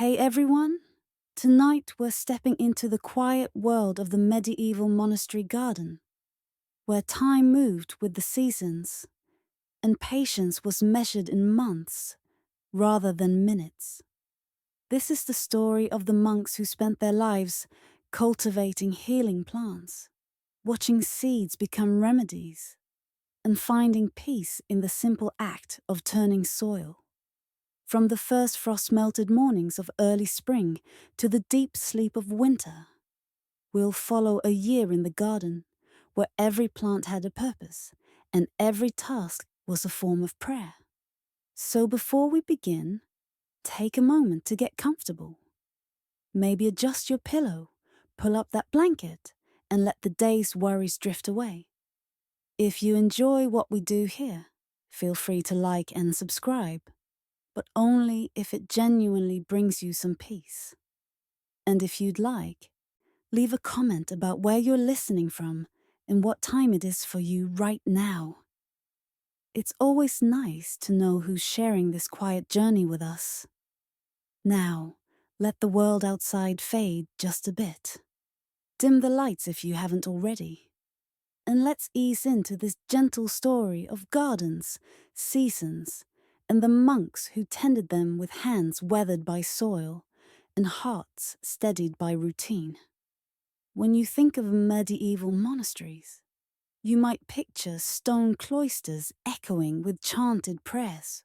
Hey everyone! Tonight we're stepping into the quiet world of the medieval monastery garden, where time moved with the seasons and patience was measured in months rather than minutes. This is the story of the monks who spent their lives cultivating healing plants, watching seeds become remedies, and finding peace in the simple act of turning soil. From the first frost-melted mornings of early spring to the deep sleep of winter, we'll follow a year in the garden where every plant had a purpose and every task was a form of prayer. So before we begin, take a moment to get comfortable. Maybe adjust your pillow, pull up that blanket, and let the day's worries drift away. If you enjoy what we do here, feel free to like and subscribe, but only if it genuinely brings you some peace. And if you'd like, leave a comment about where you're listening from and what time it is for you right now. It's always nice to know who's sharing this quiet journey with us. Now, let the world outside fade just a bit. Dim the lights if you haven't already. And let's ease into this gentle story of gardens, seasons, and the monks who tended them with hands weathered by soil and hearts steadied by routine. When you think of medieval monasteries, you might picture stone cloisters echoing with chanted prayers,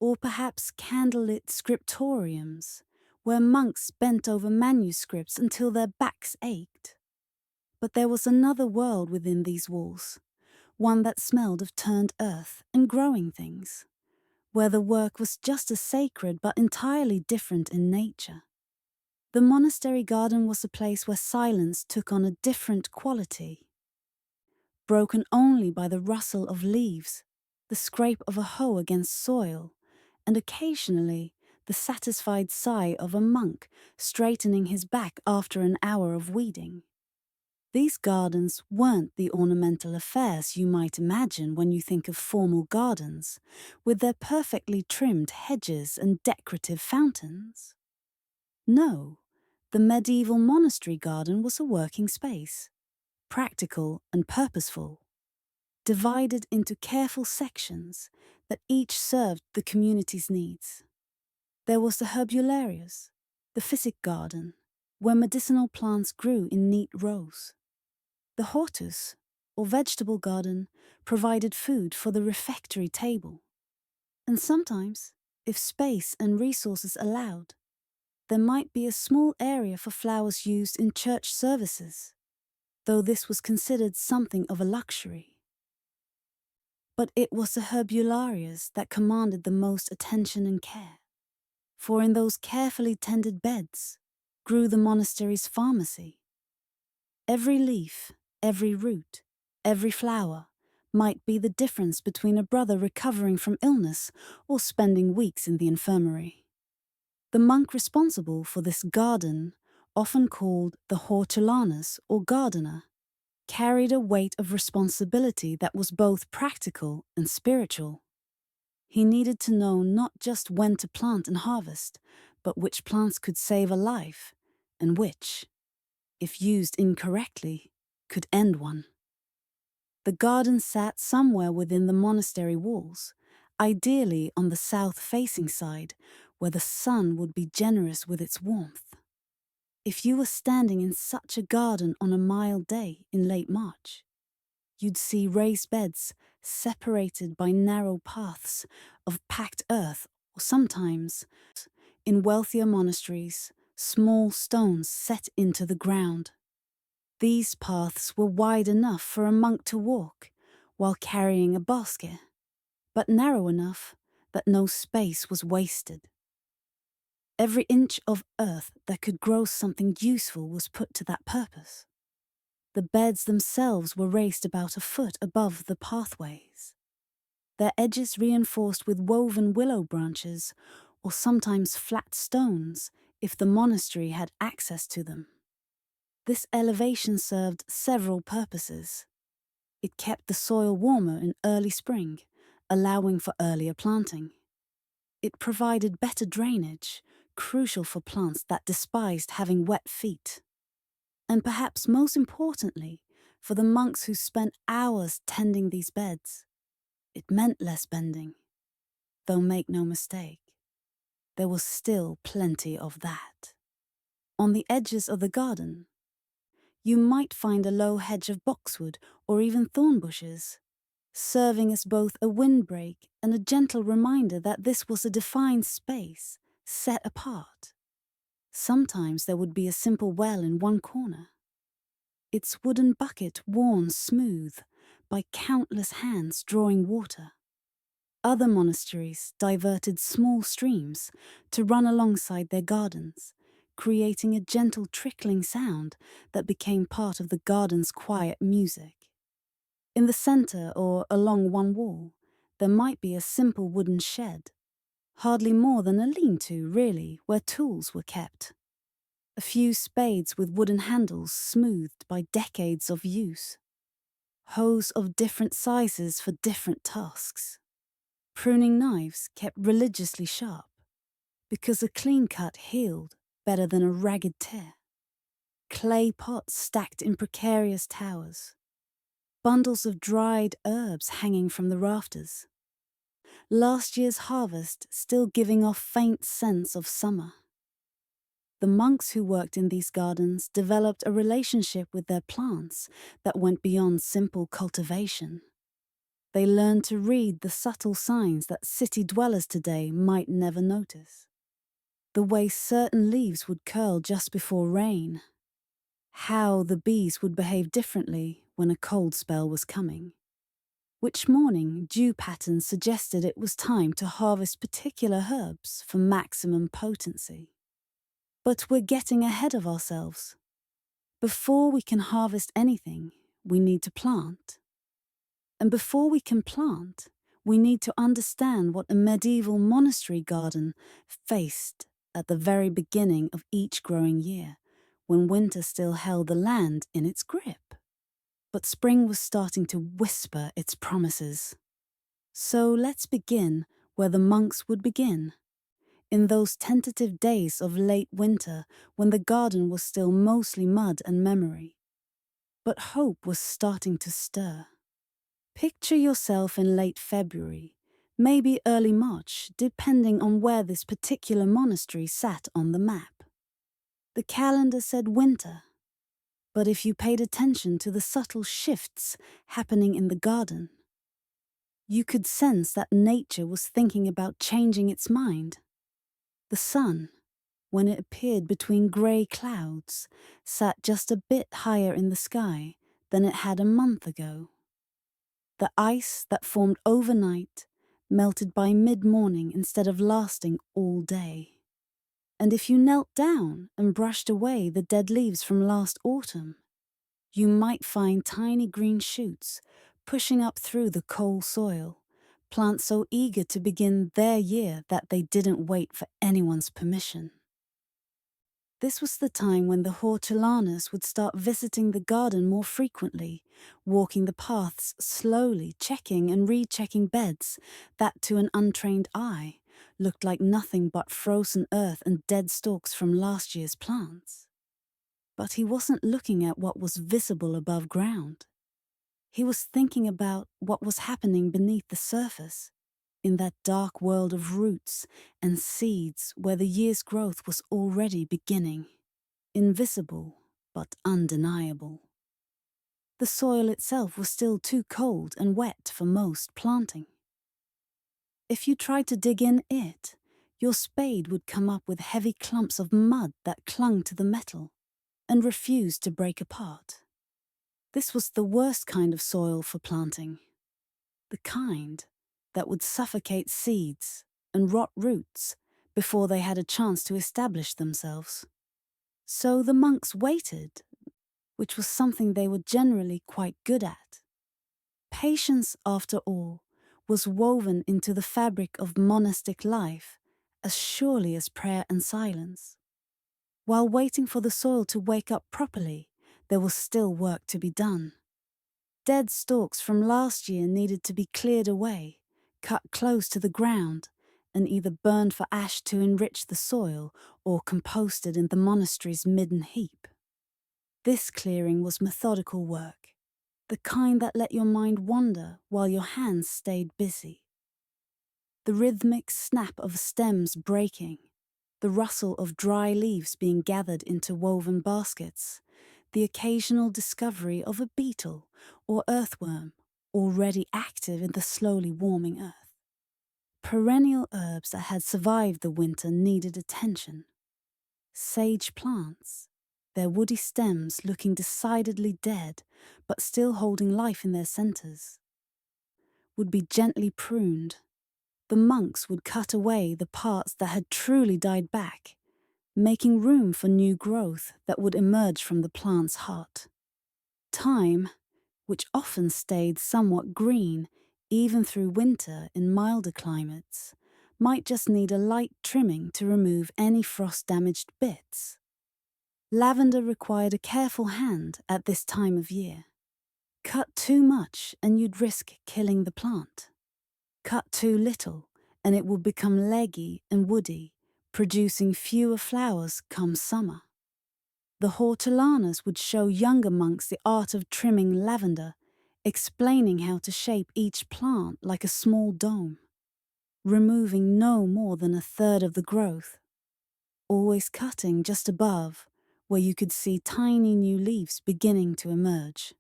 or perhaps candlelit scriptoriums where monks bent over manuscripts until their backs ached. But there was another world within these walls, one that smelled of turned earth and growing things, where the work was just as sacred but entirely different in nature. The monastery garden was a place where silence took on a different quality, broken only by the rustle of leaves, the scrape of a hoe against soil, and occasionally the satisfied sigh of a monk straightening his back after an hour of weeding. These gardens weren't the ornamental affairs you might imagine when you think of formal gardens, with their perfectly trimmed hedges and decorative fountains. No, the medieval monastery garden was a working space, practical and purposeful, divided into careful sections that each served the community's needs. There was the herbularius, the physic garden, where medicinal plants grew in neat rows. The hortus, or vegetable garden, provided food for the refectory table. And sometimes, if space and resources allowed, there might be a small area for flowers used in church services, though this was considered something of a luxury. But it was the herbularias that commanded the most attention and care, for in those carefully tended beds grew the monastery's pharmacy. Every leaf, every root, every flower might be the difference between a brother recovering from illness or spending weeks in the infirmary. The monk responsible for this garden, often called the hortulanus or gardener, carried a weight of responsibility that was both practical and spiritual. He needed to know not just when to plant and harvest, but which plants could save a life, and which, if used incorrectly, could end one. The garden sat somewhere within the monastery walls, ideally on the south-facing side, where the sun would be generous with its warmth. If you were standing in such a garden on a mild day in late March, you'd see raised beds separated by narrow paths of packed earth, or sometimes, in wealthier monasteries, small stones set into the ground. These paths were wide enough for a monk to walk while carrying a basket, but narrow enough that no space was wasted. Every inch of earth that could grow something useful was put to that purpose. The beds themselves were raised about a foot above the pathways, their edges reinforced with woven willow branches or sometimes flat stones if the monastery had access to them. This elevation served several purposes. It kept the soil warmer in early spring, allowing for earlier planting. It provided better drainage, crucial for plants that despised having wet feet. And perhaps most importantly, for the monks who spent hours tending these beds, it meant less bending. Though make no mistake, there was still plenty of that. On the edges of the garden, you might find a low hedge of boxwood or even thorn bushes, serving as both a windbreak and a gentle reminder that this was a defined space, set apart. Sometimes there would be a simple well in one corner, its wooden bucket worn smooth by countless hands drawing water. Other monasteries diverted small streams to run alongside their gardens, creating a gentle trickling sound that became part of the garden's quiet music. In the center or along one wall, there might be a simple wooden shed, hardly more than a lean-to, really, where tools were kept. A few spades with wooden handles smoothed by decades of use. Hoes of different sizes for different tasks. Pruning knives kept religiously sharp, because a clean cut healed better than a ragged tear. Clay pots stacked in precarious towers. Bundles of dried herbs hanging from the rafters. Last year's harvest still giving off faint sense of summer. The monks who worked in these gardens developed a relationship with their plants that went beyond simple cultivation. They learned to read the subtle signs that city dwellers today might never notice. The way certain leaves would curl just before rain. How the bees would behave differently when a cold spell was coming. Which morning dew patterns suggested it was time to harvest particular herbs for maximum potency. But we're getting ahead of ourselves. Before we can harvest anything, we need to plant. And before we can plant, we need to understand what a medieval monastery garden faced at the very beginning of each growing year, when winter still held the land in its grip. But spring was starting to whisper its promises. So let's begin where the monks would begin, in those tentative days of late winter when the garden was still mostly mud and memory. But hope was starting to stir. Picture yourself in late February, maybe early March, depending on where this particular monastery sat on the map. The calendar said winter, but if you paid attention to the subtle shifts happening in the garden, you could sense that nature was thinking about changing its mind. The sun, when it appeared between grey clouds, sat just a bit higher in the sky than it had a month ago. The ice that formed overnight melted by mid-morning instead of lasting all day. And if you knelt down and brushed away the dead leaves from last autumn, you might find tiny green shoots pushing up through the coal soil, plants so eager to begin their year that they didn't wait for anyone's permission. This was the time when the hortulaners would start visiting the garden more frequently, walking the paths slowly, checking and rechecking beds that to an untrained eye looked like nothing but frozen earth and dead stalks from last year's plants. But he wasn't looking at what was visible above ground. He was thinking about what was happening beneath the surface, in that dark world of roots and seeds where the year's growth was already beginning, invisible but undeniable. The soil itself was still too cold and wet for most planting. If you tried to dig in it, your spade would come up with heavy clumps of mud that clung to the metal and refused to break apart. This was the worst kind of soil for planting, the kind that would suffocate seeds and rot roots before they had a chance to establish themselves. So the monks waited, which was something they were generally quite good at. Patience, after all, was woven into the fabric of monastic life as surely as prayer and silence. While waiting for the soil to wake up properly, there was still work to be done. Dead stalks from last year needed to be cleared away, cut close to the ground, and either burned for ash to enrich the soil or composted in the monastery's midden heap. This clearing was methodical work, the kind that let your mind wander while your hands stayed busy. The rhythmic snap of stems breaking, the rustle of dry leaves being gathered into woven baskets, the occasional discovery of a beetle or earthworm already active in the slowly warming earth. Perennial herbs that had survived the winter needed attention. Sage plants, their woody stems looking decidedly dead but still holding life in their centers, would be gently pruned. The monks would cut away the parts that had truly died back, making room for new growth that would emerge from the plant's heart. Thyme, which often stayed somewhat green even through winter in milder climates, might just need a light trimming to remove any frost-damaged bits. Lavender required a careful hand at this time of year. Cut too much and you'd risk killing the plant. Cut too little and it would become leggy and woody, producing fewer flowers come summer. The hortulanas would show younger monks the art of trimming lavender, explaining how to shape each plant like a small dome, removing no more than a third of the growth, always cutting just above where you could see tiny new leaves beginning to emerge.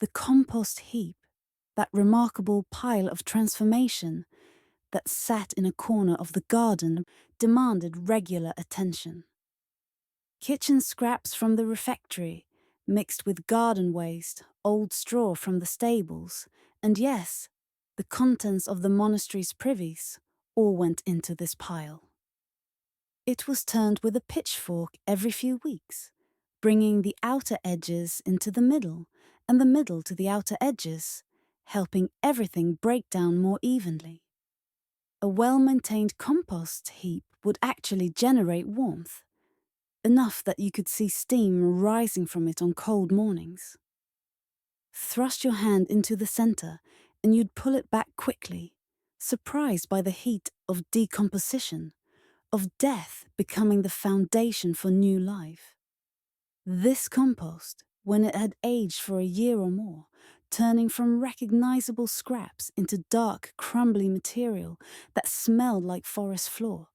The compost heap, that remarkable pile of transformation that sat in a corner of the garden, demanded regular attention. Kitchen scraps from the refectory, mixed with garden waste, old straw from the stables, and yes, the contents of the monastery's privies all went into this pile. It was turned with a pitchfork every few weeks, bringing the outer edges into the middle and the middle to the outer edges, helping everything break down more evenly. A well-maintained compost heap would actually generate warmth, enough that you could see steam rising from it on cold mornings. Thrust your hand into the center and you'd pull it back quickly, surprised by the heat of decomposition, of death becoming the foundation for new life. This compost, when it had aged for a year or more, turning from recognizable scraps into dark, crumbly material that smelled like forest floor,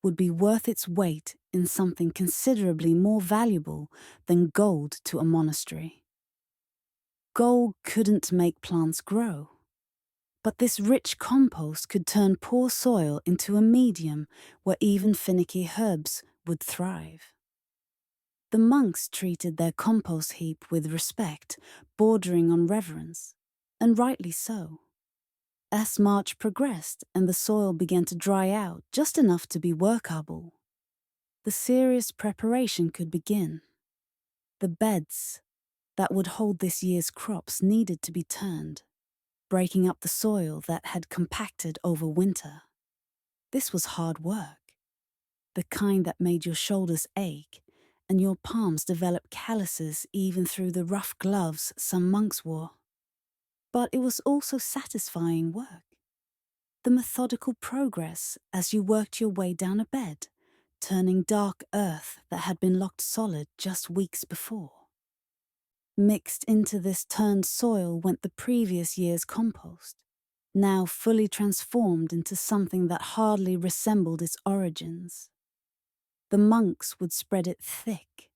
would be worth its weight in something considerably more valuable than gold to a monastery. Gold couldn't make plants grow, but this rich compost could turn poor soil into a medium where even finicky herbs would thrive. The monks treated their compost heap with respect, bordering on reverence, and rightly so. As March progressed and the soil began to dry out just enough to be workable, the serious preparation could begin. The beds that would hold this year's crops needed to be turned, breaking up the soil that had compacted over winter. This was hard work, the kind that made your shoulders ache and your palms develop calluses even through the rough gloves some monks wore. But it was also satisfying work. The methodical progress as you worked your way down a bed, turning dark earth that had been locked solid just weeks before. Mixed into this turned soil went the previous year's compost, now fully transformed into something that hardly resembled its origins. The monks would spread it thick,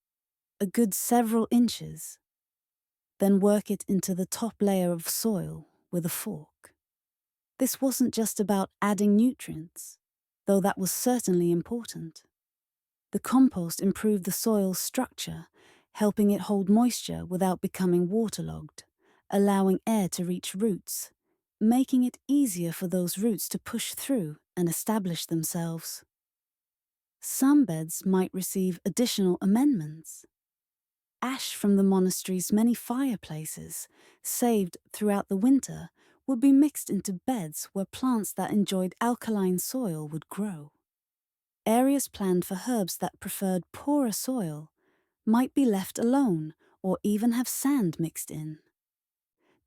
a good several inches, then work it into the top layer of soil with a fork. This wasn't just about adding nutrients, though that was certainly important. The compost improved the soil's structure, helping it hold moisture without becoming waterlogged, allowing air to reach roots, making it easier for those roots to push through and establish themselves. Some beds might receive additional amendments. Ash from the monastery's many fireplaces, saved throughout the winter, would be mixed into beds where plants that enjoyed alkaline soil would grow. Areas planned for herbs that preferred poorer soil might be left alone or even have sand mixed in.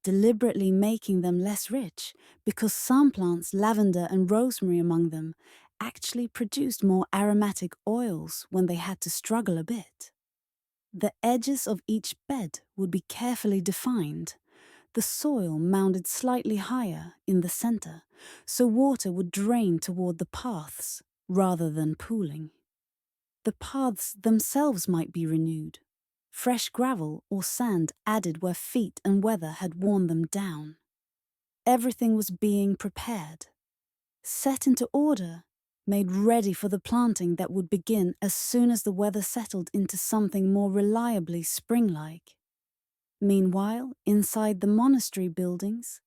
deliberately making them less rich because some plants, lavender and rosemary among them, actually produced more aromatic oils when they had to struggle a bit. The edges of each bed would be carefully defined, the soil mounded slightly higher in the center, so water would drain toward the paths rather than pooling. The paths themselves might be renewed, fresh gravel or sand added where feet and weather had worn them down. Everything was being prepared, set into order, made ready for the planting that would begin as soon as the weather settled into something more reliably spring-like. Meanwhile, inside the monastery buildings,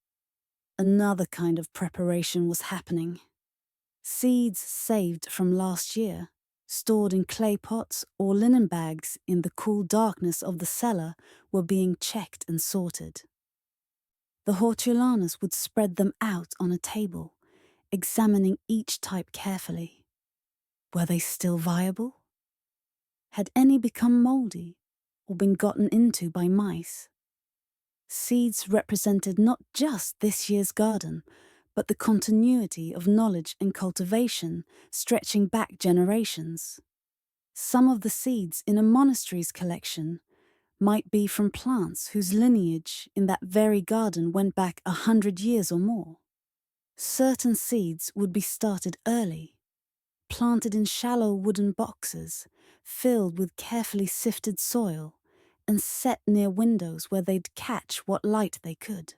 another kind of preparation was happening. Seeds saved from last year, stored in clay pots or linen bags in the cool darkness of the cellar, were being checked and sorted. The hortulaners would spread them out on a table, examining each type carefully. Were they still viable? Had any become moldy or been gotten into by mice? Seeds represented not just this year's garden, but the continuity of knowledge and cultivation stretching back generations. Some of the seeds in a monastery's collection might be from plants whose lineage in that very garden went back 100 years or more. Certain seeds would be started early, planted in shallow wooden boxes, filled with carefully sifted soil, and set near windows where they'd catch what light they could.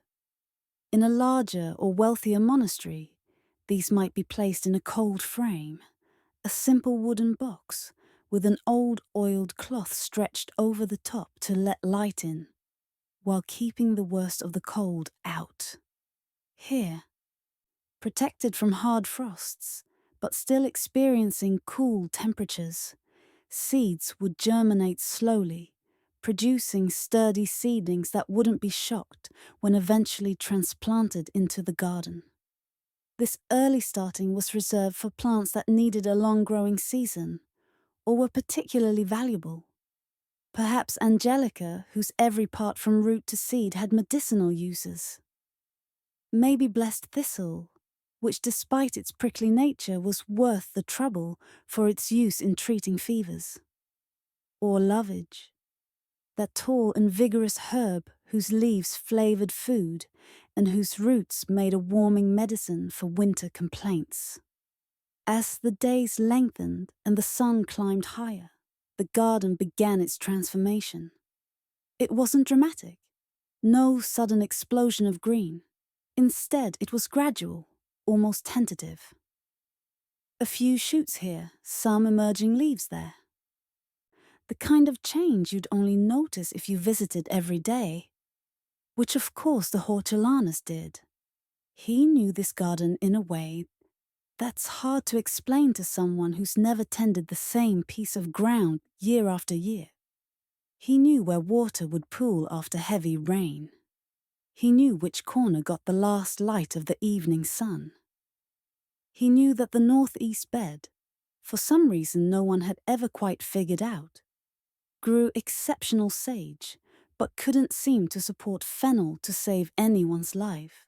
In a larger or wealthier monastery, these might be placed in a cold frame, a simple wooden box with an old oiled cloth stretched over the top to let light in, while keeping the worst of the cold out. Here, protected from hard frosts, but still experiencing cool temperatures, seeds would germinate slowly, producing sturdy seedlings that wouldn't be shocked when eventually transplanted into the garden. This early starting was reserved for plants that needed a long growing season, or were particularly valuable. Perhaps angelica, whose every part from root to seed had medicinal uses. Maybe blessed thistle, which despite its prickly nature was worth the trouble for its use in treating fevers. Or lovage, that tall and vigorous herb whose leaves flavored food and whose roots made a warming medicine for winter complaints. As the days lengthened and the sun climbed higher, the garden began its transformation. It wasn't dramatic, no sudden explosion of green. Instead, it was gradual, almost tentative. A few shoots here, some emerging leaves there. The kind of change you'd only notice if you visited every day, which of course the hortulanus did. He knew this garden in a way that's hard to explain to someone who's never tended the same piece of ground year after year. He knew where water would pool after heavy rain. He knew which corner got the last light of the evening sun. He knew that the northeast bed, for some reason no one had ever quite figured out, grew exceptional sage, but couldn't seem to support fennel to save anyone's life.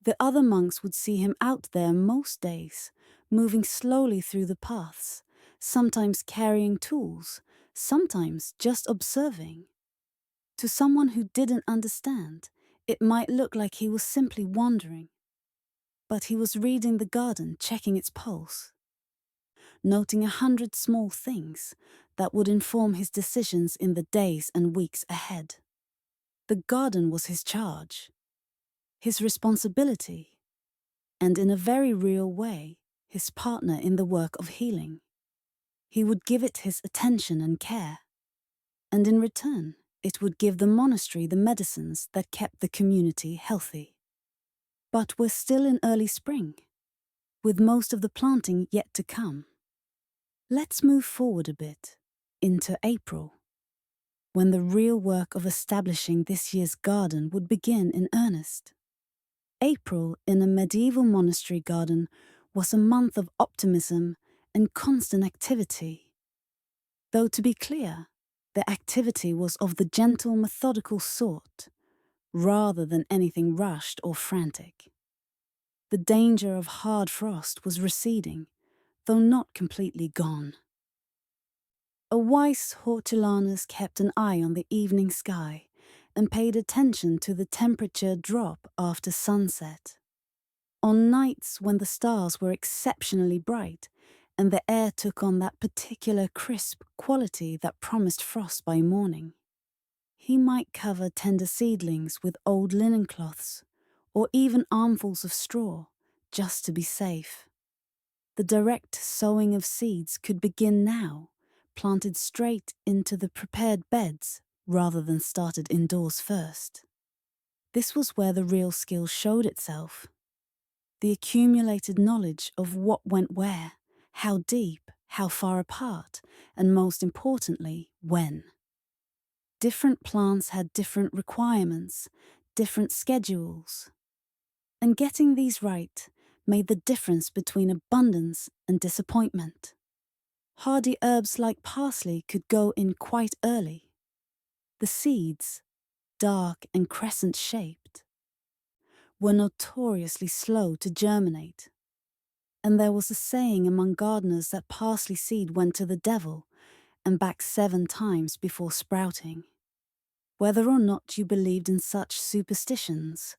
The other monks would see him out there most days, moving slowly through the paths, sometimes carrying tools, sometimes just observing. To someone who didn't understand, it might look like he was simply wandering, but he was reading the garden, checking its pulse, noting 100 small things that would inform his decisions in the days and weeks ahead. The garden was his charge, his responsibility, and in a very real way, his partner in the work of healing. He would give it his attention and care, and in return, it would give the monastery the medicines that kept the community healthy. But we're still in early spring, with most of the planting yet to come. Let's move forward a bit, into April, when the real work of establishing this year's garden would begin in earnest. April in a medieval monastery garden was a month of optimism and constant activity. Though to be clear, the activity was of the gentle, methodical sort, rather than anything rushed or frantic. The danger of hard frost was receding, though not completely gone. A wise hortilanus kept an eye on the evening sky and paid attention to the temperature drop after sunset. On nights when the stars were exceptionally bright and the air took on that particular crisp quality that promised frost by morning, he might cover tender seedlings with old linen cloths or even armfuls of straw, just to be safe. The direct sowing of seeds could begin now, planted straight into the prepared beds rather than started indoors first. This was where the real skill showed itself. The accumulated knowledge of what went where, how deep, how far apart, and most importantly, when. Different plants had different requirements, different schedules. And getting these right made the difference between abundance and disappointment. Hardy herbs like parsley could go in quite early. The seeds, dark and crescent-shaped, were notoriously slow to germinate. And there was a saying among gardeners that parsley seed went to the devil and back 7 times before sprouting. Whether or not you believed in such superstitions,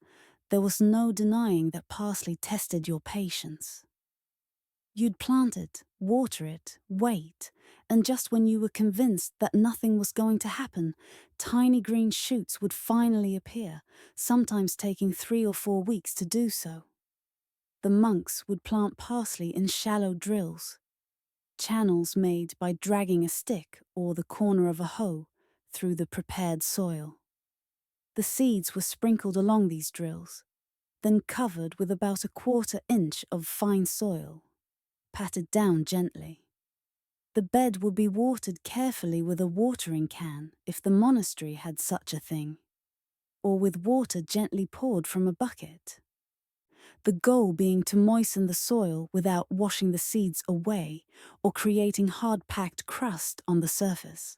there was no denying that parsley tested your patience. You'd plant it, water it, wait, and just when you were convinced that nothing was going to happen, tiny green shoots would finally appear, sometimes taking 3 or 4 weeks to do so. The monks would plant parsley in shallow drills, channels made by dragging a stick or the corner of a hoe through the prepared soil. The seeds were sprinkled along these drills, then covered with about 1/4 inch of fine soil, patted down gently. The bed would be watered carefully with a watering can if the monastery had such a thing, or with water gently poured from a bucket. The goal being to moisten the soil without washing the seeds away or creating hard-packed crust on the surface.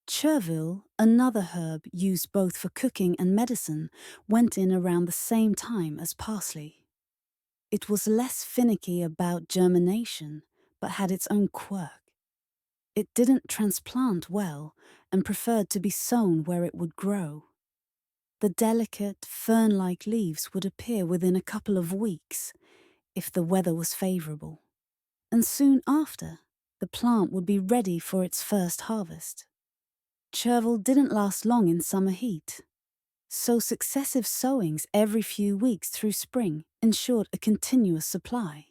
Chervil, another herb used both for cooking and medicine, went in around the same time as parsley. It was less finicky about germination, but had its own quirk. It didn't transplant well and preferred to be sown where it would grow. The delicate, fern-like leaves would appear within a couple of weeks, if the weather was favorable. And soon after, the plant would be ready for its first harvest. Chervil didn't last long in summer heat, so successive sowings every few weeks through spring ensured a continuous supply.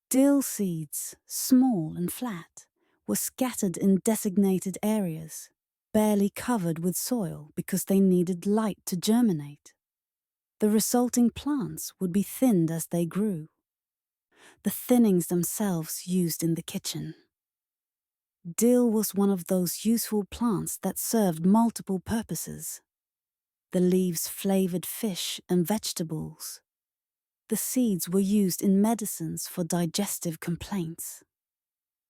Dill seeds, small and flat, were scattered in designated areas, barely covered with soil because they needed light to germinate. The resulting plants would be thinned as they grew. The thinnings themselves used in the kitchen. Dill was one of those useful plants that served multiple purposes. The leaves flavored fish and vegetables. The seeds were used in medicines for digestive complaints.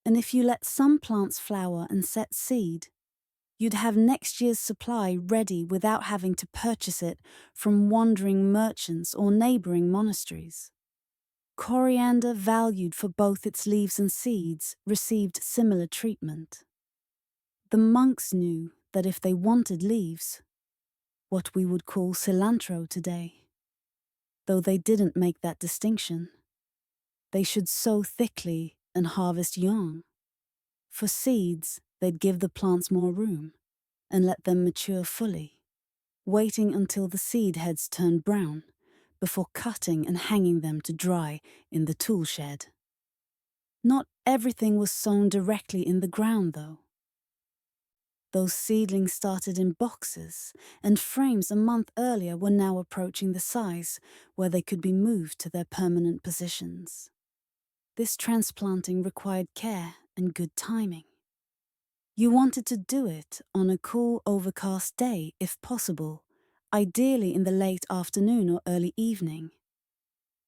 And if you let some plants flower and set seed, you'd have next year's supply ready without having to purchase it from wandering merchants or neighboring monasteries. Coriander, valued for both its leaves and seeds, received similar treatment. The monks knew that if they wanted leaves, what we would call cilantro today, though they didn't make that distinction, they should sow thickly and harvest young. For seeds, they'd give the plants more room and let them mature fully, waiting until the seed heads turned brown before cutting and hanging them to dry in the tool shed. Not everything was sown directly in the ground, though. Those seedlings started in boxes, and frames a month earlier were now approaching the size where they could be moved to their permanent positions. This transplanting required care and good timing. You wanted to do it on a cool, overcast day, if possible, ideally in the late afternoon or early evening.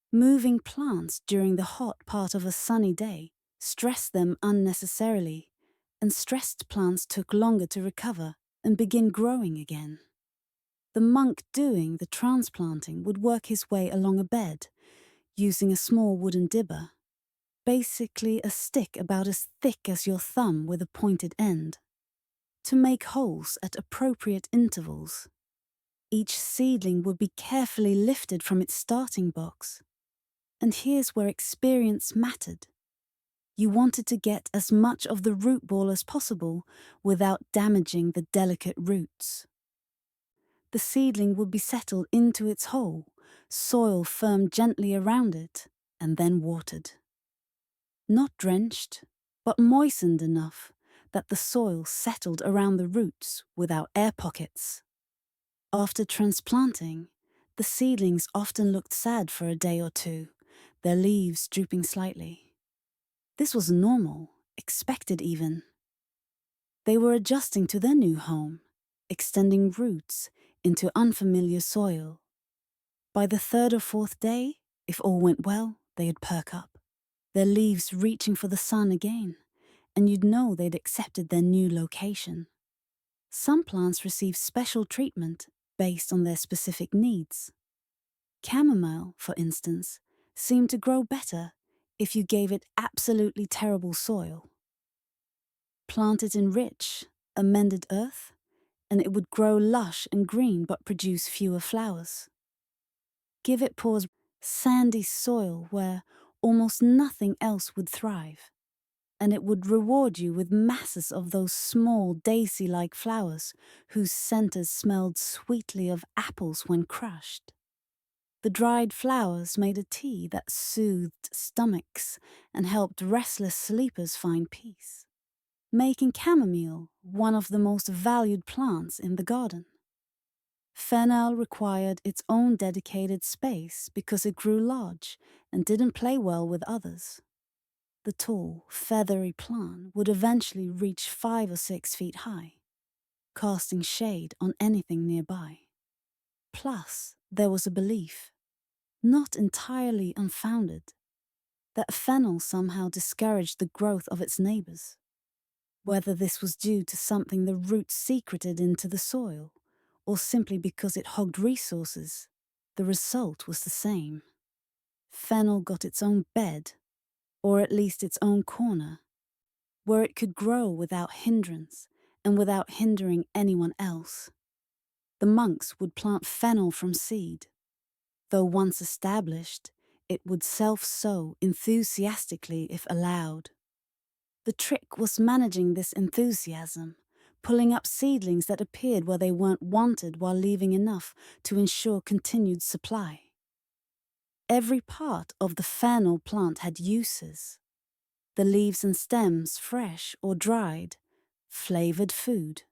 Moving plants during the hot part of a sunny day stressed them unnecessarily, and stressed plants took longer to recover and begin growing again. The monk doing the transplanting would work his way along a bed, using a small wooden dibber, basically a stick about as thick as your thumb with a pointed end, to make holes at appropriate intervals. Each seedling would be carefully lifted from its starting box. And here's where experience mattered. You wanted to get as much of the root ball as possible without damaging the delicate roots. The seedling would be settled into its hole, soil firmed gently around it, and then watered. Not drenched, but moistened enough that the soil settled around the roots without air pockets. After transplanting, the seedlings often looked sad for a day or two, their leaves drooping slightly. This was normal, expected even. They were adjusting to their new home, extending roots into unfamiliar soil. By the third or fourth day, if all went well, they'd perk up, their leaves reaching for the sun again, and you'd know they'd accepted their new location. Some plants receive special treatment based on their specific needs. Chamomile, for instance, seemed to grow better if you gave it absolutely terrible soil. Plant it in rich, amended earth, and it would grow lush and green but produce fewer flowers. Give it poor, sandy soil where almost nothing else would thrive, and it would reward you with masses of those small daisy-like flowers whose centers smelled sweetly of apples when crushed. The dried flowers made a tea that soothed stomachs and helped restless sleepers find peace, making chamomile one of the most valued plants in the garden. Fennel required its own dedicated space because it grew large and didn't play well with others. The tall, feathery plant would eventually reach 5 or 6 feet high, casting shade on anything nearby. Plus, there was a belief, not entirely unfounded, that fennel somehow discouraged the growth of its neighbors. Whether this was due to something the roots secreted into the soil, or simply because it hogged resources, the result was the same. Fennel got its own bed, or at least its own corner, where it could grow without hindrance and without hindering anyone else. The monks would plant fennel from seed. Though once established, it would self-sow enthusiastically if allowed. The trick was managing this enthusiasm, pulling up seedlings that appeared where they weren't wanted while leaving enough to ensure continued supply. Every part of the fennel plant had uses. The leaves and stems, fresh or dried, flavored food.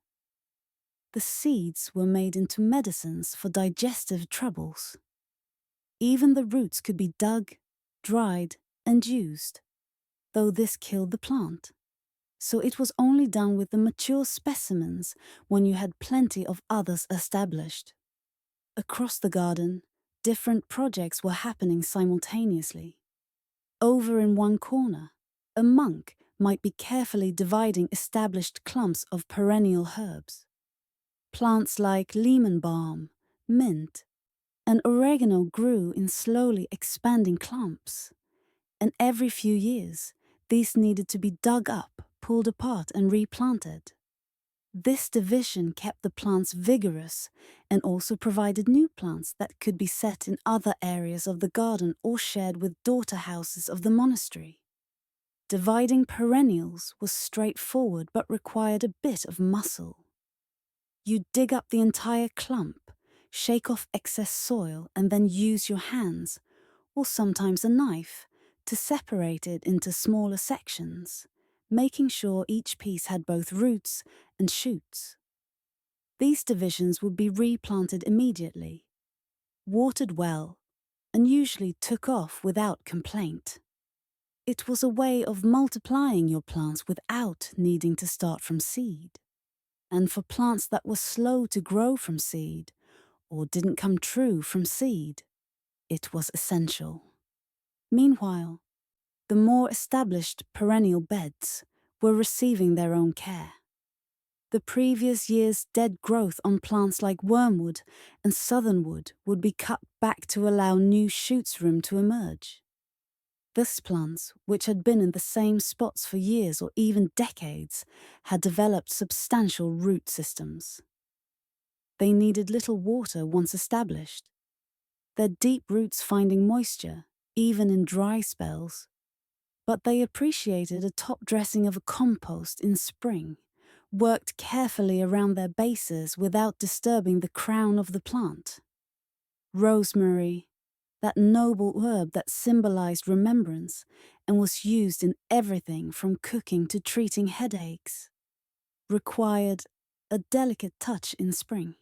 The seeds were made into medicines for digestive troubles. Even the roots could be dug, dried, and used, though this killed the plant. So it was only done with the mature specimens when you had plenty of others established. Across the garden, different projects were happening simultaneously. Over in one corner, a monk might be carefully dividing established clumps of perennial herbs. Plants like lemon balm, mint, and oregano grew in slowly expanding clumps, and every few years, these needed to be dug up, pulled apart, and replanted. This division kept the plants vigorous and also provided new plants that could be set in other areas of the garden or shared with daughter houses of the monastery. Dividing perennials was straightforward but required a bit of muscle. You'd dig up the entire clump, shake off excess soil, and then use your hands, or sometimes a knife, to separate it into smaller sections, making sure each piece had both roots and shoots. These divisions would be replanted immediately, watered well, and usually took off without complaint. It was a way of multiplying your plants without needing to start from seed. And for plants that were slow to grow from seed, or didn't come true from seed, it was essential. Meanwhile, the more established perennial beds were receiving their own care. The previous year's dead growth on plants like wormwood and southernwood would be cut back to allow new shoots room to emerge. These plants, which had been in the same spots for years or even decades, had developed substantial root systems. They needed little water once established, their deep roots finding moisture, even in dry spells. But they appreciated a top dressing of a compost in spring, worked carefully around their bases without disturbing the crown of the plant. Rosemary, that noble herb that symbolized remembrance and was used in everything from cooking to treating headaches, required a delicate touch in spring.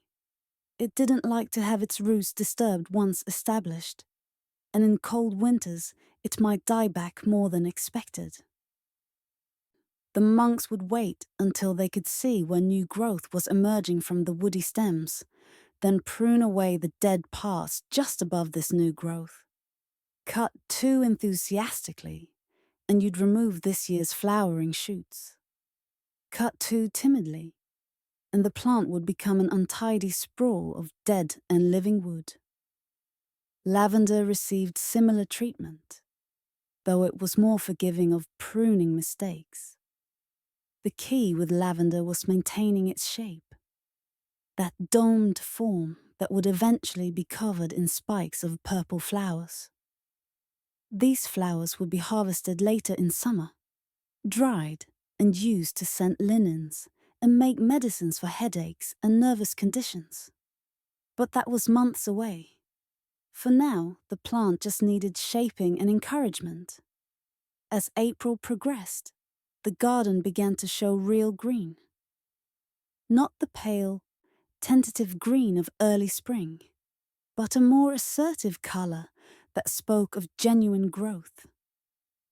It didn't like to have its roots disturbed once established, and in cold winters it might die back more than expected. The monks would wait until they could see where new growth was emerging from the woody stems, then prune away the dead parts just above this new growth. Cut too enthusiastically, and you'd remove this year's flowering shoots. Cut too timidly, and the plant would become an untidy sprawl of dead and living wood. Lavender received similar treatment, though it was more forgiving of pruning mistakes. The key with lavender was maintaining its shape, that domed form that would eventually be covered in spikes of purple flowers. These flowers would be harvested later in summer, dried and used to scent linens and make medicines for headaches and nervous conditions. But that was months away. For now, the plant just needed shaping and encouragement. As April progressed, the garden began to show real green. Not the pale, tentative green of early spring, but a more assertive color that spoke of genuine growth.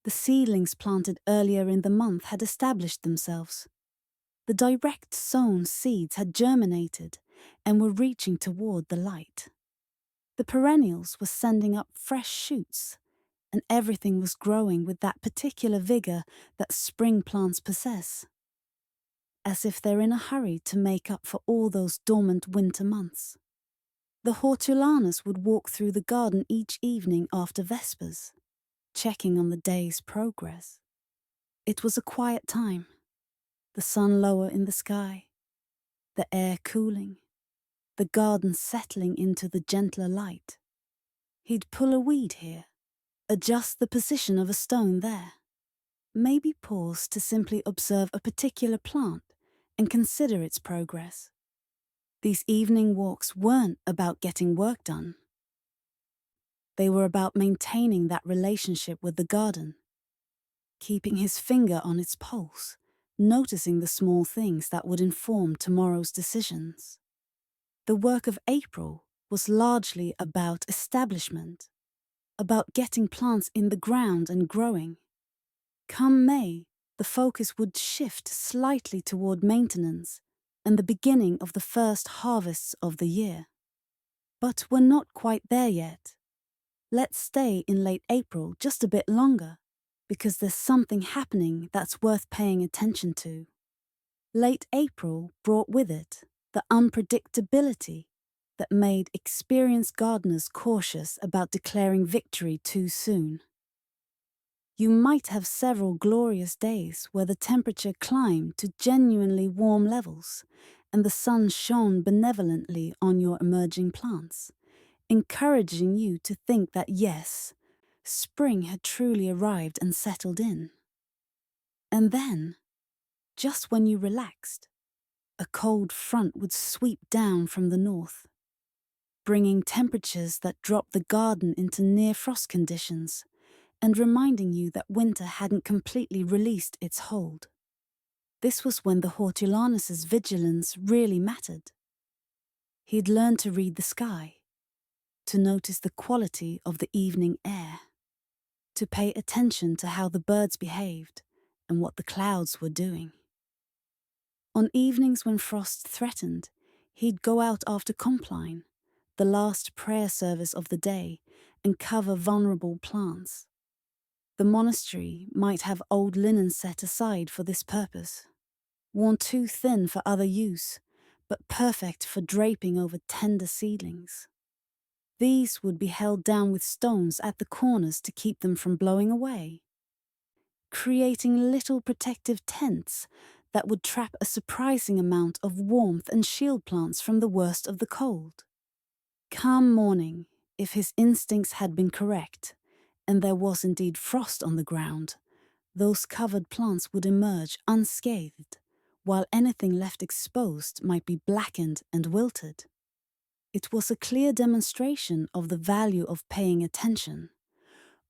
The seedlings planted earlier in the month had established themselves. The direct sown seeds had germinated and were reaching toward the light. The perennials were sending up fresh shoots, and everything was growing with that particular vigor that spring plants possess, as if they're in a hurry to make up for all those dormant winter months. The hortulanus would walk through the garden each evening after vespers, checking on the day's progress. It was a quiet time, the sun lower in the sky, the air cooling, the garden settling into the gentler light. He'd pull a weed here, adjust the position of a stone there, maybe pause to simply observe a particular plant and consider its progress. These evening walks weren't about getting work done. They were about maintaining that relationship with the garden, keeping his finger on its pulse, noticing the small things that would inform tomorrow's decisions. The work of April was largely about establishment, about getting plants in the ground and growing. Come May, the focus would shift slightly toward maintenance and the beginning of the first harvests of the year. But we're not quite there yet. Let's stay in late April just a bit longer, because there's something happening that's worth paying attention to. Late April brought with it the unpredictability that made experienced gardeners cautious about declaring victory too soon. You might have several glorious days where the temperature climbed to genuinely warm levels and the sun shone benevolently on your emerging plants, encouraging you to think that yes, spring had truly arrived and settled in. And then, just when you relaxed, a cold front would sweep down from the north, bringing temperatures that dropped the garden into near frost conditions and reminding you that winter hadn't completely released its hold. This was when the hortulanus's vigilance really mattered. He'd learned to read the sky, to notice the quality of the evening air, to pay attention to how the birds behaved and what the clouds were doing. On evenings when frost threatened, he'd go out after compline, the last prayer service of the day, and cover vulnerable plants. The monastery might have old linen set aside for this purpose. worn too thin for other use, but perfect for draping over tender seedlings. These would be held down with stones at the corners to keep them from blowing away, creating little protective tents that would trap a surprising amount of warmth and shield plants from the worst of the cold. Come morning, if his instincts had been correct, and there was indeed frost on the ground, those covered plants would emerge unscathed, while anything left exposed might be blackened and wilted. It was a clear demonstration of the value of paying attention,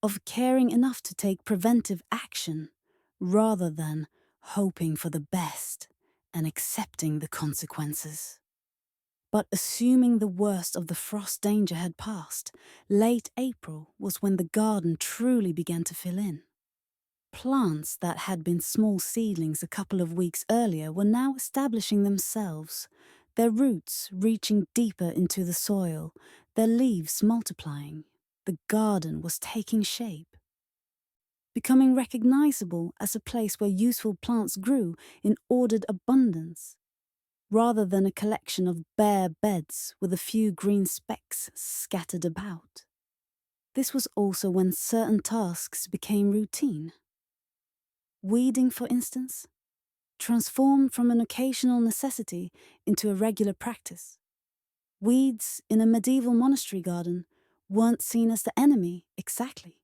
of caring enough to take preventive action, rather than hoping for the best and accepting the consequences. But assuming the worst of the frost danger had passed, late April was when the garden truly began to fill in. Plants that had been small seedlings a couple of weeks earlier were now establishing themselves, their roots reaching deeper into the soil, their leaves multiplying. The garden was taking shape, becoming recognizable as a place where useful plants grew in ordered abundance, rather than a collection of bare beds with a few green specks scattered about. This was also when certain tasks became routine. Weeding, for instance, transformed from an occasional necessity into a regular practice. Weeds in a medieval monastery garden weren't seen as the enemy exactly.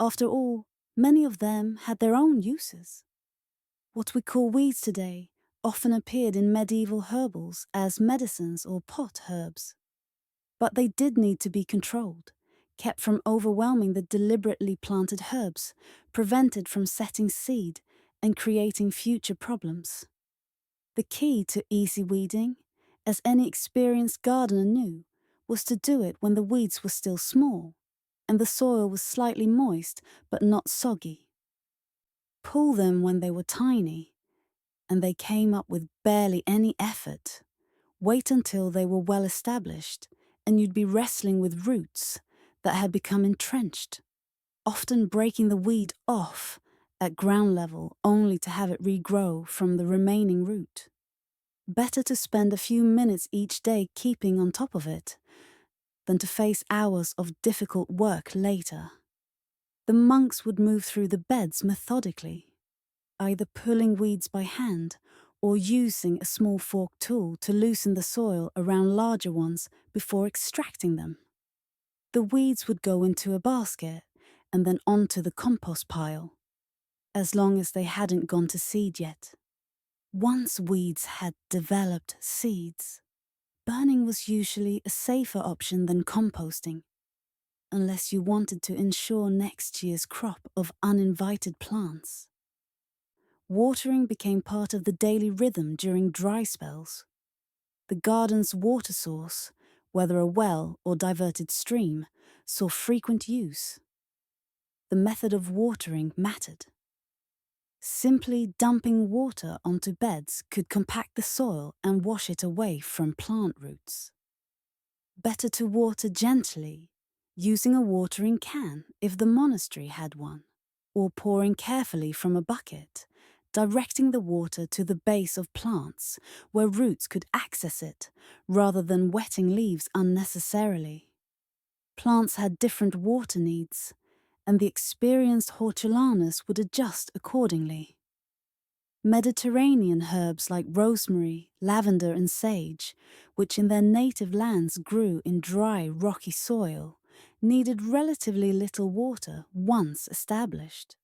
After all, many of them had their own uses. What we call weeds today often appeared in medieval herbals as medicines or pot herbs. But they did need to be controlled, kept from overwhelming the deliberately planted herbs, prevented from setting seed and creating future problems. The key to easy weeding, as any experienced gardener knew, was to do it when the weeds were still small and the soil was slightly moist but not soggy. Pull them when they were tiny, and they came up with barely any effort. Wait until they were well established, and you'd be wrestling with roots that had become entrenched, often breaking the weed off at ground level only to have it regrow from the remaining root. Better to spend a few minutes each day keeping on top of it than to face hours of difficult work later. The monks would move through the beds methodically, either pulling weeds by hand or using a small forked tool to loosen the soil around larger ones before extracting them. The weeds would go into a basket and then onto the compost pile, as long as they hadn't gone to seed yet. Once weeds had developed seeds, burning was usually a safer option than composting, unless you wanted to ensure next year's crop of uninvited plants. Watering became part of the daily rhythm during dry spells. The garden's water source, whether a well or diverted stream, saw frequent use. The method of watering mattered. Simply dumping water onto beds could compact the soil and wash it away from plant roots. Better to water gently, using a watering can if the monastery had one, or pouring carefully from a bucket, directing the water to the base of plants where roots could access it, rather than wetting leaves unnecessarily. Plants had different water needs, and the experienced hortulaners would adjust accordingly. Mediterranean herbs like rosemary, lavender and sage, which in their native lands grew in dry, rocky soil, needed relatively little water once established.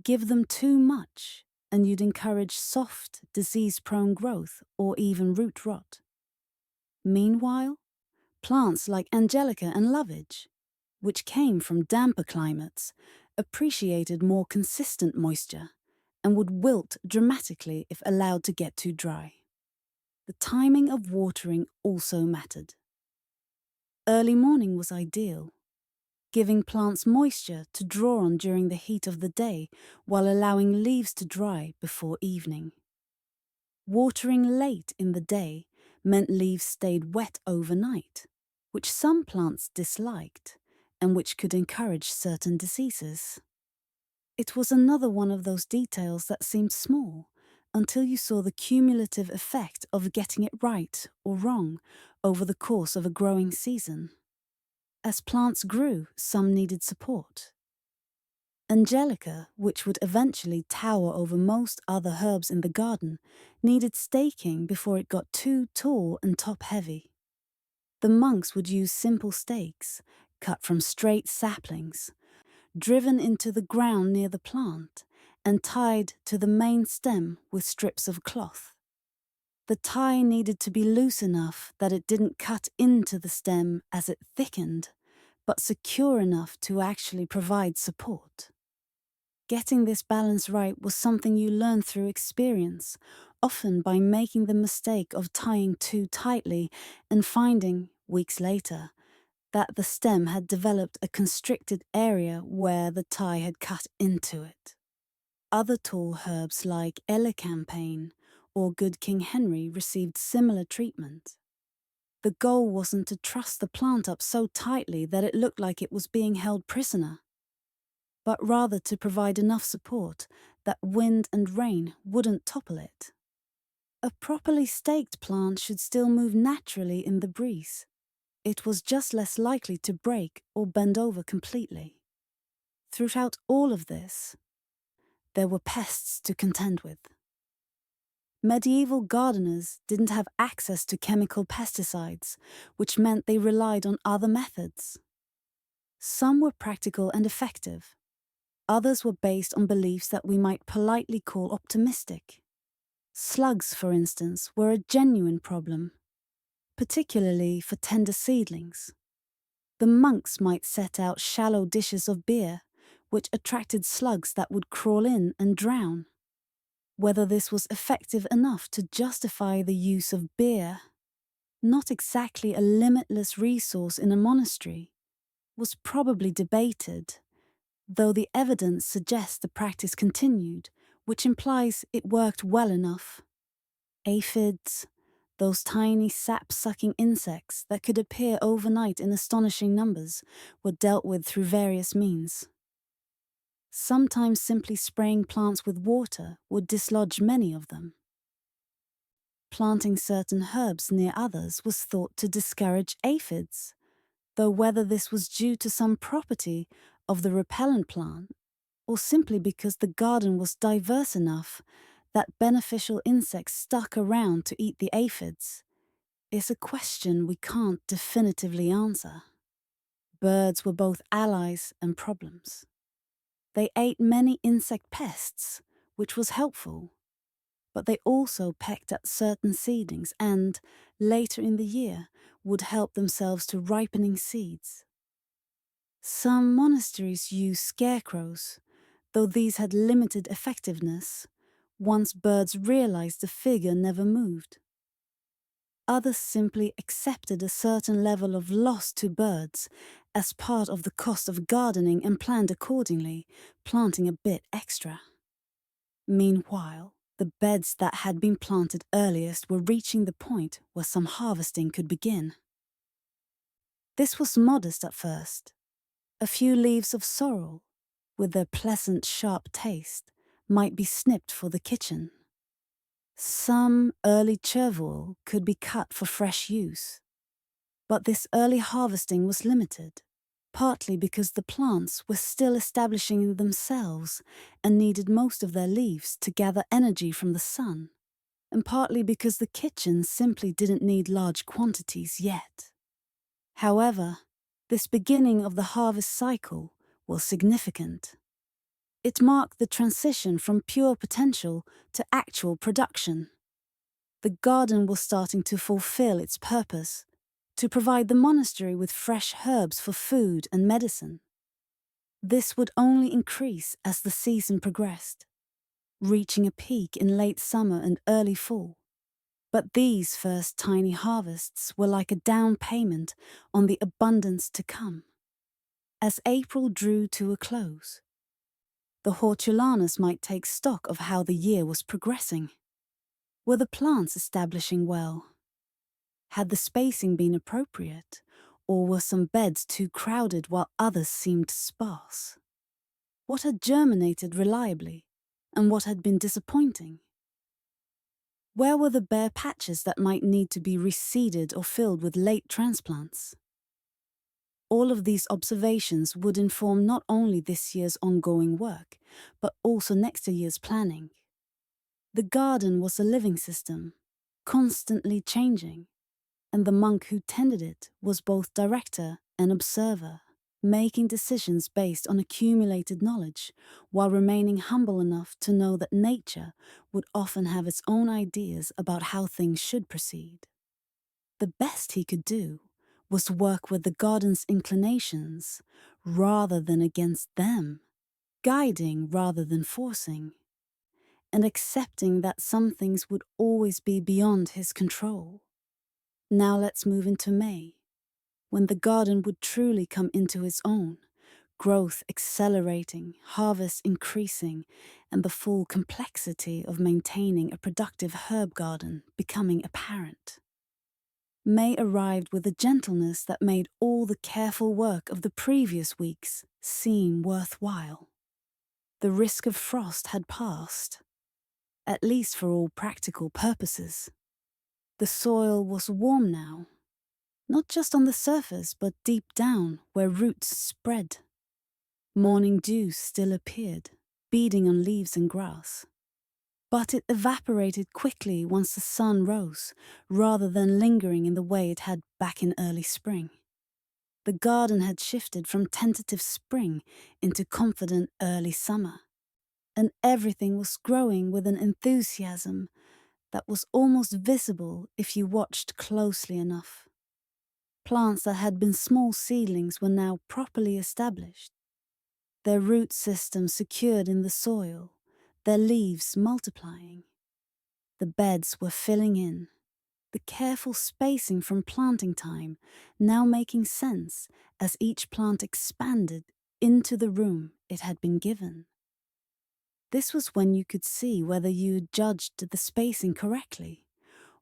Give them too much, and you'd encourage soft, disease-prone growth or even root rot. Meanwhile, plants like angelica and lovage, which came from damper climates, appreciated more consistent moisture and would wilt dramatically if allowed to get too dry. The timing of watering also mattered. Early morning was ideal, giving plants moisture to draw on during the heat of the day while allowing leaves to dry before evening. Watering late in the day meant leaves stayed wet overnight, which some plants disliked and which could encourage certain diseases. It was another one of those details that seemed small, until you saw the cumulative effect of getting it right or wrong over the course of a growing season. As plants grew, some needed support. Angelica, which would eventually tower over most other herbs in the garden, needed staking before it got too tall and top-heavy. The monks would use simple stakes, cut from straight saplings, driven into the ground near the plant, and tied to the main stem with strips of cloth. The tie needed to be loose enough that it didn't cut into the stem as it thickened, but secure enough to actually provide support. Getting this balance right was something you learn through experience, often by making the mistake of tying too tightly and finding, weeks later, that the stem had developed a constricted area where the tie had cut into it. Other tall herbs like elecampane or Good King Henry received similar treatment. The goal wasn't to truss the plant up so tightly that it looked like it was being held prisoner, but rather to provide enough support that wind and rain wouldn't topple it. A properly staked plant should still move naturally in the breeze. It was just less likely to break or bend over completely. Throughout all of this, there were pests to contend with. Medieval gardeners didn't have access to chemical pesticides, which meant they relied on other methods. Some were practical and effective. Others were based on beliefs that we might politely call optimistic. Slugs, for instance, were a genuine problem, particularly for tender seedlings. The monks might set out shallow dishes of beer, which attracted slugs that would crawl in and drown. Whether this was effective enough to justify the use of beer, not exactly a limitless resource in a monastery, was probably debated, though the evidence suggests the practice continued, which implies it worked well enough. Aphids, those tiny sap-sucking insects that could appear overnight in astonishing numbers, were dealt with through various means. Sometimes simply spraying plants with water would dislodge many of them. Planting certain herbs near others was thought to discourage aphids, though whether this was due to some property of the repellent plant or simply because the garden was diverse enough that beneficial insects stuck around to eat the aphids, is a question we can't definitively answer. Birds were both allies and problems. They ate many insect pests, which was helpful, but they also pecked at certain seedlings and, later in the year, would help themselves to ripening seeds. Some monasteries used scarecrows, though these had limited effectiveness once birds realized the figure never moved. Others simply accepted a certain level of loss to birds as part of the cost of gardening and planned accordingly, planting a bit extra. Meanwhile, the beds that had been planted earliest were reaching the point where some harvesting could begin. This was modest at first. A few leaves of sorrel, with their pleasant sharp taste, might be snipped for the kitchen. Some early chervil could be cut for fresh use. But this early harvesting was limited, partly because the plants were still establishing themselves and needed most of their leaves to gather energy from the sun, and partly because the kitchen simply didn't need large quantities yet. However, this beginning of the harvest cycle was significant. It marked the transition from pure potential to actual production. The garden was starting to fulfill its purpose, to provide the monastery with fresh herbs for food and medicine. This would only increase as the season progressed, reaching a peak in late summer and early fall. But these first tiny harvests were like a down payment on the abundance to come. As April drew to a close, the hortulaners might take stock of how the year was progressing. Were the plants establishing well? Had the spacing been appropriate, or were some beds too crowded while others seemed sparse? What had germinated reliably, and what had been disappointing? Where were the bare patches that might need to be reseeded or filled with late transplants? All of these observations would inform not only this year's ongoing work, but also next year's planning. The garden was a living system, constantly changing, and the monk who tended it was both director and observer, making decisions based on accumulated knowledge, while remaining humble enough to know that nature would often have its own ideas about how things should proceed. The best he could do was work with the garden's inclinations rather than against them, guiding rather than forcing, and accepting that some things would always be beyond his control. Now let's move into May, when the garden would truly come into its own, growth accelerating, harvest increasing, and the full complexity of maintaining a productive herb garden becoming apparent. May arrived with a gentleness that made all the careful work of the previous weeks seem worthwhile. The risk of frost had passed, at least for all practical purposes. The soil was warm now, not just on the surface but deep down where roots spread. Morning dew still appeared, beading on leaves and grass. But it evaporated quickly once the sun rose, rather than lingering in the way it had back in early spring. The garden had shifted from tentative spring into confident early summer, and everything was growing with an enthusiasm that was almost visible if you watched closely enough. Plants that had been small seedlings were now properly established, their root system secured in the soil, their leaves multiplying. The beds were filling in, the careful spacing from planting time now making sense as each plant expanded into the room it had been given. This was when you could see whether you had judged the spacing correctly,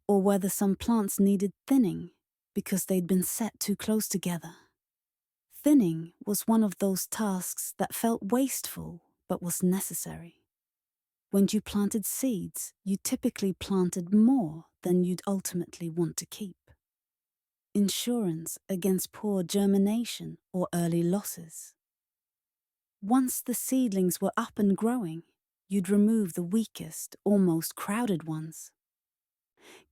or whether some plants needed thinning because they'd been set too close together. Thinning was one of those tasks that felt wasteful but was necessary. When you planted seeds, you typically planted more than you'd ultimately want to keep. Insurance against poor germination or early losses. Once the seedlings were up and growing, you'd remove the weakest, almost crowded ones,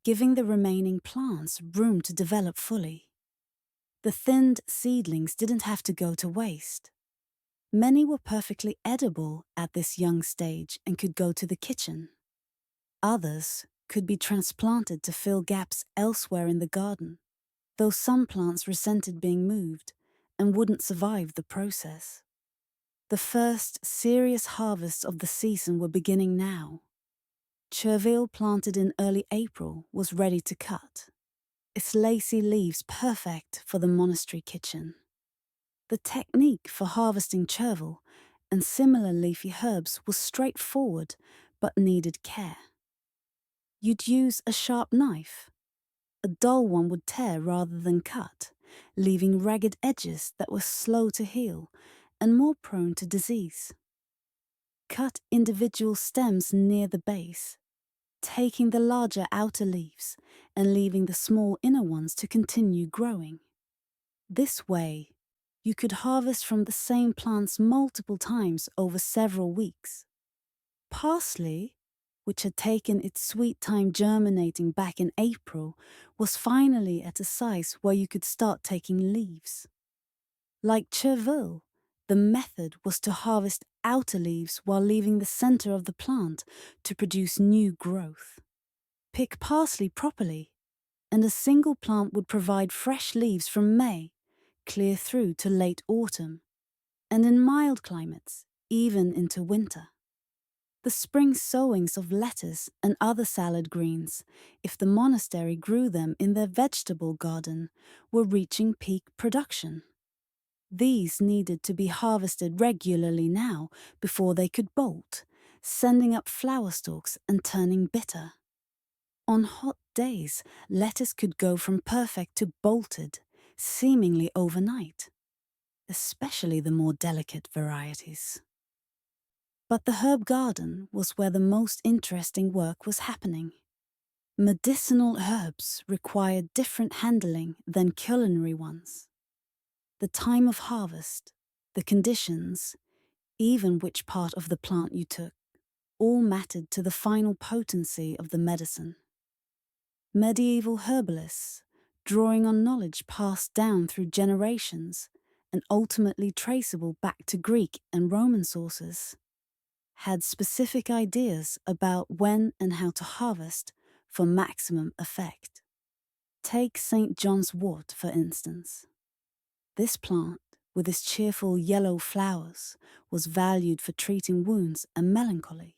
giving the remaining plants room to develop fully. The thinned seedlings didn't have to go to waste. Many were perfectly edible at this young stage and could go to the kitchen. Others could be transplanted to fill gaps elsewhere in the garden, though some plants resented being moved and wouldn't survive the process. The first serious harvests of the season were beginning now. Chervil, planted in early April, was ready to cut, its lacy leaves perfect for the monastery kitchen. The technique for harvesting chervil and similar leafy herbs was straightforward but needed care. You'd use a sharp knife. A dull one would tear rather than cut, leaving ragged edges that were slow to heal and more prone to disease. Cut individual stems near the base, taking the larger outer leaves and leaving the small inner ones to continue growing. This way, you could harvest from the same plants multiple times over several weeks. Parsley, which had taken its sweet time germinating back in April, was finally at a size where you could start taking leaves. Like chervil, the method was to harvest outer leaves while leaving the center of the plant to produce new growth. Pick parsley properly, and a single plant would provide fresh leaves from May clear through to late autumn, and in mild climates, even into winter. The spring sowings of lettuce and other salad greens, if the monastery grew them in their vegetable garden, were reaching peak production. These needed to be harvested regularly now before they could bolt, sending up flower stalks and turning bitter. On hot days, lettuce could go from perfect to bolted, seemingly overnight, especially the more delicate varieties. But the herb garden was where the most interesting work was happening. Medicinal herbs require different handling than culinary ones. The time of harvest, the conditions, even which part of the plant you took, all mattered to the final potency of the medicine. Medieval herbalists, drawing on knowledge passed down through generations and ultimately traceable back to Greek and Roman sources, had specific ideas about when and how to harvest for maximum effect. Take St. John's wort, for instance. This plant, with its cheerful yellow flowers, was valued for treating wounds and melancholy.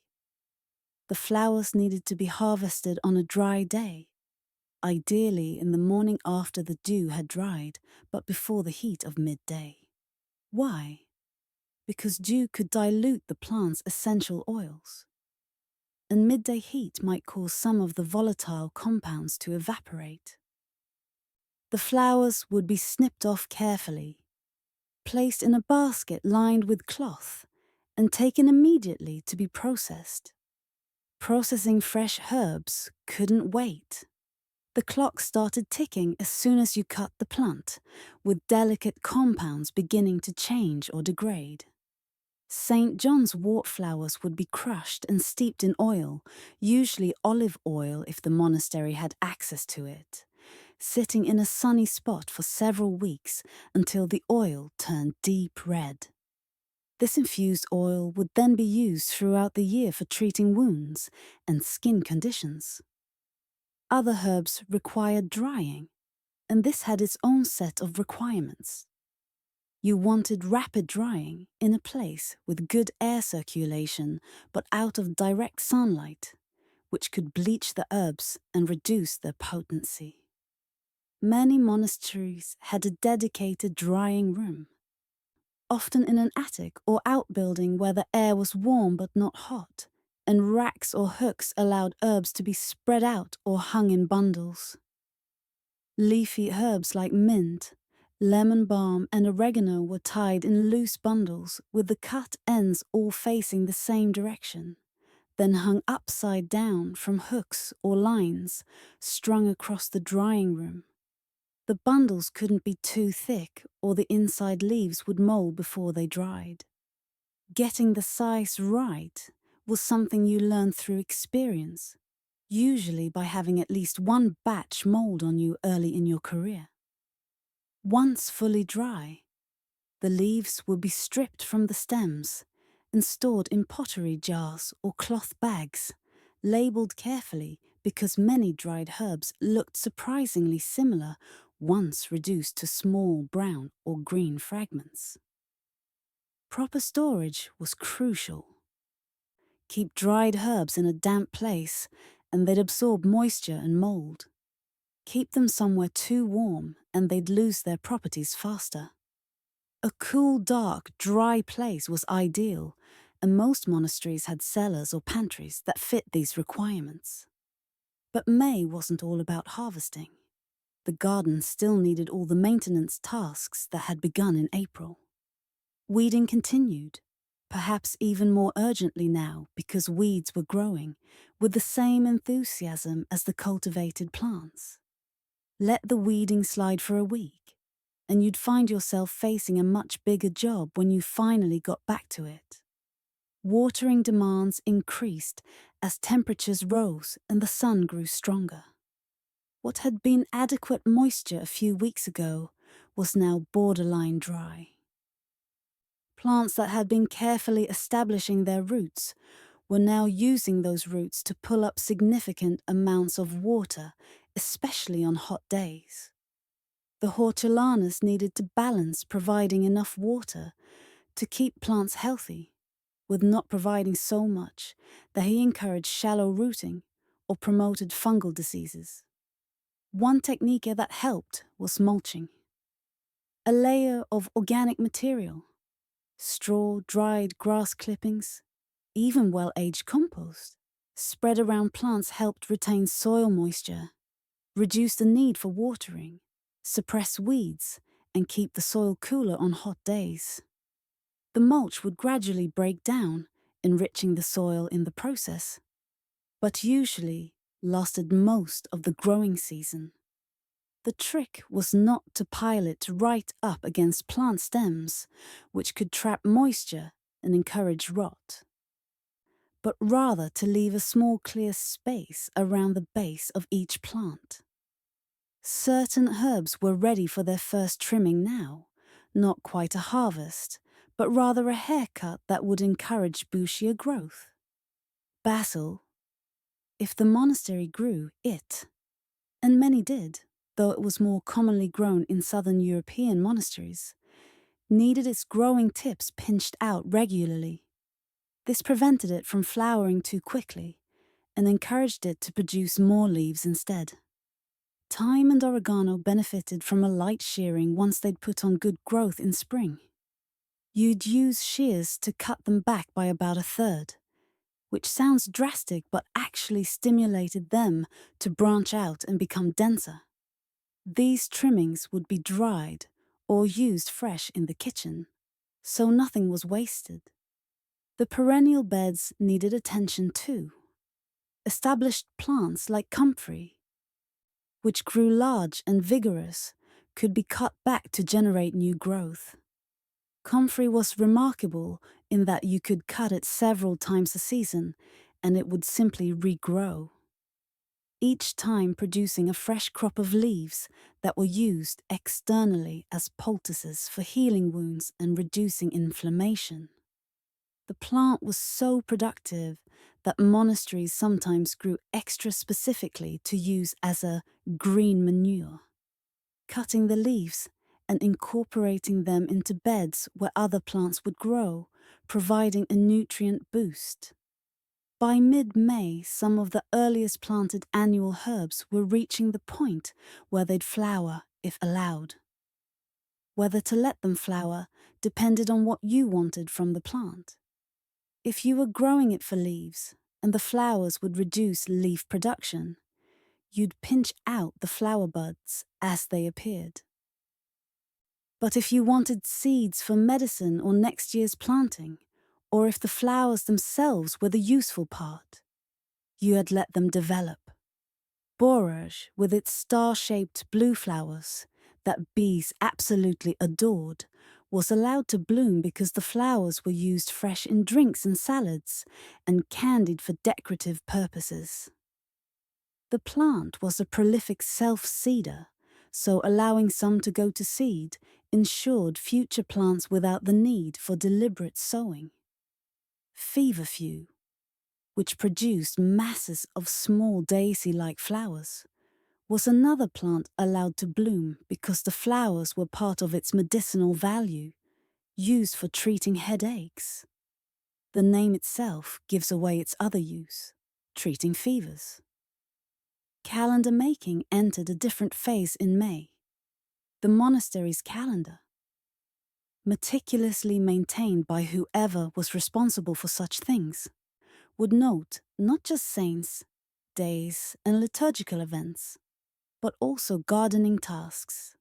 The flowers needed to be harvested on a dry day, ideally in the morning after the dew had dried, but before the heat of midday. Why? Because dew could dilute the plant's essential oils, and midday heat might cause some of the volatile compounds to evaporate. The flowers would be snipped off carefully, placed in a basket lined with cloth, and taken immediately to be processed. Processing fresh herbs couldn't wait. The clock started ticking as soon as you cut the plant, with delicate compounds beginning to change or degrade. St. John's wort flowers would be crushed and steeped in oil, usually olive oil if the monastery had access to it, sitting in a sunny spot for several weeks until the oil turned deep red. This infused oil would then be used throughout the year for treating wounds and skin conditions. Other herbs required drying, and this had its own set of requirements. You wanted rapid drying in a place with good air circulation but out of direct sunlight, which could bleach the herbs and reduce their potency. Many monasteries had a dedicated drying room, often in an attic or outbuilding where the air was warm but not hot, and racks or hooks allowed herbs to be spread out or hung in bundles. Leafy herbs like mint, lemon balm, and oregano were tied in loose bundles with the cut ends all facing the same direction, then hung upside down from hooks or lines strung across the drying room. The bundles couldn't be too thick or the inside leaves would mold before they dried. Getting the size right was something you learned through experience, usually by having at least one batch mold on you early in your career. Once fully dry, the leaves would be stripped from the stems and stored in pottery jars or cloth bags, labeled carefully because many dried herbs looked surprisingly similar once reduced to small brown or green fragments. Proper storage was crucial. Keep dried herbs in a damp place and they'd absorb moisture and mold. Keep them somewhere too warm and they'd lose their properties faster. A cool, dark, dry place was ideal, and most monasteries had cellars or pantries that fit these requirements. But May wasn't all about harvesting. The garden still needed all the maintenance tasks that had begun in April. Weeding continued, perhaps even more urgently now because weeds were growing with the same enthusiasm as the cultivated plants. Let the weeding slide for a week, and you'd find yourself facing a much bigger job when you finally got back to it. Watering demands increased as temperatures rose and the sun grew stronger. What had been adequate moisture a few weeks ago was now borderline dry. Plants that had been carefully establishing their roots were now using those roots to pull up significant amounts of water, especially on hot days. The hortulanas needed to balance providing enough water to keep plants healthy, with not providing so much that he encouraged shallow rooting or promoted fungal diseases. One technique that helped was mulching. A layer of organic material, straw, dried grass clippings, even well-aged compost, spread around plants helped retain soil moisture, reduce the need for watering, suppress weeds, and keep the soil cooler on hot days. The mulch would gradually break down, enriching the soil in the process. But usually, lasted most of the growing season. The trick was not to pile it right up against plant stems, which could trap moisture and encourage rot, but rather to leave a small clear space around the base of each plant. Certain herbs were ready for their first trimming now, not quite a harvest, but rather a haircut that would encourage bushier growth. Basil, if the monastery grew it, and many did, though it was more commonly grown in southern European monasteries, needed its growing tips pinched out regularly. This prevented it from flowering too quickly and encouraged it to produce more leaves instead. Thyme and oregano benefited from a light shearing once they'd put on good growth in spring. You'd use shears to cut them back by about a third, which sounds drastic but actually stimulated them to branch out and become denser. These trimmings would be dried or used fresh in the kitchen, so nothing was wasted. The perennial beds needed attention too. Established plants like comfrey, which grew large and vigorous, could be cut back to generate new growth. Comfrey was remarkable in that you could cut it several times a season and it would simply regrow, each time producing a fresh crop of leaves that were used externally as poultices for healing wounds and reducing inflammation. The plant was so productive that monasteries sometimes grew extra specifically to use as a green manure, cutting the leaves and incorporating them into beds where other plants would grow, providing a nutrient boost. By mid-May, some of the earliest planted annual herbs were reaching the point where they'd flower if allowed. Whether to let them flower depended on what you wanted from the plant. If you were growing it for leaves, and the flowers would reduce leaf production, you'd pinch out the flower buds as they appeared. But if you wanted seeds for medicine or next year's planting, or if the flowers themselves were the useful part, you had let them develop. Borage, with its star-shaped blue flowers that bees absolutely adored, was allowed to bloom because the flowers were used fresh in drinks and salads and candied for decorative purposes. The plant was a prolific self-seeder, so allowing some to go to seed ensured future plants without the need for deliberate sowing. Feverfew, which produced masses of small daisy-like flowers, was another plant allowed to bloom because the flowers were part of its medicinal value, used for treating headaches. The name itself gives away its other use, treating fevers. Calendar making entered a different phase in May. The monastery's calendar, meticulously maintained by whoever was responsible for such things, would note not just saints, days, and liturgical events, but also gardening tasks.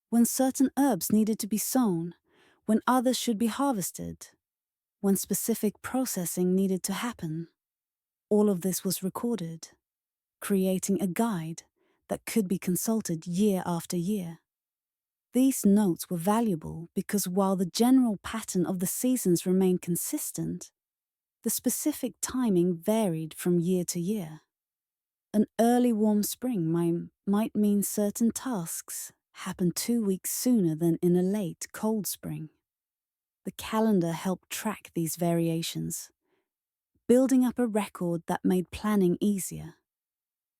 When certain herbs needed to be sown, when others should be harvested, when specific processing needed to happen, all of this was recorded, creating a guide that could be consulted year after year. These notes were valuable because while the general pattern of the seasons remained consistent, the specific timing varied from year to year. An early warm spring might mean certain tasks happen 2 weeks sooner than in a late cold spring. The calendar helped track these variations, building up a record that made planning easier.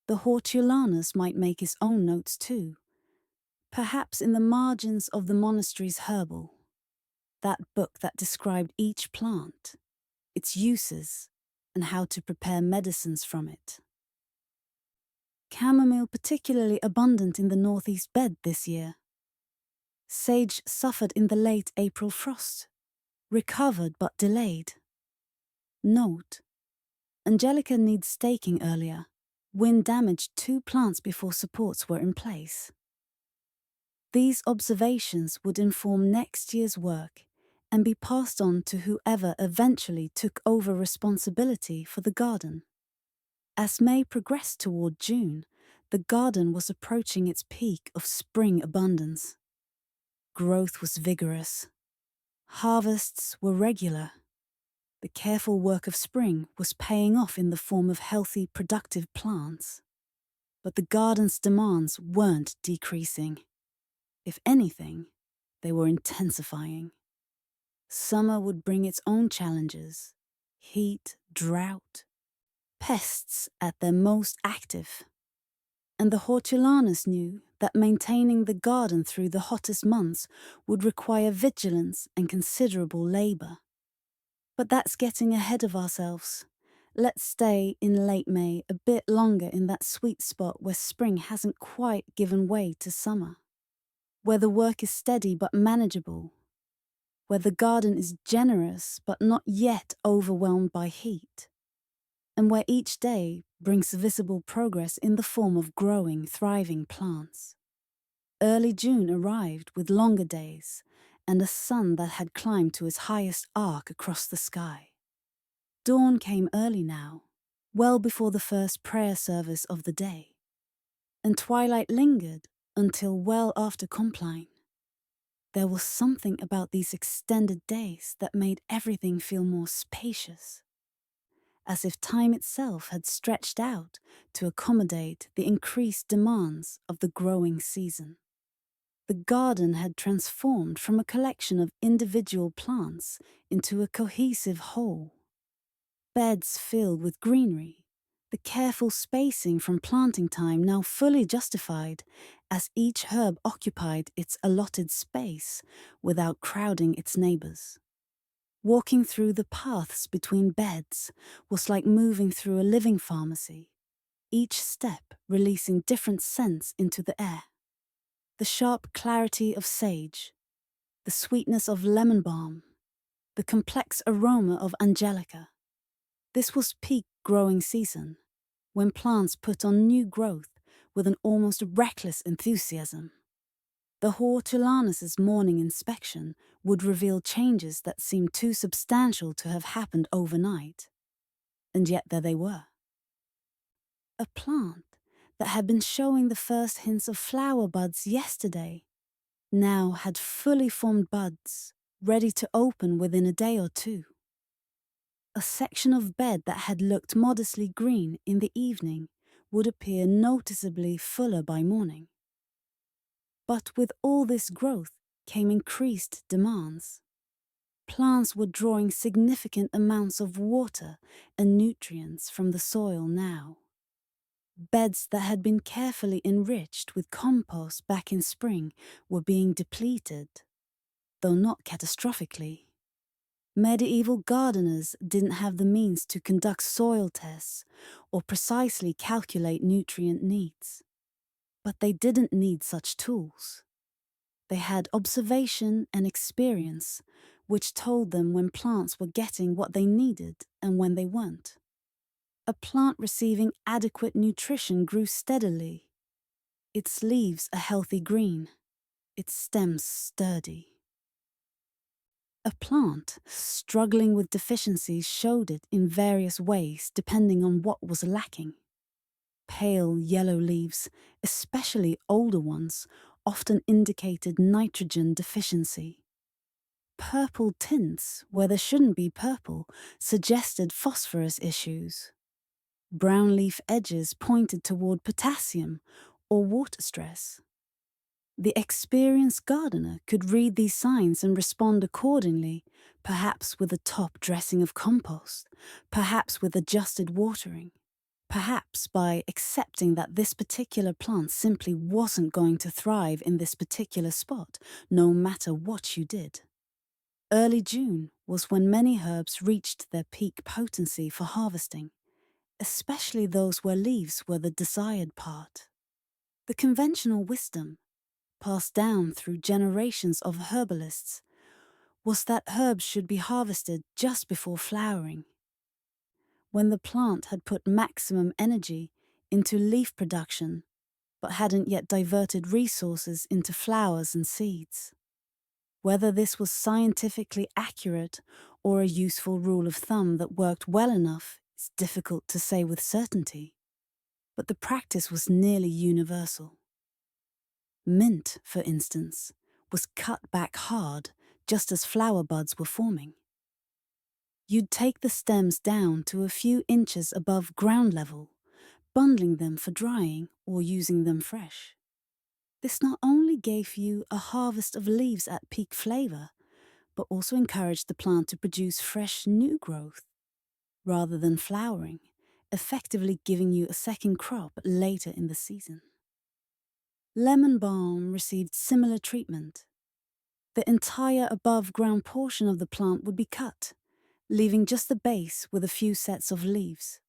The Hortulanus might make his own notes too, perhaps in the margins of the monastery's herbal, that book that described each plant, its uses, and how to prepare medicines from it. Chamomile particularly abundant in the northeast bed this year. Sage suffered in the late April frost, recovered but delayed. Note: Angelica needs staking earlier. Wind damaged 2 plants before supports were in place. These observations would inform next year's work and be passed on to whoever eventually took over responsibility for the garden. As May progressed toward June, the garden was approaching its peak of spring abundance. Growth was vigorous. Harvests were regular. The careful work of spring was paying off in the form of healthy, productive plants. But the garden's demands weren't decreasing. If anything, they were intensifying. Summer would bring its own challenges: heat, drought, pests at their most active. And the hortulaners knew that maintaining the garden through the hottest months would require vigilance and considerable labor. But that's getting ahead of ourselves. Let's stay in late May a bit longer in that sweet spot where spring hasn't quite given way to summer, where the work is steady but manageable, where the garden is generous but not yet overwhelmed by heat, and where each day brings visible progress in the form of growing, thriving plants. Early June arrived with longer days and a sun that had climbed to its highest arc across the sky. Dawn came early now, well before the first prayer service of the day, and twilight lingered until well after compline. There was something about these extended days that made everything feel more spacious, as if time itself had stretched out to accommodate the increased demands of the growing season. The garden had transformed from a collection of individual plants into a cohesive whole. Beds filled with greenery, the careful spacing from planting time now fully justified, as each herb occupied its allotted space without crowding its neighbors. Walking through the paths between beds was like moving through a living pharmacy, each step releasing different scents into the air. The sharp clarity of sage, the sweetness of lemon balm, the complex aroma of angelica. This was peak growing season, when plants put on new growth with an almost reckless enthusiasm. The hortulanus' morning inspection would reveal changes that seemed too substantial to have happened overnight. And yet there they were. A plant that had been showing the first hints of flower buds yesterday now had fully formed buds, ready to open within a day or two. A section of bed that had looked modestly green in the evening would appear noticeably fuller by morning. But with all this growth came increased demands. Plants were drawing significant amounts of water and nutrients from the soil now. Beds that had been carefully enriched with compost back in spring were being depleted, though not catastrophically. Medieval gardeners didn't have the means to conduct soil tests or precisely calculate nutrient needs. But they didn't need such tools. They had observation and experience, which told them when plants were getting what they needed and when they weren't. A plant receiving adequate nutrition grew steadily, its leaves a healthy green, its stems sturdy. A plant struggling with deficiencies showed it in various ways depending on what was lacking. Pale yellow leaves, especially older ones, often indicated nitrogen deficiency. Purple tints, where there shouldn't be purple, suggested phosphorus issues. Brown leaf edges pointed toward potassium or water stress. The experienced gardener could read these signs and respond accordingly, perhaps with a top dressing of compost, perhaps with adjusted watering, perhaps by accepting that this particular plant simply wasn't going to thrive in this particular spot, no matter what you did. Early June was when many herbs reached their peak potency for harvesting, especially those where leaves were the desired part. The conventional wisdom, passed down through generations of herbalists, was that herbs should be harvested just before flowering, when the plant had put maximum energy into leaf production, but hadn't yet diverted resources into flowers and seeds. Whether this was scientifically accurate or a useful rule of thumb that worked well enough It's difficult to say with certainty, but the practice was nearly universal. Mint, for instance, was cut back hard just as flower buds were forming. You'd take the stems down to a few inches above ground level, bundling them for drying or using them fresh. This not only gave you a harvest of leaves at peak flavor, but also encouraged the plant to produce fresh new growth rather than flowering, effectively giving you a second crop later in the season. Lemon balm received similar treatment. The entire above-ground portion of the plant would be cut, leaving just the base with a few sets of leaves.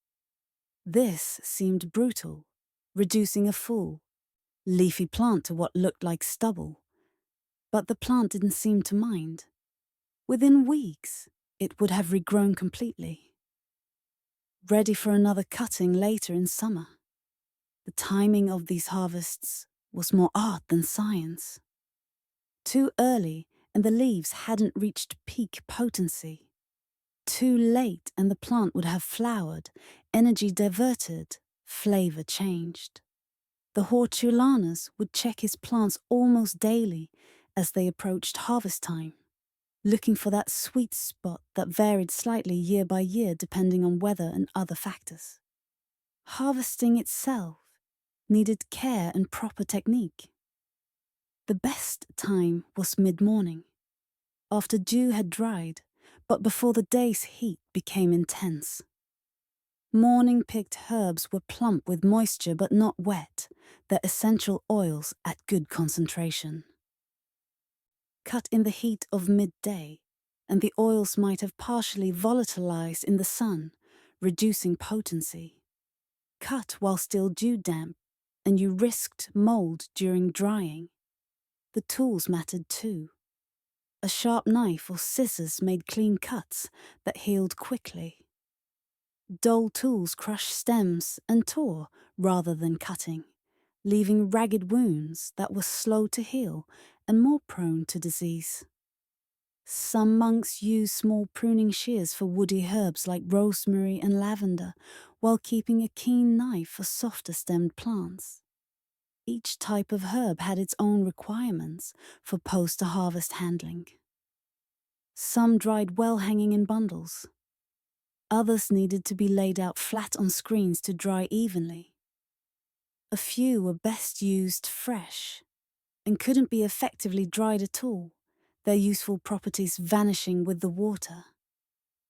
This seemed brutal, reducing a full, leafy plant to what looked like stubble. But the plant didn't seem to mind. Within weeks, it would have regrown completely, ready for another cutting later in summer. The timing of these harvests was more art than science. Too early, and the leaves hadn't reached peak potency. Too late, and the plant would have flowered, energy diverted, flavor changed. The hortulaners would check his plants almost daily as they approached harvest time, looking for that sweet spot that varied slightly year by year depending on weather and other factors. Harvesting itself needed care and proper technique. The best time was mid-morning, after dew had dried, but before the day's heat became intense. Morning-picked herbs were plump with moisture but not wet, their essential oils at good concentration. Cut in the heat of midday, and the oils might have partially volatilized in the sun, reducing potency. Cut while still dew-damp, and you risked mold during drying. The tools mattered too. A sharp knife or scissors made clean cuts that healed quickly. Dull tools crushed stems and tore rather than cutting, leaving ragged wounds that were slow to heal and more prone to disease. Some monks used small pruning shears for woody herbs like rosemary and lavender, while keeping a keen knife for softer stemmed plants. Each type of herb had its own requirements for post-harvest handling. Some dried well hanging in bundles. Others needed to be laid out flat on screens to dry evenly. A few were best used fresh and couldn't be effectively dried at all, their useful properties vanishing with the water.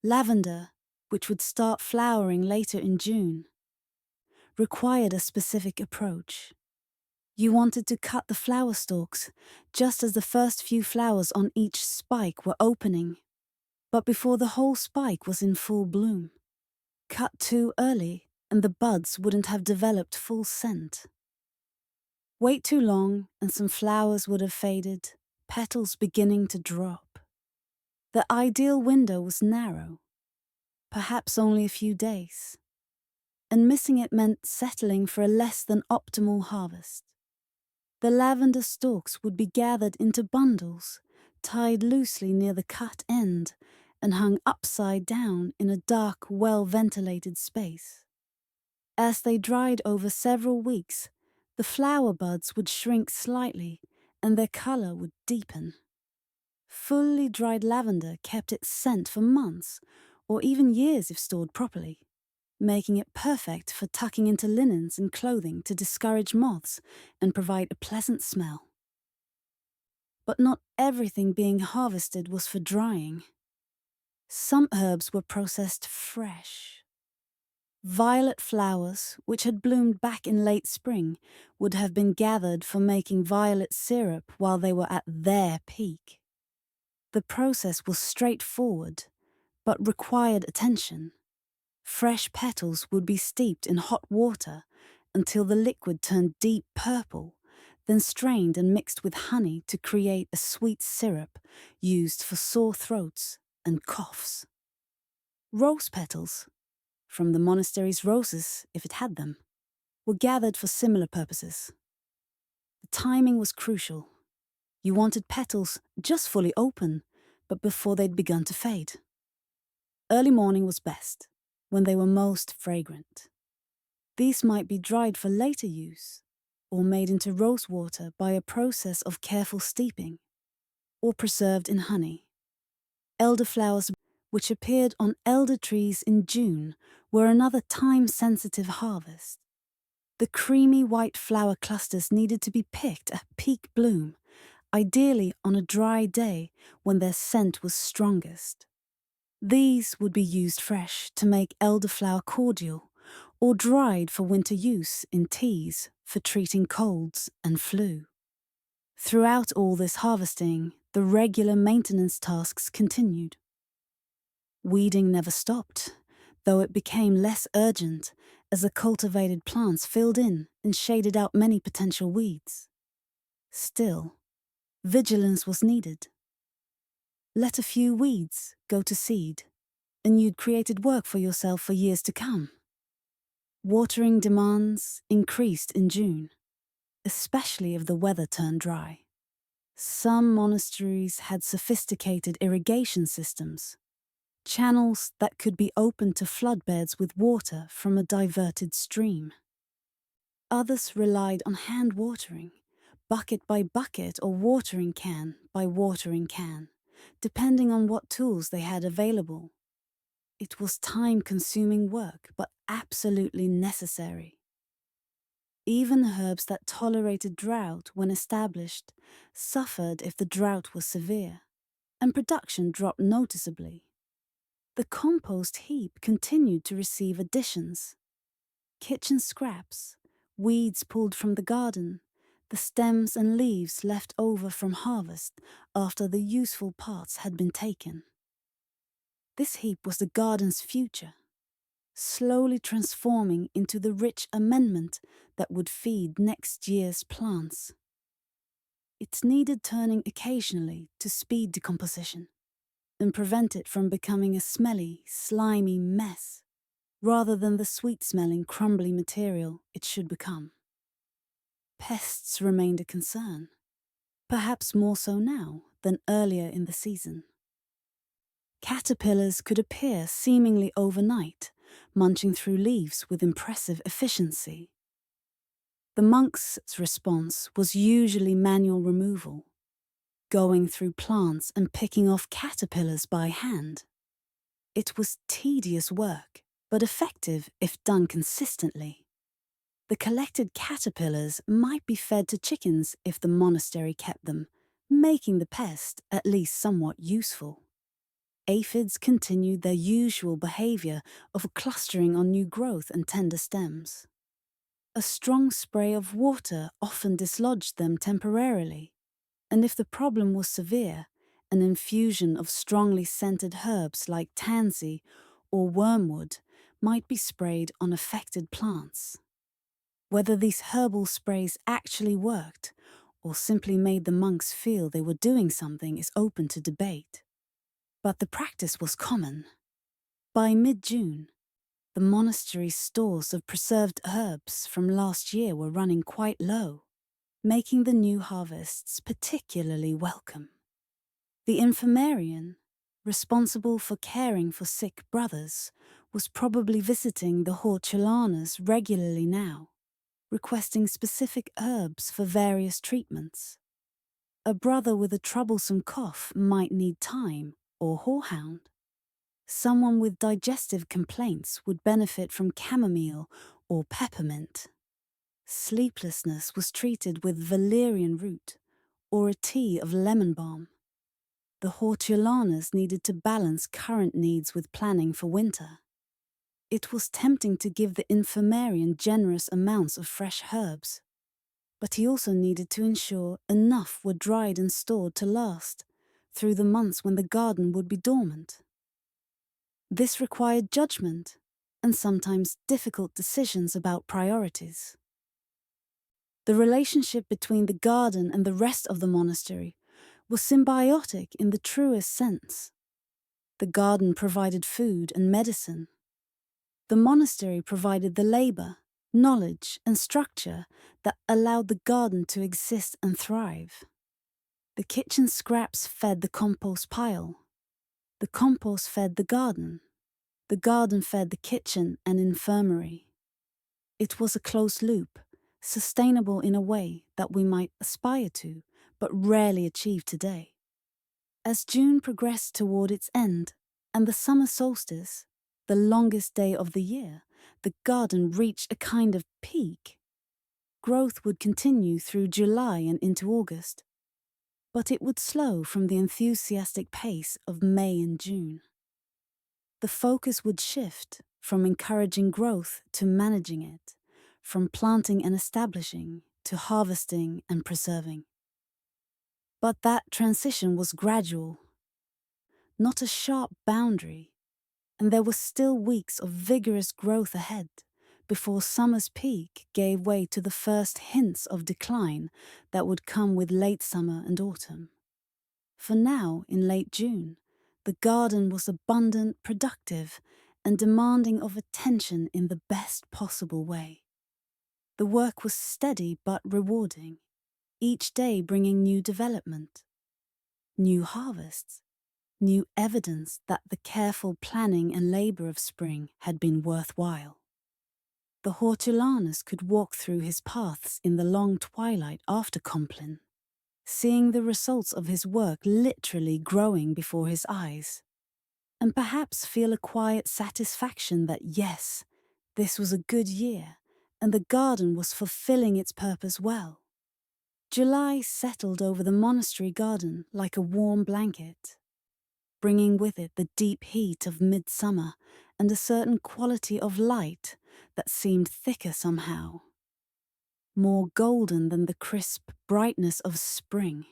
Lavender, which would start flowering later in June, required a specific approach. You wanted to cut the flower stalks just as the first few flowers on each spike were opening, but before the whole spike was in full bloom. Cut too early, and the buds wouldn't have developed full scent. Wait too long, and some flowers would have faded, petals beginning to drop. The ideal window was narrow, perhaps only a few days, and missing it meant settling for a less than optimal harvest. The lavender stalks would be gathered into bundles, tied loosely near the cut end, and hung upside down in a dark, well-ventilated space. As they dried over several weeks, the flower buds would shrink slightly and their color would deepen. Fully dried lavender kept its scent for months, or even years if stored properly, making it perfect for tucking into linens and clothing to discourage moths and provide a pleasant smell. But not everything being harvested was for drying. Some herbs were processed fresh. Violet flowers, which had bloomed back in late spring, would have been gathered for making violet syrup while they were at their peak. The process was straightforward, but required attention. Fresh petals would be steeped in hot water until the liquid turned deep purple, then strained and mixed with honey to create a sweet syrup used for sore throats and coughs. Rose petals, from the monastery's roses if it had them, were gathered for similar purposes. The timing was crucial. You wanted petals just fully open, but before they'd begun to fade. Early morning was best. when they were most fragrant. These might be dried for later use, or made into rose water by a process of careful steeping, or preserved in honey. Elderflowers, which appeared on elder trees in June, were another time-sensitive harvest. The creamy white flower clusters needed to be picked at peak bloom, ideally on a dry day when their scent was strongest. These would be used fresh to make elderflower cordial, or dried for winter use in teas for treating colds and flu. Throughout all this harvesting, the regular maintenance tasks continued. Weeding never stopped, though it became less urgent as the cultivated plants filled in and shaded out many potential weeds. Still, vigilance was needed. Let a few weeds go to seed, and you'd created work for yourself for years to come. Watering demands increased in June, especially if the weather turned dry. Some monasteries had sophisticated irrigation systems, channels that could be opened to floodbeds with water from a diverted stream. Others relied on hand watering, bucket by bucket or watering can by watering can, depending on what tools they had available. It was time-consuming work, but absolutely necessary. Even herbs that tolerated drought when established suffered if the drought was severe, and production dropped noticeably. The compost heap continued to receive additions. Kitchen scraps, weeds pulled from the garden, the stems and leaves left over from harvest after the useful parts had been taken. This heap was the garden's future, slowly transforming into the rich amendment that would feed next year's plants. It needed turning occasionally to speed decomposition and prevent it from becoming a smelly, slimy mess, rather than the sweet-smelling, crumbly material it should become. Pests remained a concern, perhaps more so now than earlier in the season. Caterpillars could appear seemingly overnight, munching through leaves with impressive efficiency. The monk's response was usually manual removal, going through plants and picking off caterpillars by hand. It was tedious work, but effective if done consistently. The collected caterpillars might be fed to chickens if the monastery kept them, making the pest at least somewhat useful. Aphids continued their usual behavior of clustering on new growth and tender stems. A strong spray of water often dislodged them temporarily, and if the problem was severe, an infusion of strongly scented herbs like tansy or wormwood might be sprayed on affected plants. Whether these herbal sprays actually worked or simply made the monks feel they were doing something is open to debate. But the practice was common. By mid-June, the monastery's stores of preserved herbs from last year were running quite low, making the new harvests particularly welcome. The infirmarian, responsible for caring for sick brothers, was probably visiting the hortulanas regularly now, requesting specific herbs for various treatments. A brother with a troublesome cough might need thyme or horehound. Someone with digestive complaints would benefit from chamomile or peppermint. Sleeplessness was treated with valerian root or a tea of lemon balm. The hortulanas needed to balance current needs with planning for winter. It was tempting to give the infirmarian generous amounts of fresh herbs, but he also needed to ensure enough were dried and stored to last through the months when the garden would be dormant. This required judgment and sometimes difficult decisions about priorities. The relationship between the garden and the rest of the monastery was symbiotic in the truest sense. The garden provided food and medicine. The monastery provided the labor, knowledge, and structure that allowed the garden to exist and thrive. The kitchen scraps fed the compost pile. The compost fed the garden. The garden fed the kitchen and infirmary. It was a closed loop, sustainable in a way that we might aspire to, but rarely achieve today. As June progressed toward its end, and the summer solstice, the longest day of the year, the garden reached a kind of peak. Growth would continue through July and into August, but it would slow from the enthusiastic pace of May and June. The focus would shift from encouraging growth to managing it, from planting and establishing to harvesting and preserving. But that transition was gradual, not a sharp boundary, and there were still weeks of vigorous growth ahead before summer's peak gave way to the first hints of decline that would come with late summer and autumn. For now, in late June, the garden was abundant, productive, and demanding of attention in the best possible way. The work was steady but rewarding, each day bringing new development, new harvests, new evidence that the careful planning and labor of spring had been worthwhile. The hortulanus could walk through his paths in the long twilight after Compline, seeing the results of his work literally growing before his eyes, and perhaps feel a quiet satisfaction that yes, this was a good year, and the garden was fulfilling its purpose well. July settled over the monastery garden like a warm blanket, bringing with it the deep heat of midsummer and a certain quality of light that seemed thicker somehow, more golden than the crisp brightness of spring.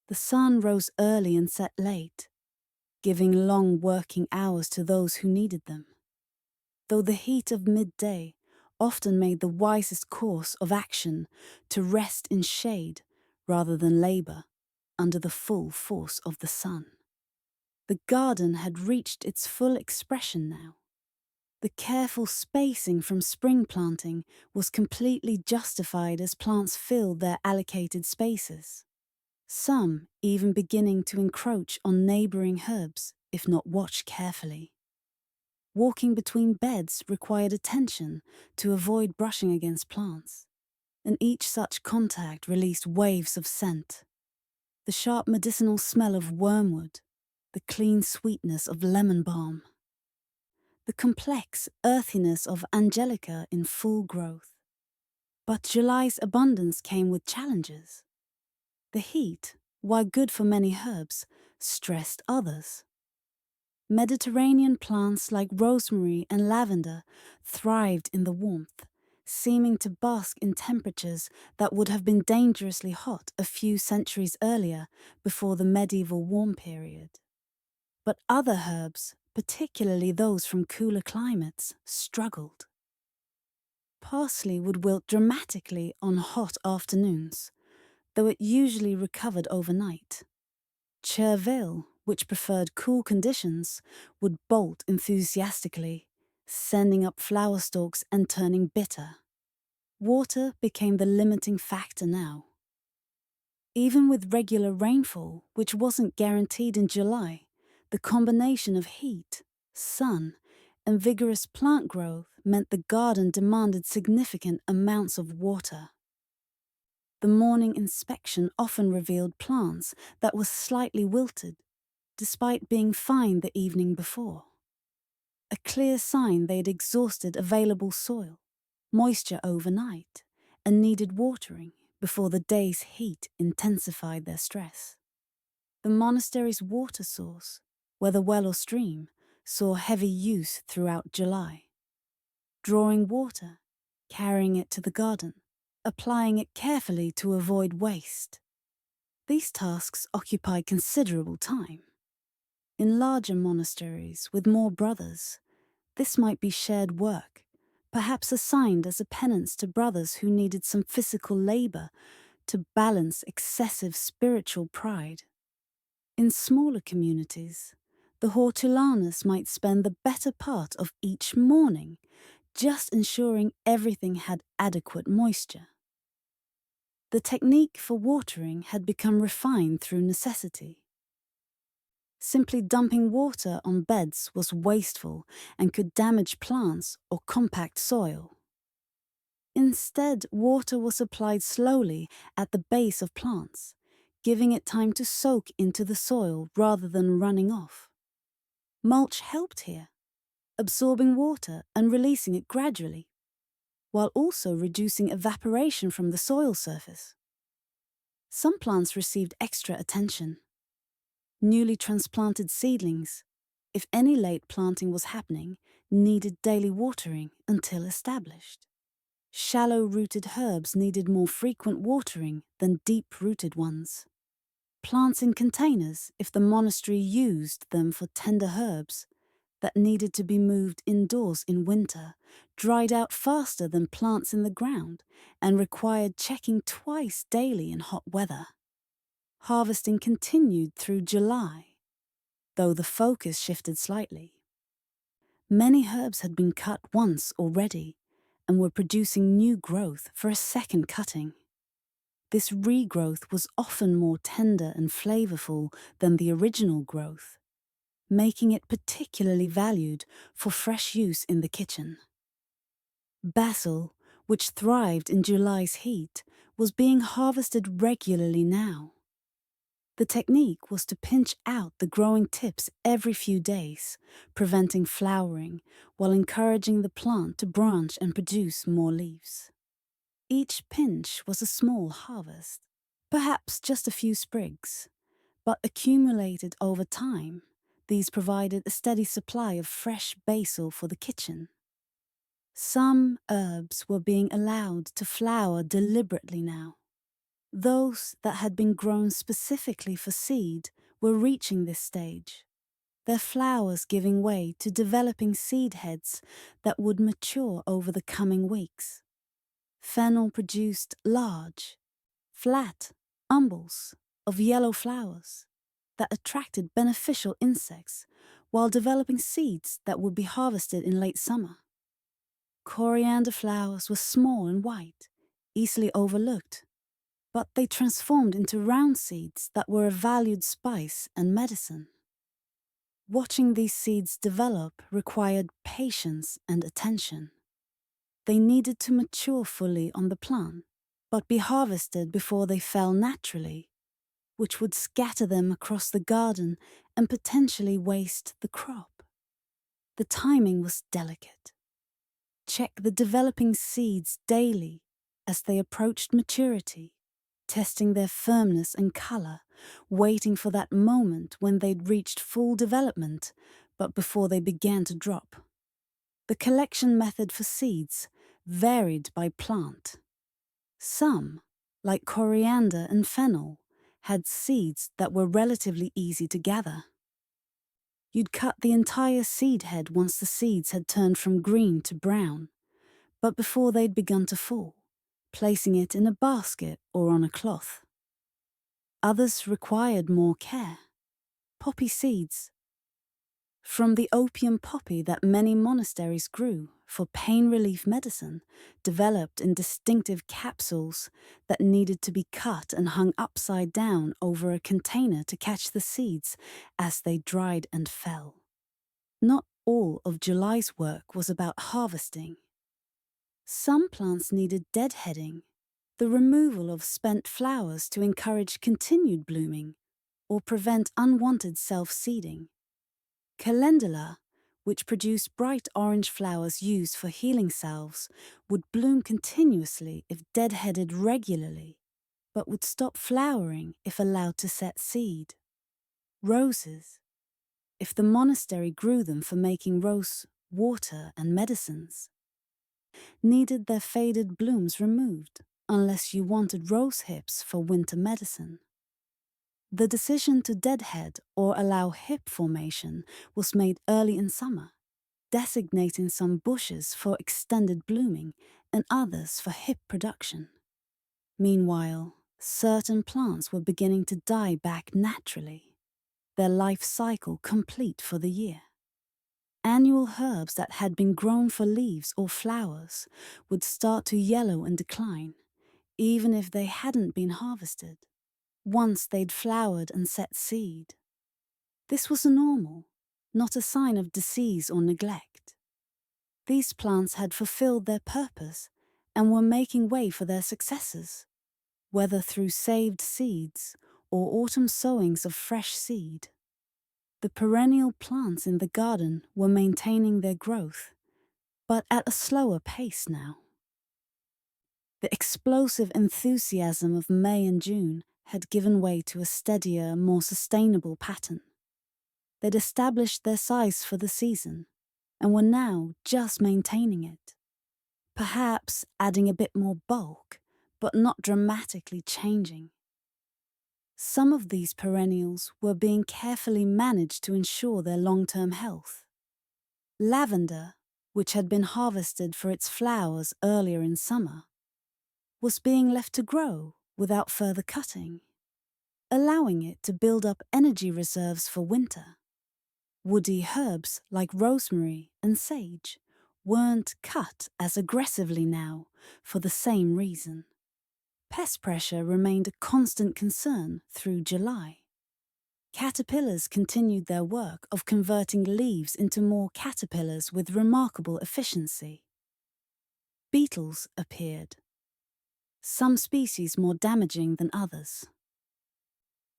The sun rose early and set late, giving long working hours to those who needed them, though the heat of midday often made the wisest course of action to rest in shade rather than labor under the full force of the sun. The garden had reached its full expression now. The careful spacing from spring planting was completely justified as plants filled their allocated spaces, some even beginning to encroach on neighboring herbs if not watched carefully. Walking between beds required attention to avoid brushing against plants, and each such contact released waves of scent. The sharp medicinal smell of wormwood, the clean sweetness of lemon balm, the complex earthiness of angelica in full growth. But July's abundance came with challenges. The heat, while good for many herbs, stressed others. Mediterranean plants like rosemary and lavender thrived in the warmth, seeming to bask in temperatures that would have been dangerously hot a few centuries earlier before the medieval warm period. But other herbs, particularly those from cooler climates, struggled. Parsley would wilt dramatically on hot afternoons, though it usually recovered overnight. Chervil, which preferred cool conditions, would bolt enthusiastically, sending up flower stalks and turning bitter. Water became the limiting factor now. Even with regular rainfall, which wasn't guaranteed in July, the combination of heat, sun, and vigorous plant growth meant the garden demanded significant amounts of water. The morning inspection often revealed plants that were slightly wilted, despite being fine the evening before. A clear sign they'd exhausted available soil, moisture overnight, and needed watering before the day's heat intensified their stress. The monastery's water source, whether well or stream, saw heavy use throughout July. Drawing water, carrying it to the garden, applying it carefully to avoid waste. These tasks occupied considerable time. In larger monasteries with more brothers, this might be shared work, perhaps assigned as a penance to brothers who needed some physical labor to balance excessive spiritual pride. In smaller communities, the hortulanus might spend the better part of each morning just ensuring everything had adequate moisture. The technique for watering had become refined through necessity. Simply dumping water on beds was wasteful and could damage plants or compact soil. Instead, water was applied slowly at the base of plants, giving it time to soak into the soil rather than running off. Mulch helped here, absorbing water and releasing it gradually, while also reducing evaporation from the soil surface. Some plants received extra attention. Newly transplanted seedlings, if any late planting was happening, needed daily watering until established. Shallow-rooted herbs needed more frequent watering than deep-rooted ones. Plants in containers, if the monastery used them for tender herbs that needed to be moved indoors in winter, dried out faster than plants in the ground and required checking twice daily in hot weather. Harvesting continued through July, though the focus shifted slightly. Many herbs had been cut once already and were producing new growth for a second cutting. This regrowth was often more tender and flavorful than the original growth, making it particularly valued for fresh use in the kitchen. Basil, which thrived in July's heat, was being harvested regularly now. The technique was to pinch out the growing tips every few days, preventing flowering while encouraging the plant to branch and produce more leaves. Each pinch was a small harvest, perhaps just a few sprigs, but accumulated over time, these provided a steady supply of fresh basil for the kitchen. Some herbs were being allowed to flower deliberately now. Those that had been grown specifically for seed were reaching this stage, their flowers giving way to developing seed heads that would mature over the coming weeks. Fennel produced large, flat umbels of yellow flowers that attracted beneficial insects while developing seeds that would be harvested in late summer. Coriander flowers were small and white, easily overlooked, but they transformed into round seeds that were a valued spice and medicine. Watching these seeds develop required patience and attention. They needed to mature fully on the plant, but be harvested before they fell naturally, which would scatter them across the garden and potentially waste the crop. The timing was delicate. Check the developing seeds daily as they approached maturity, testing their firmness and color, waiting for that moment when they'd reached full development, but before they began to drop. The collection method for seeds varied by plant. Some, like coriander and fennel, had seeds that were relatively easy to gather. You'd cut the entire seed head once the seeds had turned from green to brown, but before they'd begun to fall, placing it in a basket or on a cloth. Others required more care. Poppy seeds. From the opium poppy that many monasteries grew for pain relief medicine, developed in distinctive capsules that needed to be cut and hung upside down over a container to catch the seeds as they dried and fell. Not all of July's work was about harvesting. Some plants needed deadheading, the removal of spent flowers to encourage continued blooming or prevent unwanted self-seeding. Calendula, which produced bright orange flowers used for healing salves, would bloom continuously if deadheaded regularly, but would stop flowering if allowed to set seed. Roses, if the monastery grew them for making rose water and medicines, needed their faded blooms removed, unless you wanted rose hips for winter medicine. The decision to deadhead or allow hip formation was made early in summer, designating some bushes for extended blooming and others for hip production. Meanwhile, certain plants were beginning to die back naturally, their life cycle complete for the year. Annual herbs that had been grown for leaves or flowers would start to yellow and decline, even if they hadn't been harvested, once they'd flowered and set seed. This was normal, not a sign of disease or neglect. These plants had fulfilled their purpose and were making way for their successors, whether through saved seeds or autumn sowings of fresh seed. The perennial plants in the garden were maintaining their growth, but at a slower pace now. The explosive enthusiasm of May and June had given way to a steadier, more sustainable pattern. They'd established their size for the season and were now just maintaining it. Perhaps adding a bit more bulk, but not dramatically changing. Some of these perennials were being carefully managed to ensure their long-term health. Lavender, which had been harvested for its flowers earlier in summer, was being left to grow without further cutting, allowing it to build up energy reserves for winter. Woody herbs like rosemary and sage weren't cut as aggressively now for the same reason. Pest pressure remained a constant concern through July. Caterpillars continued their work of converting leaves into more caterpillars with remarkable efficiency. Beetles appeared, some species more damaging than others.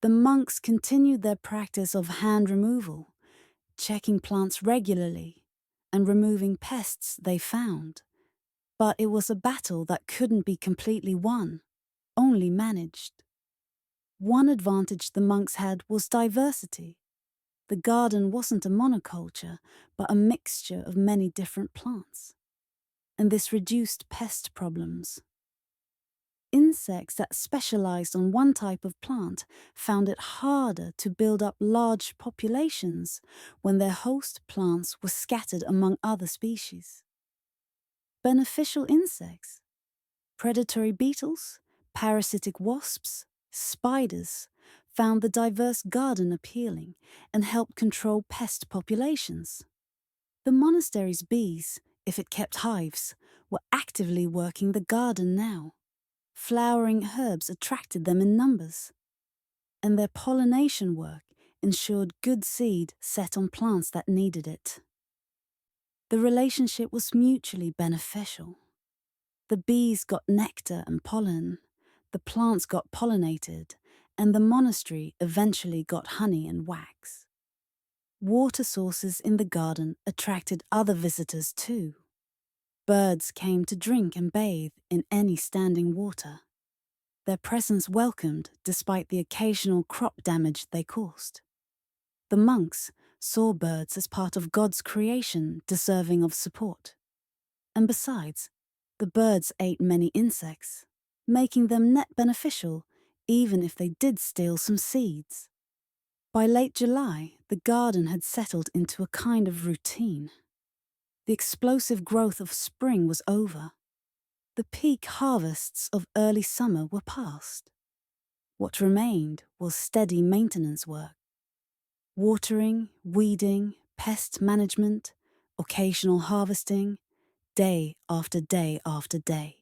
The monks continued their practice of hand removal, checking plants regularly and removing pests they found. But it was a battle that couldn't be completely won, only managed. One advantage the monks had was diversity. The garden wasn't a monoculture, but a mixture of many different plants. And this reduced pest problems. Insects that specialized on one type of plant found it harder to build up large populations when their host plants were scattered among other species. Beneficial insects, predatory beetles, parasitic wasps, spiders, found the diverse garden appealing and helped control pest populations. The monastery's bees, if it kept hives, were actively working the garden now. Flowering herbs attracted them in numbers, and their pollination work ensured good seed set on plants that needed it. The relationship was mutually beneficial. The bees got nectar and pollen, the plants got pollinated, and the monastery eventually got honey and wax. Water sources in the garden attracted other visitors too. Birds came to drink and bathe in any standing water. Their presence welcomed despite the occasional crop damage they caused. The monks saw birds as part of God's creation deserving of support. And besides, the birds ate many insects, making them net beneficial even if they did steal some seeds. By late July, the garden had settled into a kind of routine. The explosive growth of spring was over. The peak harvests of early summer were past. What remained was steady maintenance work. Watering, weeding, pest management, occasional harvesting, day after day after day.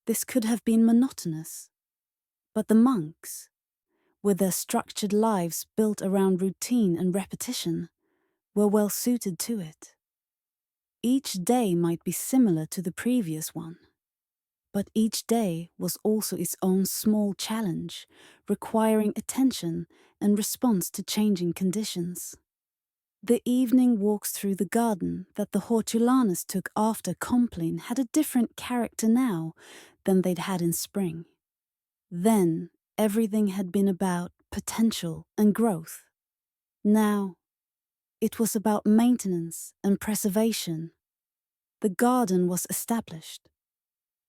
This could have been monotonous, but the monks, with their structured lives built around routine and repetition, were well suited to it. Each day might be similar to the previous one, but each day was also its own small challenge, requiring attention and response to changing conditions. The evening walks through the garden that the hortulaners took after Compline had a different character now than they'd had in spring. Then, everything had been about potential and growth. Now, it was about maintenance and preservation. The garden was established.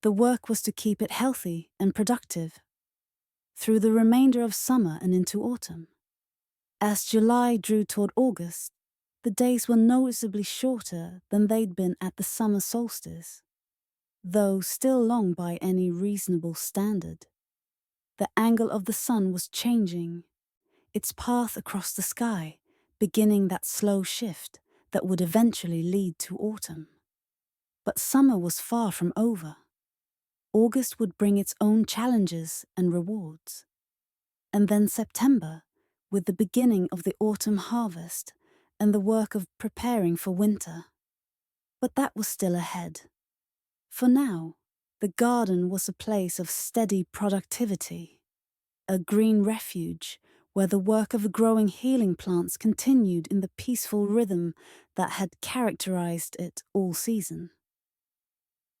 The work was to keep it healthy and productive through the remainder of summer and into autumn. As July drew toward August, the days were noticeably shorter than they'd been at the summer solstice, though still long by any reasonable standard. The angle of the sun was changing, its path across the sky beginning that slow shift that would eventually lead to autumn. But summer was far from over. August would bring its own challenges and rewards. And then September, with the beginning of the autumn harvest and the work of preparing for winter. But that was still ahead. For now, the garden was a place of steady productivity, a green refuge where the work of growing healing plants continued in the peaceful rhythm that had characterized it all season.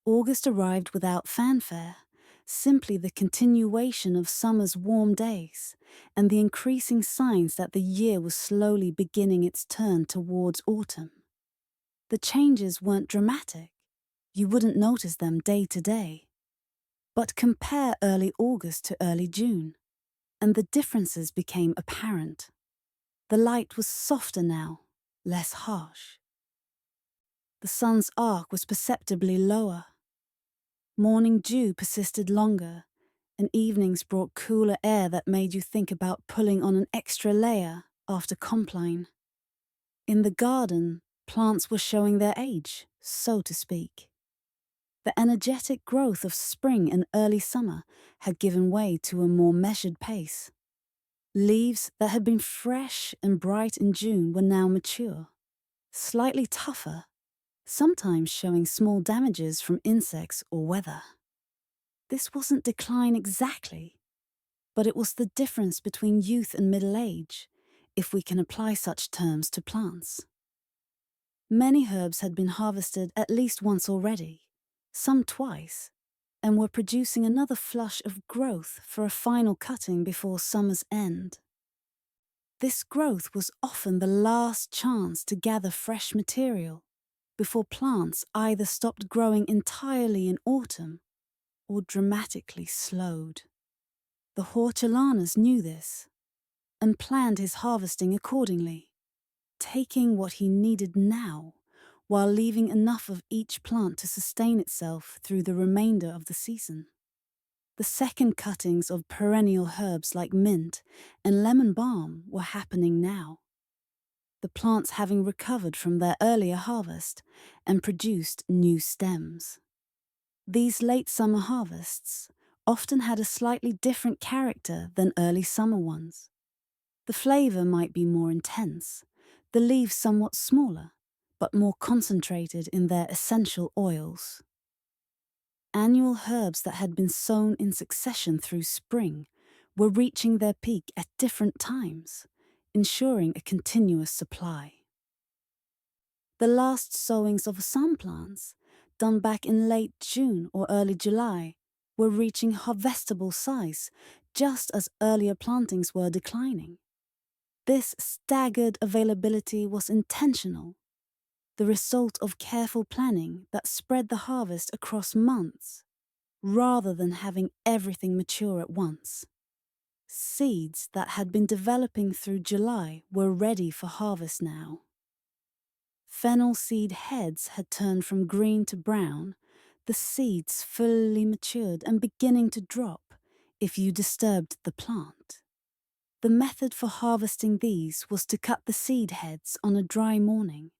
August arrived without fanfare, simply the continuation of summer's warm days and the increasing signs that the year was slowly beginning its turn towards autumn. The changes weren't dramatic. You wouldn't notice them day to day. But compare early August to early June, and the differences became apparent. The light was softer now, less harsh. The sun's arc was perceptibly lower. Morning dew persisted longer, and evenings brought cooler air that made you think about pulling on an extra layer after compline. In the garden, plants were showing their age, so to speak. The energetic growth of spring and early summer had given way to a more measured pace. Leaves that had been fresh and bright in June were now mature, slightly tougher, sometimes showing small damages from insects or weather. This wasn't decline exactly, but it was the difference between youth and middle age, if we can apply such terms to plants. Many herbs had been harvested at least once already, some twice, and were producing another flush of growth for a final cutting before summer's end. This growth was often the last chance to gather fresh material before plants either stopped growing entirely in autumn or dramatically slowed. The hortulanas knew this and planned his harvesting accordingly, taking what he needed now while leaving enough of each plant to sustain itself through the remainder of the season. The second cuttings of perennial herbs like mint and lemon balm were happening now, the plants having recovered from their earlier harvest and produced new stems. These late summer harvests often had a slightly different character than early summer ones. The flavor might be more intense, the leaves somewhat smaller, but more concentrated in their essential oils. Annual herbs that had been sown in succession through spring were reaching their peak at different times, ensuring a continuous supply. The last sowings of some plants, done back in late June or early July, were reaching harvestable size just as earlier plantings were declining. This staggered availability was intentional, the result of careful planning that spread the harvest across months, rather than having everything mature at once. Seeds that had been developing through July were ready for harvest now. Fennel seed heads had turned from green to brown, the seeds fully matured and beginning to drop if you disturbed the plant. The method for harvesting these was to cut the seed heads on a dry morning,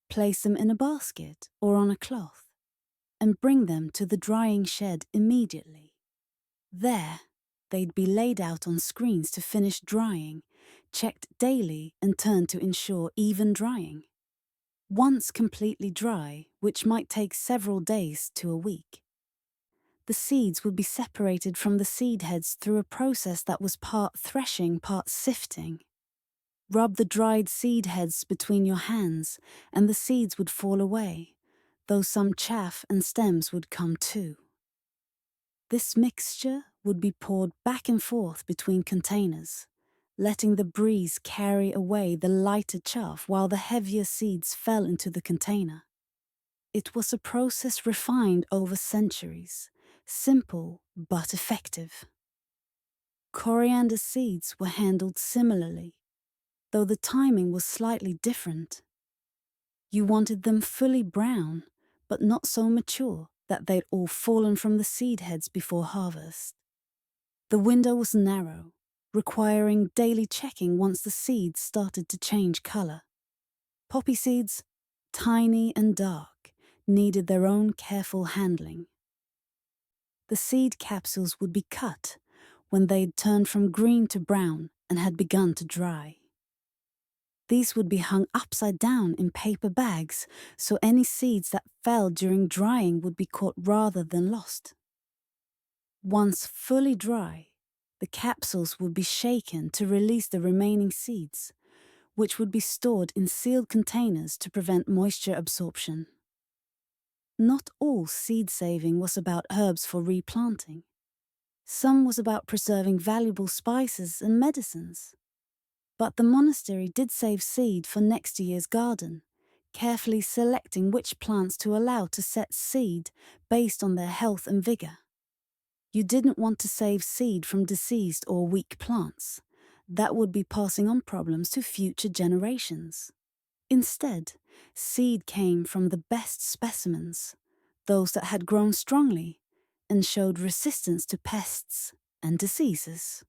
place them in a basket or on a cloth, and bring them to the drying shed immediately. There, they'd be laid out on screens to finish drying, checked daily and turned to ensure even drying. Once completely dry, which might take several days to a week, the seeds would be separated from the seed heads through a process that was part threshing, part sifting. Rub the dried seed heads between your hands and the seeds would fall away, though some chaff and stems would come too. This mixture would be poured back and forth between containers, letting the breeze carry away the lighter chaff while the heavier seeds fell into the container. It was a process refined over centuries, simple but effective. Coriander seeds were handled similarly, though the timing was slightly different. You wanted them fully brown, but not so mature that they'd all fallen from the seed heads before harvest. The window was narrow, requiring daily checking once the seeds started to change color. Poppy seeds, tiny and dark, needed their own careful handling. The seed capsules would be cut when they'd turned from green to brown and had begun to dry. These would be hung upside down in paper bags, so any seeds that fell during drying would be caught rather than lost. Once fully dry, the capsules would be shaken to release the remaining seeds, which would be stored in sealed containers to prevent moisture absorption. Not all seed saving was about herbs for replanting. Some was about preserving valuable spices and medicines. But the monastery did save seed for next year's garden, carefully selecting which plants to allow to set seed based on their health and vigor. You didn't want to save seed from diseased or weak plants. That would be passing on problems to future generations. Instead, seed came from the best specimens, those that had grown strongly and showed resistance to pests and diseases.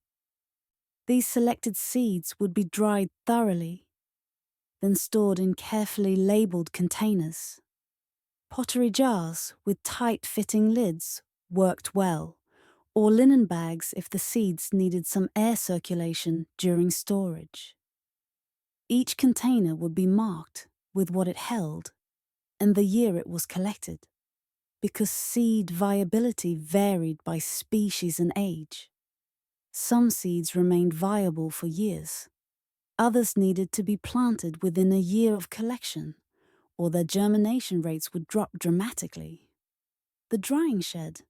These selected seeds would be dried thoroughly, then stored in carefully labeled containers. Pottery jars with tight-fitting lids worked well, or linen bags if the seeds needed some air circulation during storage. Each container would be marked with what it held and the year it was collected, because seed viability varied by species and age. Some seeds remained viable for years. Others needed to be planted within a year of collection, or their germination rates would drop dramatically. The drying shed,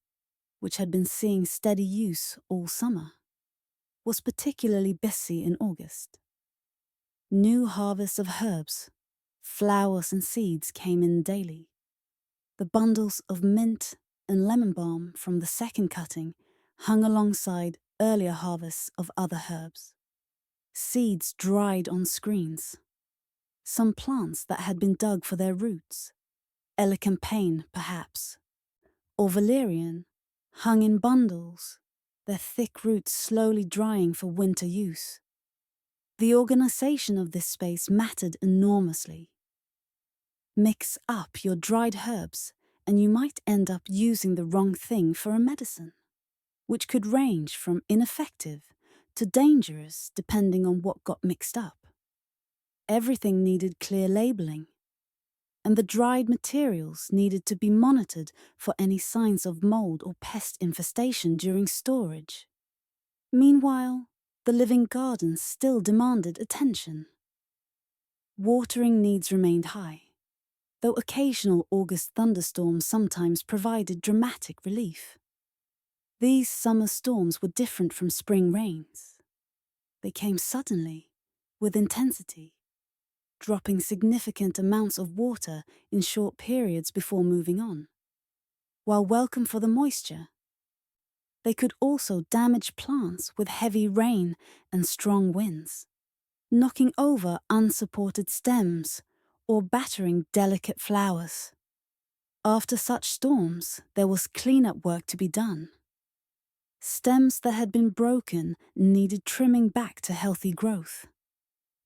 which had been seeing steady use all summer, was particularly busy in August. New harvests of herbs, flowers and seeds came in daily. The bundles of mint and lemon balm from the second cutting hung alongside earlier harvests of other herbs. Seeds dried on screens. Some plants that had been dug for their roots, elecampane perhaps, or valerian, hung in bundles, their thick roots slowly drying for winter use. The organization of this space mattered enormously. Mix up your dried herbs and you might end up using the wrong thing for a medicine, which could range from ineffective to dangerous depending on what got mixed up. Everything needed clear labeling, and the dried materials needed to be monitored for any signs of mold or pest infestation during storage. Meanwhile, the living garden still demanded attention. Watering needs remained high, though occasional August thunderstorms sometimes provided dramatic relief. These summer storms were different from spring rains. They came suddenly, with intensity, dropping significant amounts of water in short periods before moving on. While welcome for the moisture, they could also damage plants with heavy rain and strong winds, knocking over unsupported stems or battering delicate flowers. After such storms, there was cleanup work to be done. Stems that had been broken needed trimming back to healthy growth.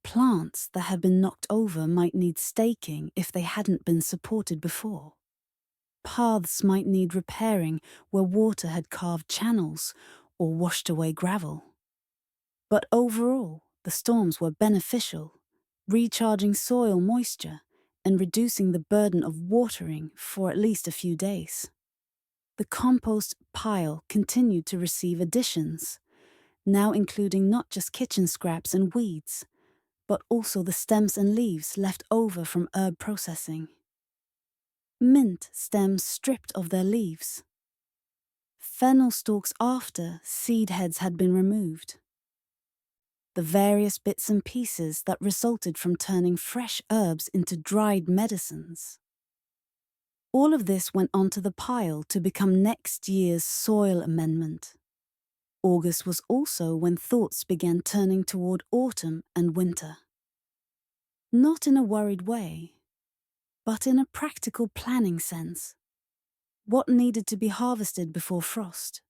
Plants that had been knocked over might need staking if they hadn't been supported before. Paths might need repairing where water had carved channels or washed away gravel. But overall, the storms were beneficial, recharging soil moisture and reducing the burden of watering for at least a few days. The compost pile continued to receive additions, now including not just kitchen scraps and weeds, but also the stems and leaves left over from herb processing. Mint stems stripped of their leaves. Fennel stalks after seed heads had been removed. The various bits and pieces that resulted from turning fresh herbs into dried medicines. All of this went onto the pile to become next year's soil amendment. August was also when thoughts began turning toward autumn and winter. Not in a worried way, but in a practical planning sense. What needed to be harvested before frost?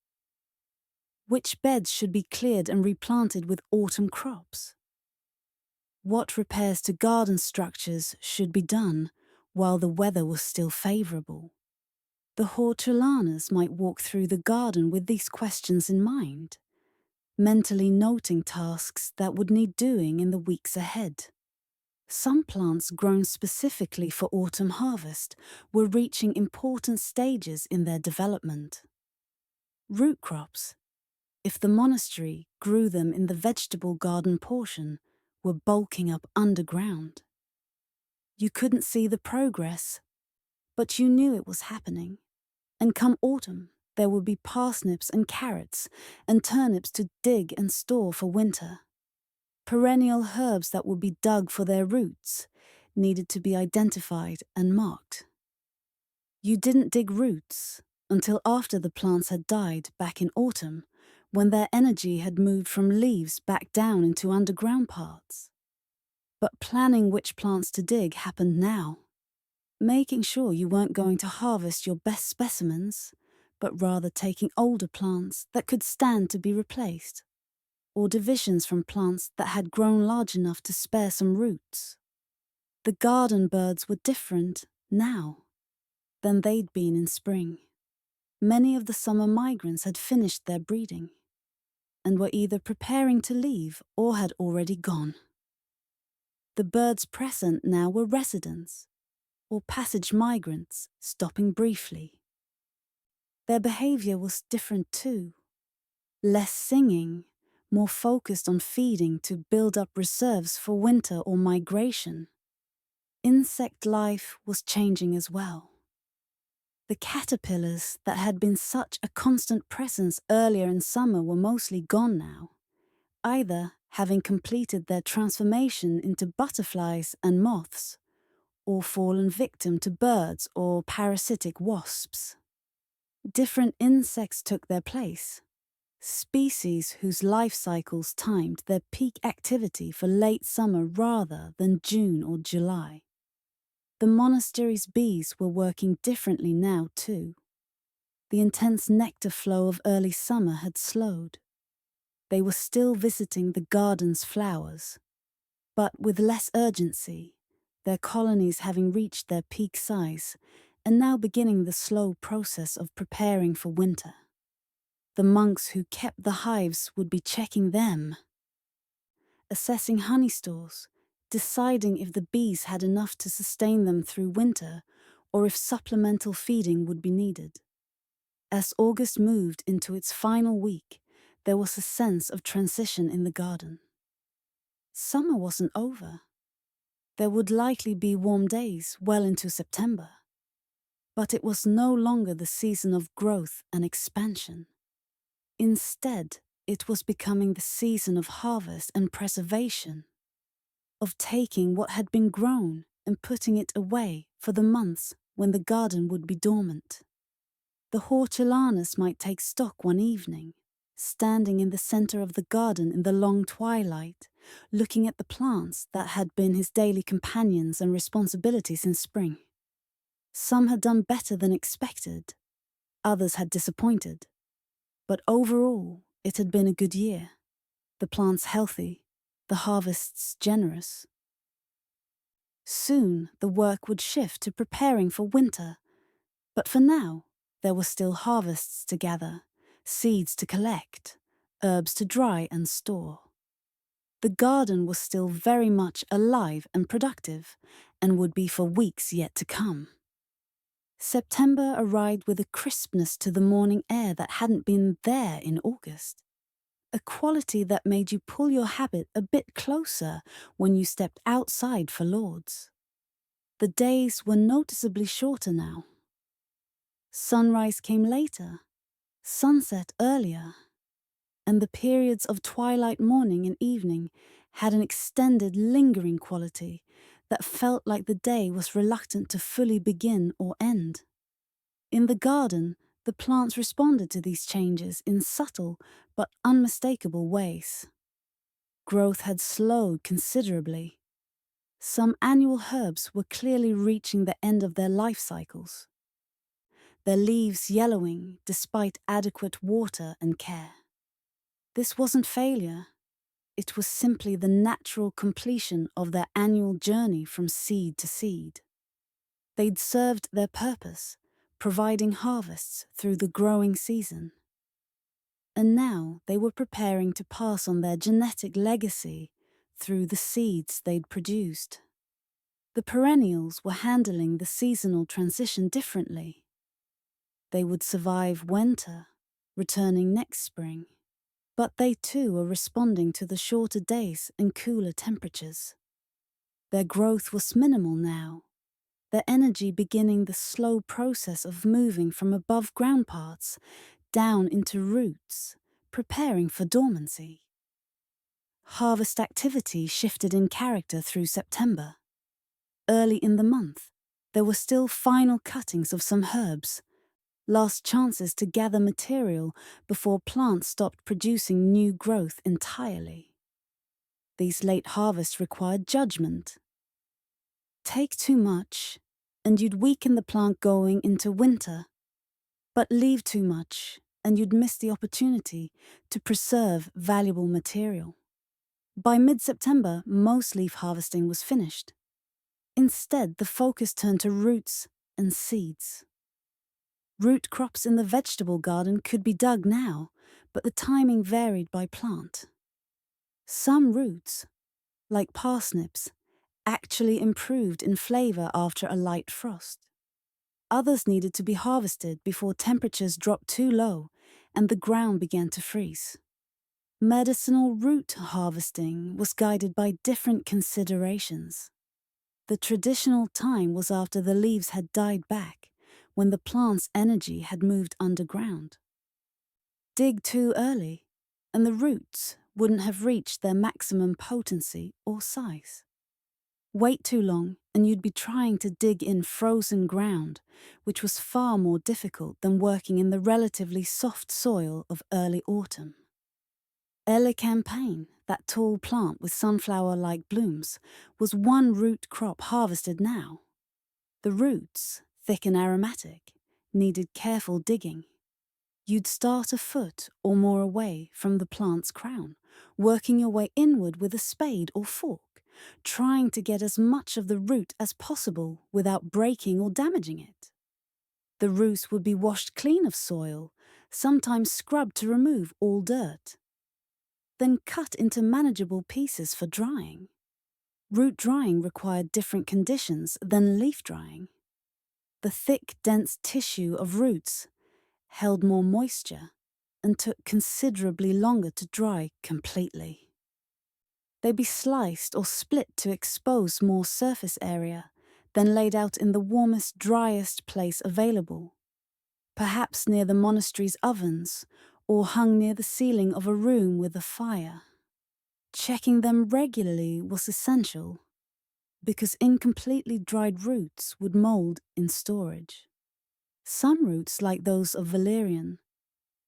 Which beds should be cleared and replanted with autumn crops? What repairs to garden structures should be done while the weather was still favourable? The hortulanas might walk through the garden with these questions in mind, mentally noting tasks that would need doing in the weeks ahead. Some plants grown specifically for autumn harvest were reaching important stages in their development. Root crops, if the monastery grew them in the vegetable garden portion, were bulking up underground. You couldn't see the progress, but you knew it was happening. And come autumn, there would be parsnips and carrots and turnips to dig and store for winter. Perennial herbs that would be dug for their roots needed to be identified and marked. You didn't dig roots until after the plants had died back in autumn, when their energy had moved from leaves back down into underground parts. But planning which plants to dig happened now, making sure you weren't going to harvest your best specimens, but rather taking older plants that could stand to be replaced, or divisions from plants that had grown large enough to spare some roots. The garden birds were different now than they'd been in spring. Many of the summer migrants had finished their breeding and were either preparing to leave or had already gone. The birds present now were residents or passage migrants stopping briefly. Their behavior was different too. Less singing, more focused on feeding to build up reserves for winter or migration. Insect life was changing as well. The caterpillars that had been such a constant presence earlier in summer were mostly gone now, either having completed their transformation into butterflies and moths, or fallen victim to birds or parasitic wasps. Different insects took their place, species whose life cycles timed their peak activity for late summer rather than June or July. The monastery's bees were working differently now too. The intense nectar flow of early summer had slowed. They were still visiting the garden's flowers, but with less urgency, their colonies having reached their peak size and now beginning the slow process of preparing for winter. The monks who kept the hives would be checking them, assessing honey stores, deciding if the bees had enough to sustain them through winter or if supplemental feeding would be needed. As August moved into its final week, there was a sense of transition in the garden. Summer wasn't over. There would likely be warm days well into September. But it was no longer the season of growth and expansion. Instead, it was becoming the season of harvest and preservation, of taking what had been grown and putting it away for the months when the garden would be dormant. The hortulanus might take stock one evening, standing in the center of the garden in the long twilight, looking at the plants that had been his daily companions and responsibilities in spring. Some had done better than expected, others had disappointed, but overall it had been a good year. The plants healthy, the harvests generous. Soon the work would shift to preparing for winter, but for now there were still harvests to gather, seeds to collect, herbs to dry and store. The garden was still very much alive and productive, and would be for weeks yet to come. September arrived with a crispness to the morning air that hadn't been there in August. A quality that made you pull your habit a bit closer when you stepped outside for Lord's. The days were noticeably shorter now. Sunrise came later, sunset earlier, and the periods of twilight morning and evening had an extended, lingering quality that felt like the day was reluctant to fully begin or end. In the garden, the plants responded to these changes in subtle but unmistakable ways. Growth had slowed considerably. Some annual herbs were clearly reaching the end of their life cycles, their leaves yellowing despite adequate water and care. This wasn't failure. It was simply the natural completion of their annual journey from seed to seed. They'd served their purpose, providing harvests through the growing season. and now they were preparing to pass on their genetic legacy through the seeds they'd produced. The perennials were handling the seasonal transition differently. They would survive winter, returning next spring, but they too were responding to the shorter days and cooler temperatures. Their growth was minimal now, their energy beginning the slow process of moving from above ground parts down into roots, preparing for dormancy. Harvest activity shifted in character through September. Early in the month, there were still final cuttings of some herbs, last chances to gather material before plants stopped producing new growth entirely. These late harvests required judgment. Take too much, and you'd weaken the plant going into winter, but leave too much, and you'd miss the opportunity to preserve valuable material. By mid-September, most leaf harvesting was finished. Instead, the focus turned to roots and seeds. Root crops in the vegetable garden could be dug now, but the timing varied by plant. Some roots, like parsnips, actually improved in flavor after a light frost. Others needed to be harvested before temperatures dropped too low and the ground began to freeze. Medicinal root harvesting was guided by different considerations. The traditional time was after the leaves had died back, when the plant's energy had moved underground. Dig too early, and the roots wouldn't have reached their maximum potency or size. Wait too long, and you'd be trying to dig in frozen ground, which was far more difficult than working in the relatively soft soil of early autumn. Elecampane, that tall plant with sunflower-like blooms, was one root crop harvested now. The roots, thick and aromatic, needed careful digging. You'd start a foot or more away from the plant's crown, working your way inward with a spade or fork, trying to get as much of the root as possible without breaking or damaging it. The roots would be washed clean of soil, sometimes scrubbed to remove all dirt, then cut into manageable pieces for drying. Root drying required different conditions than leaf drying. The thick, dense tissue of roots held more moisture and took considerably longer to dry completely. They'd be sliced or split to expose more surface area, then laid out in the warmest, driest place available, perhaps near the monastery's ovens or hung near the ceiling of a room with a fire. Checking them regularly was essential, because incompletely dried roots would mold in storage. Some roots, like those of valerian,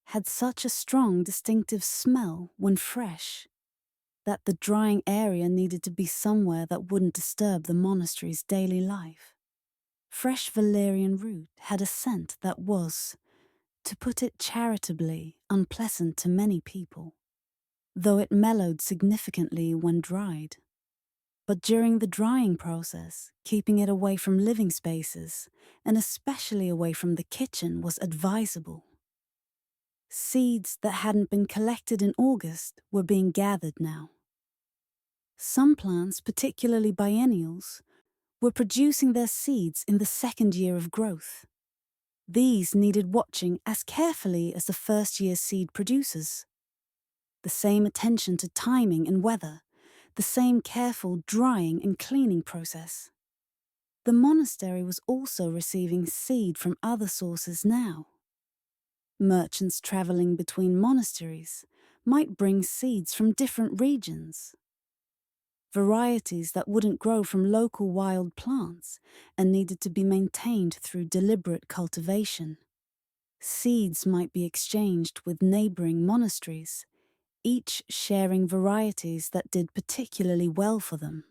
had such a strong, distinctive smell when fresh that the drying area needed to be somewhere that wouldn't disturb the monastery's daily life. Fresh valerian root had a scent that was, to put it charitably, unpleasant to many people, though it mellowed significantly when dried. But during the drying process, keeping it away from living spaces, and especially away from the kitchen, was advisable. Seeds that hadn't been collected in August were being gathered now. Some plants, particularly biennials, were producing their seeds in the second year of growth. These needed watching as carefully as the first-year seed producers. The same attention to timing and weather, the same careful drying and cleaning process. The monastery was also receiving seed from other sources now. Merchants traveling between monasteries might bring seeds from different regions. Varieties that wouldn't grow from local wild plants and needed to be maintained through deliberate cultivation. Seeds might be exchanged with neighboring monasteries, each sharing varieties that did particularly well for them.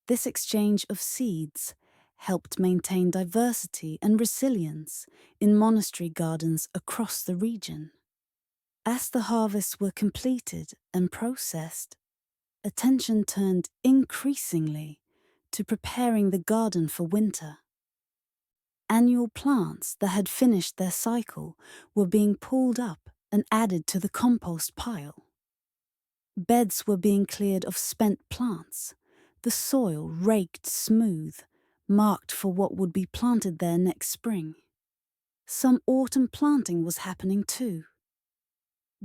This exchange of seeds helped maintain diversity and resilience in monastery gardens across the region. As the harvests were completed and processed, attention turned increasingly to preparing the garden for winter. Annual plants that had finished their cycle were being pulled up and added to the compost pile. Beds were being cleared of spent plants, the soil raked smooth, marked for what would be planted there next spring. Some autumn planting was happening too.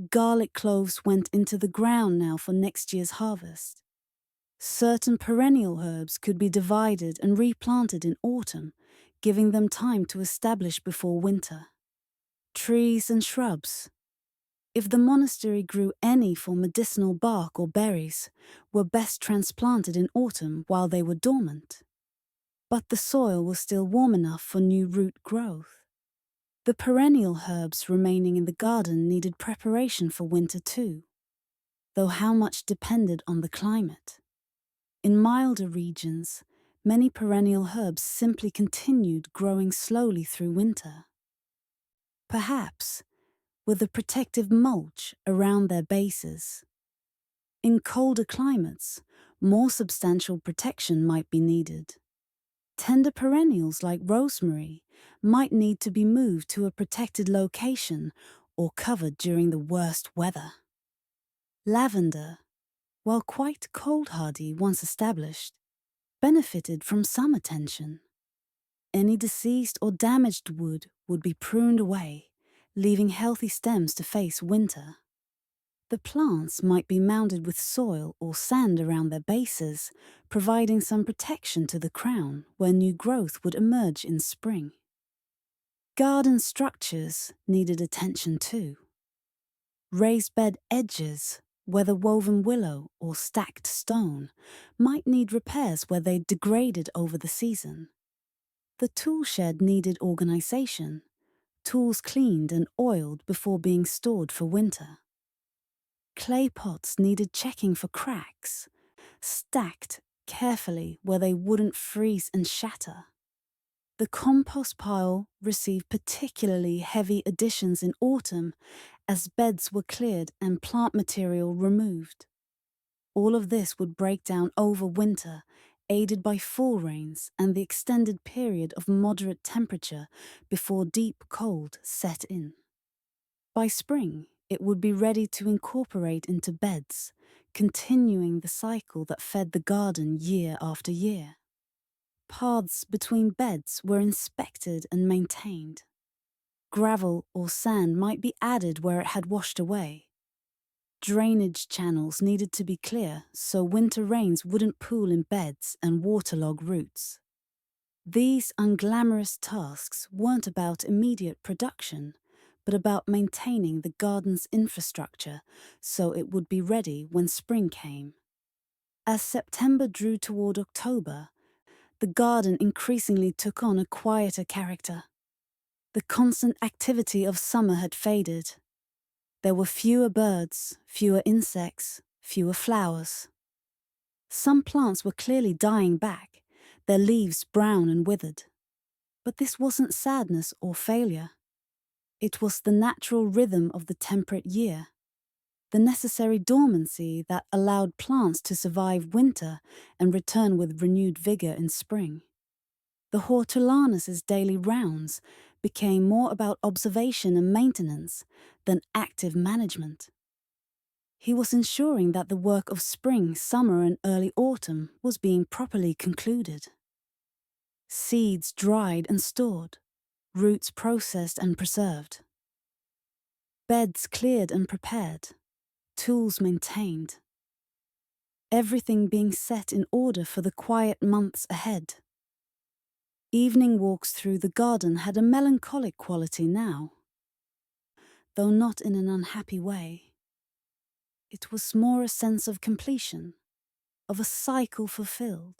Garlic cloves went into the ground now for next year's harvest. Certain perennial herbs could be divided and replanted in autumn, giving them time to establish before winter. Trees and shrubs, if the monastery grew any for medicinal bark or berries, were best transplanted in autumn while they were dormant. But the soil was still warm enough for new root growth. The perennial herbs remaining in the garden needed preparation for winter too, though how much depended on the climate. In milder regions, many perennial herbs simply continued growing slowly through winter. Perhaps with a protective mulch around their bases. In colder climates, more substantial protection might be needed. Tender perennials like rosemary might need to be moved to a protected location or covered during the worst weather. Lavender, while quite cold-hardy once established, benefited from some attention. Any diseased or damaged wood would be pruned away, leaving healthy stems to face winter. The plants might be mounded with soil or sand around their bases, providing some protection to the crown where new growth would emerge in spring. Garden structures needed attention too. Raised bed edges, whether woven willow or stacked stone, might need repairs where they degraded over the season. The tool shed needed organization, tools cleaned and oiled before being stored for winter. Clay pots needed checking for cracks, stacked carefully where they wouldn't freeze and shatter. The compost pile received particularly heavy additions in autumn as beds were cleared and plant material removed. All of this would break down over winter, aided by fall rains and the extended period of moderate temperature before deep cold set in. By spring, it would be ready to incorporate into beds, continuing the cycle that fed the garden year after year. Paths between beds were inspected and maintained. Gravel or sand might be added where it had washed away. Drainage channels needed to be clear so winter rains wouldn't pool in beds and waterlog roots. These unglamorous tasks weren't about immediate production, but about maintaining the garden's infrastructure so it would be ready when spring came. As September drew toward October, the garden increasingly took on a quieter character. The constant activity of summer had faded. There were fewer birds, fewer insects, fewer flowers. Some plants were clearly dying back, their leaves brown and withered. But this wasn't sadness or failure. It was the natural rhythm of the temperate year, the necessary dormancy that allowed plants to survive winter and return with renewed vigor in spring. The hortulanus's daily rounds became more about observation and maintenance than active management. He was ensuring that the work of spring, summer, and early autumn was being properly concluded. Seeds dried and stored, roots processed and preserved. Beds cleared and prepared, tools maintained. Everything being set in order for the quiet months ahead. Evening walks through the garden had a melancholic quality now, though not in an unhappy way. It was more a sense of completion, of a cycle fulfilled.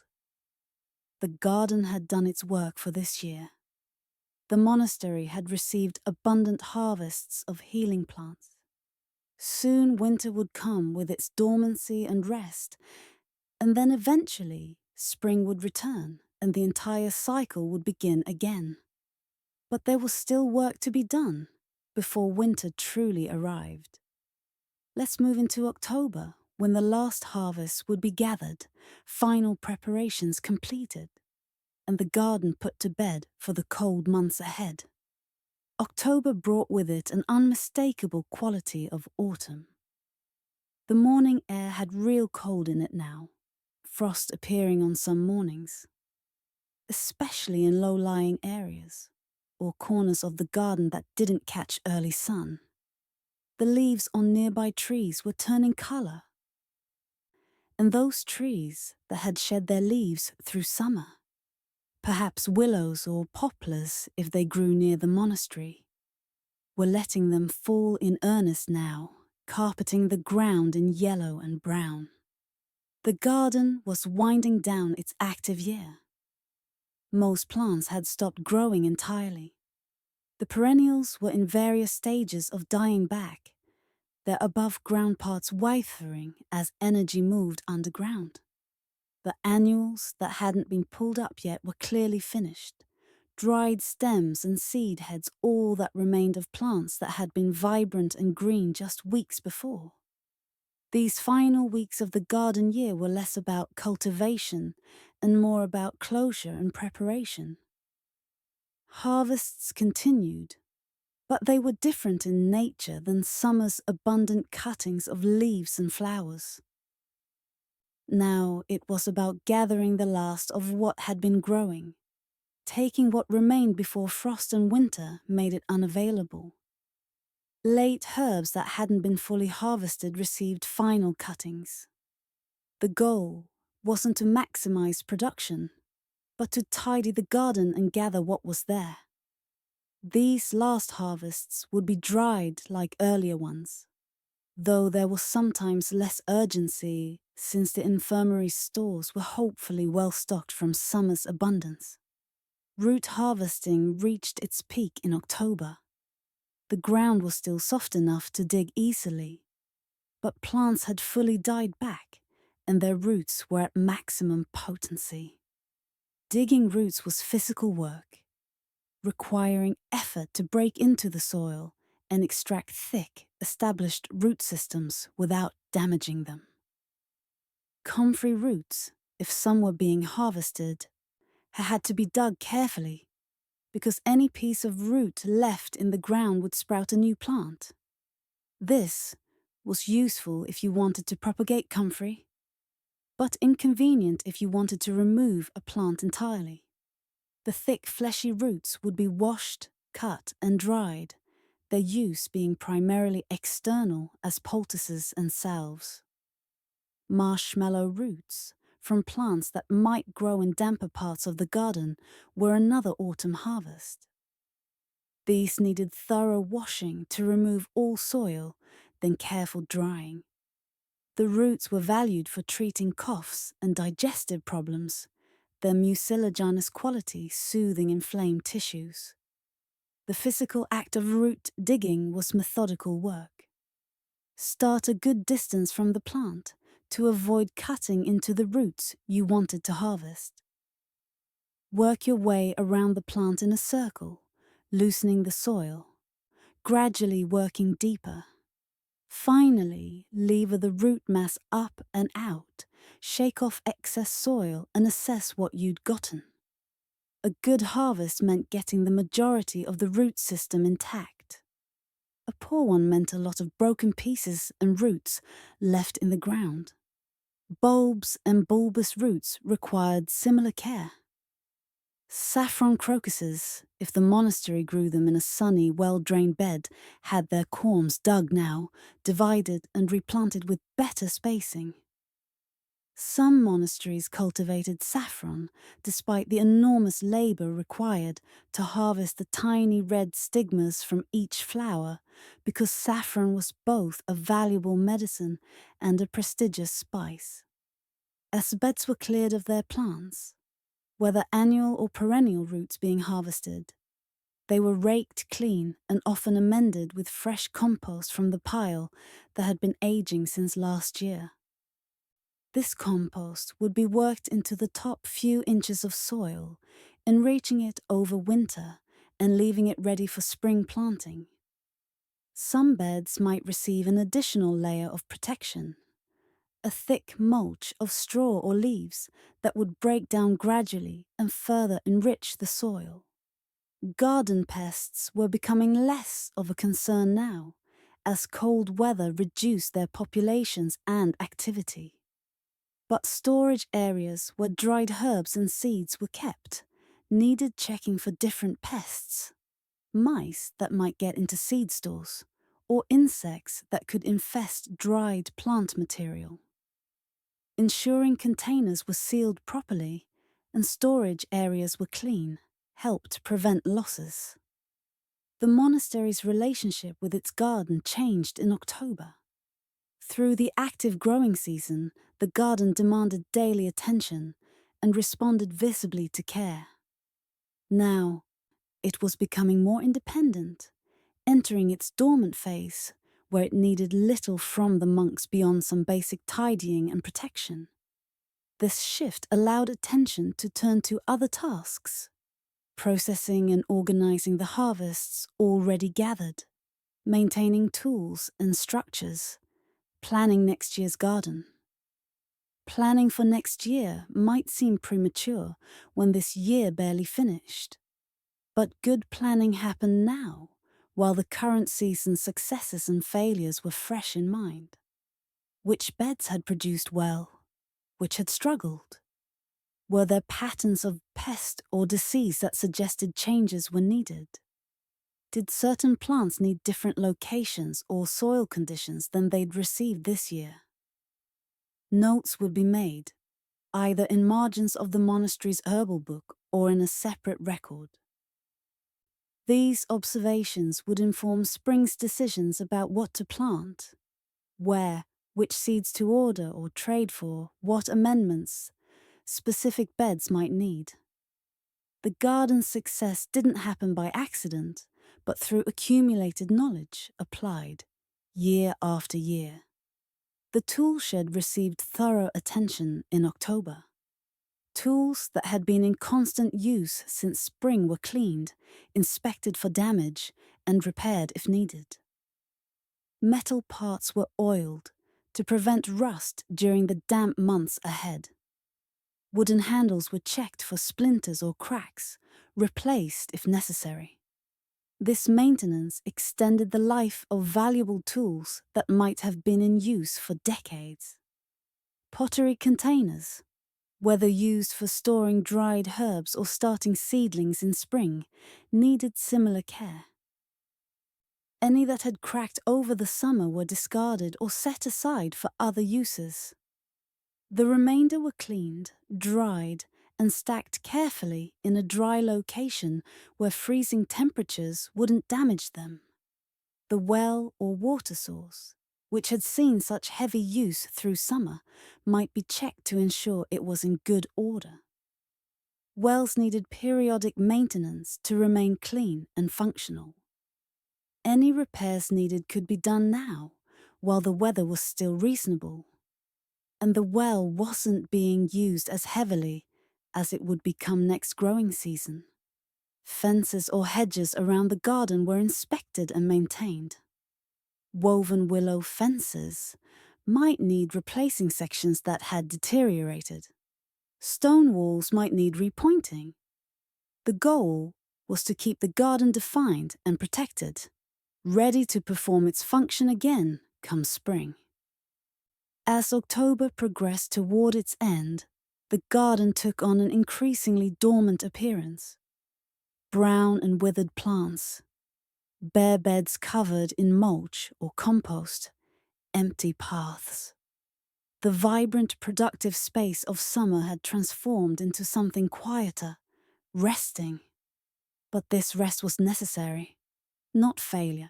The garden had done its work for this year. The monastery had received abundant harvests of healing plants. Soon winter would come with its dormancy and rest, and then eventually spring would return and the entire cycle would begin again. But there was still work to be done before winter truly arrived. Let's move into October, when the last harvest would be gathered, final preparations completed, and the garden put to bed for the cold months ahead. October brought with it an unmistakable quality of autumn. The morning air had real cold in it now, frost appearing on some mornings, especially in low-lying areas or corners of the garden that didn't catch early sun. The leaves on nearby trees were turning colour, and those trees that had shed their leaves through summer, perhaps willows or poplars if they grew near the monastery, were letting them fall in earnest now, carpeting the ground in yellow and brown. The garden was winding down its active year. Most plants had stopped growing entirely. The perennials were in various stages of dying back, their above-ground parts withering as energy moved underground. The annuals that hadn't been pulled up yet were clearly finished, dried stems and seed heads all that remained of plants that had been vibrant and green just weeks before. These final weeks of the garden year were less about cultivation and more about closure and preparation. Harvests continued, but they were different in nature than summer's abundant cuttings of leaves and flowers. Now it was about gathering the last of what had been growing, taking what remained before frost and winter made it unavailable. Late herbs that hadn't been fully harvested received final cuttings. The goal wasn't to maximize production, but to tidy the garden and gather what was there. These last harvests would be dried like earlier ones, though there was sometimes less urgency since the infirmary's stores were hopefully well stocked from summer's abundance. Root harvesting reached its peak in October. The ground was still soft enough to dig easily, but plants had fully died back and their roots were at maximum potency. Digging roots was physical work, requiring effort to break into the soil and extract thick, established root systems without damaging them. Comfrey roots, if some were being harvested, had to be dug carefully because any piece of root left in the ground would sprout a new plant. This was useful if you wanted to propagate comfrey, but inconvenient if you wanted to remove a plant entirely. The thick, fleshy roots would be washed, cut, and dried, their use being primarily external as poultices and salves. Marshmallow roots from plants that might grow in damper parts of the garden were another autumn harvest. These needed thorough washing to remove all soil, then careful drying. The roots were valued for treating coughs and digestive problems, their mucilaginous quality soothing inflamed tissues. The physical act of root digging was methodical work. Start a good distance from the plant to avoid cutting into the roots you wanted to harvest. Work your way around the plant in a circle, loosening the soil, gradually working deeper. Finally, lever the root mass up and out, shake off excess soil and assess what you'd gotten. A good harvest meant getting the majority of the root system intact. A poor one meant a lot of broken pieces and roots left in the ground. Bulbs and bulbous roots required similar care. Saffron crocuses, if the monastery grew them in a sunny, well-drained bed, had their corms dug now, divided and replanted with better spacing. Some monasteries cultivated saffron, despite the enormous labor required to harvest the tiny red stigmas from each flower, because saffron was both a valuable medicine and a prestigious spice. As beds were cleared of their plants, whether annual or perennial roots being harvested, they were raked clean and often amended with fresh compost from the pile that had been aging since last year. This compost would be worked into the top few inches of soil, enriching it over winter and leaving it ready for spring planting. Some beds might receive an additional layer of protection, a thick mulch of straw or leaves that would break down gradually and further enrich the soil. Garden pests were becoming less of a concern now, as cold weather reduced their populations and activity. But storage areas where dried herbs and seeds were kept needed checking for different pests, mice that might get into seed stores, or insects that could infest dried plant material. Ensuring containers were sealed properly and storage areas were clean helped prevent losses. The monastery's relationship with its garden changed in October. Through the active growing season, the garden demanded daily attention and responded visibly to care. Now, it was becoming more independent, entering its dormant phase, where it needed little from the monks beyond some basic tidying and protection. This shift allowed attention to turn to other tasks, processing and organizing the harvests already gathered, maintaining tools and structures, planning next year's garden. Planning for next year might seem premature when this year barely finished, but good planning happened now, while the current season's successes and failures were fresh in mind. Which beds had produced well? Which had struggled? Were there patterns of pest or disease that suggested changes were needed? Did certain plants need different locations or soil conditions than they'd received this year? Notes would be made, either in margins of the monastery's herbal book or in a separate record. These observations would inform spring's decisions about what to plant, where, which seeds to order or trade for, what amendments specific beds might need. The garden's success didn't happen by accident, but through accumulated knowledge applied year after year. The tool shed received thorough attention in October. Tools that had been in constant use since spring were cleaned, inspected for damage, and repaired if needed. Metal parts were oiled to prevent rust during the damp months ahead. Wooden handles were checked for splinters or cracks, replaced if necessary. This maintenance extended the life of valuable tools that might have been in use for decades. Pottery containers, whether used for storing dried herbs or starting seedlings in spring, needed similar care. Any that had cracked over the summer were discarded or set aside for other uses. The remainder were cleaned, dried, and stacked carefully in a dry location where freezing temperatures wouldn't damage them. The well or water source, which had seen such heavy use through summer, might be checked to ensure it was in good order. Wells needed periodic maintenance to remain clean and functional. Any repairs needed could be done now, while the weather was still reasonable, and the well wasn't being used as heavily as it would become next growing season. Fences or hedges around the garden were inspected and maintained. Woven willow fences might need replacing sections that had deteriorated. Stone walls might need repointing. The goal was to keep the garden defined and protected, ready to perform its function again come spring. As October progressed toward its end, the garden took on an increasingly dormant appearance. Brown and withered plants, bare beds covered in mulch or compost, empty paths. The vibrant, productive space of summer had transformed into something quieter, resting. But this rest was necessary, not failure.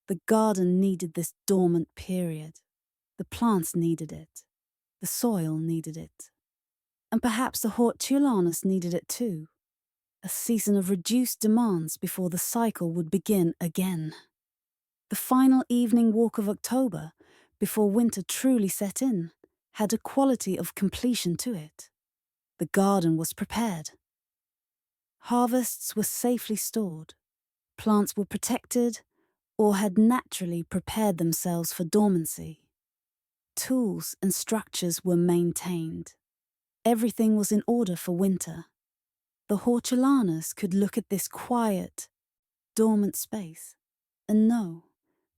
The garden needed this dormant period. The plants needed it. The soil needed it. And perhaps the hortulanus needed it too. A season of reduced demands before the cycle would begin again. The final evening walk of October, before winter truly set in, had a quality of completion to it. The garden was prepared. Harvests were safely stored. Plants were protected or had naturally prepared themselves for dormancy. Tools and structures were maintained. Everything was in order for winter. The hortulanas could look at this quiet, dormant space and know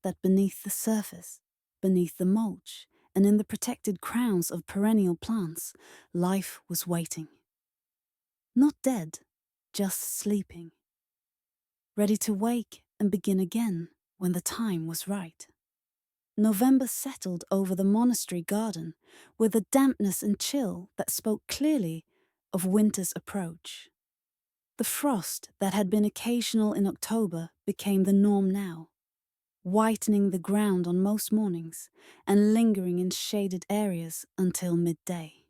that beneath the surface, beneath the mulch, and in the protected crowns of perennial plants, life was waiting. Not dead, just sleeping, ready to wake and begin again when the time was right. November settled over the monastery garden with a dampness and chill that spoke clearly of winter's approach. The frost that had been occasional in October became the norm now, whitening the ground on most mornings and lingering in shaded areas until midday.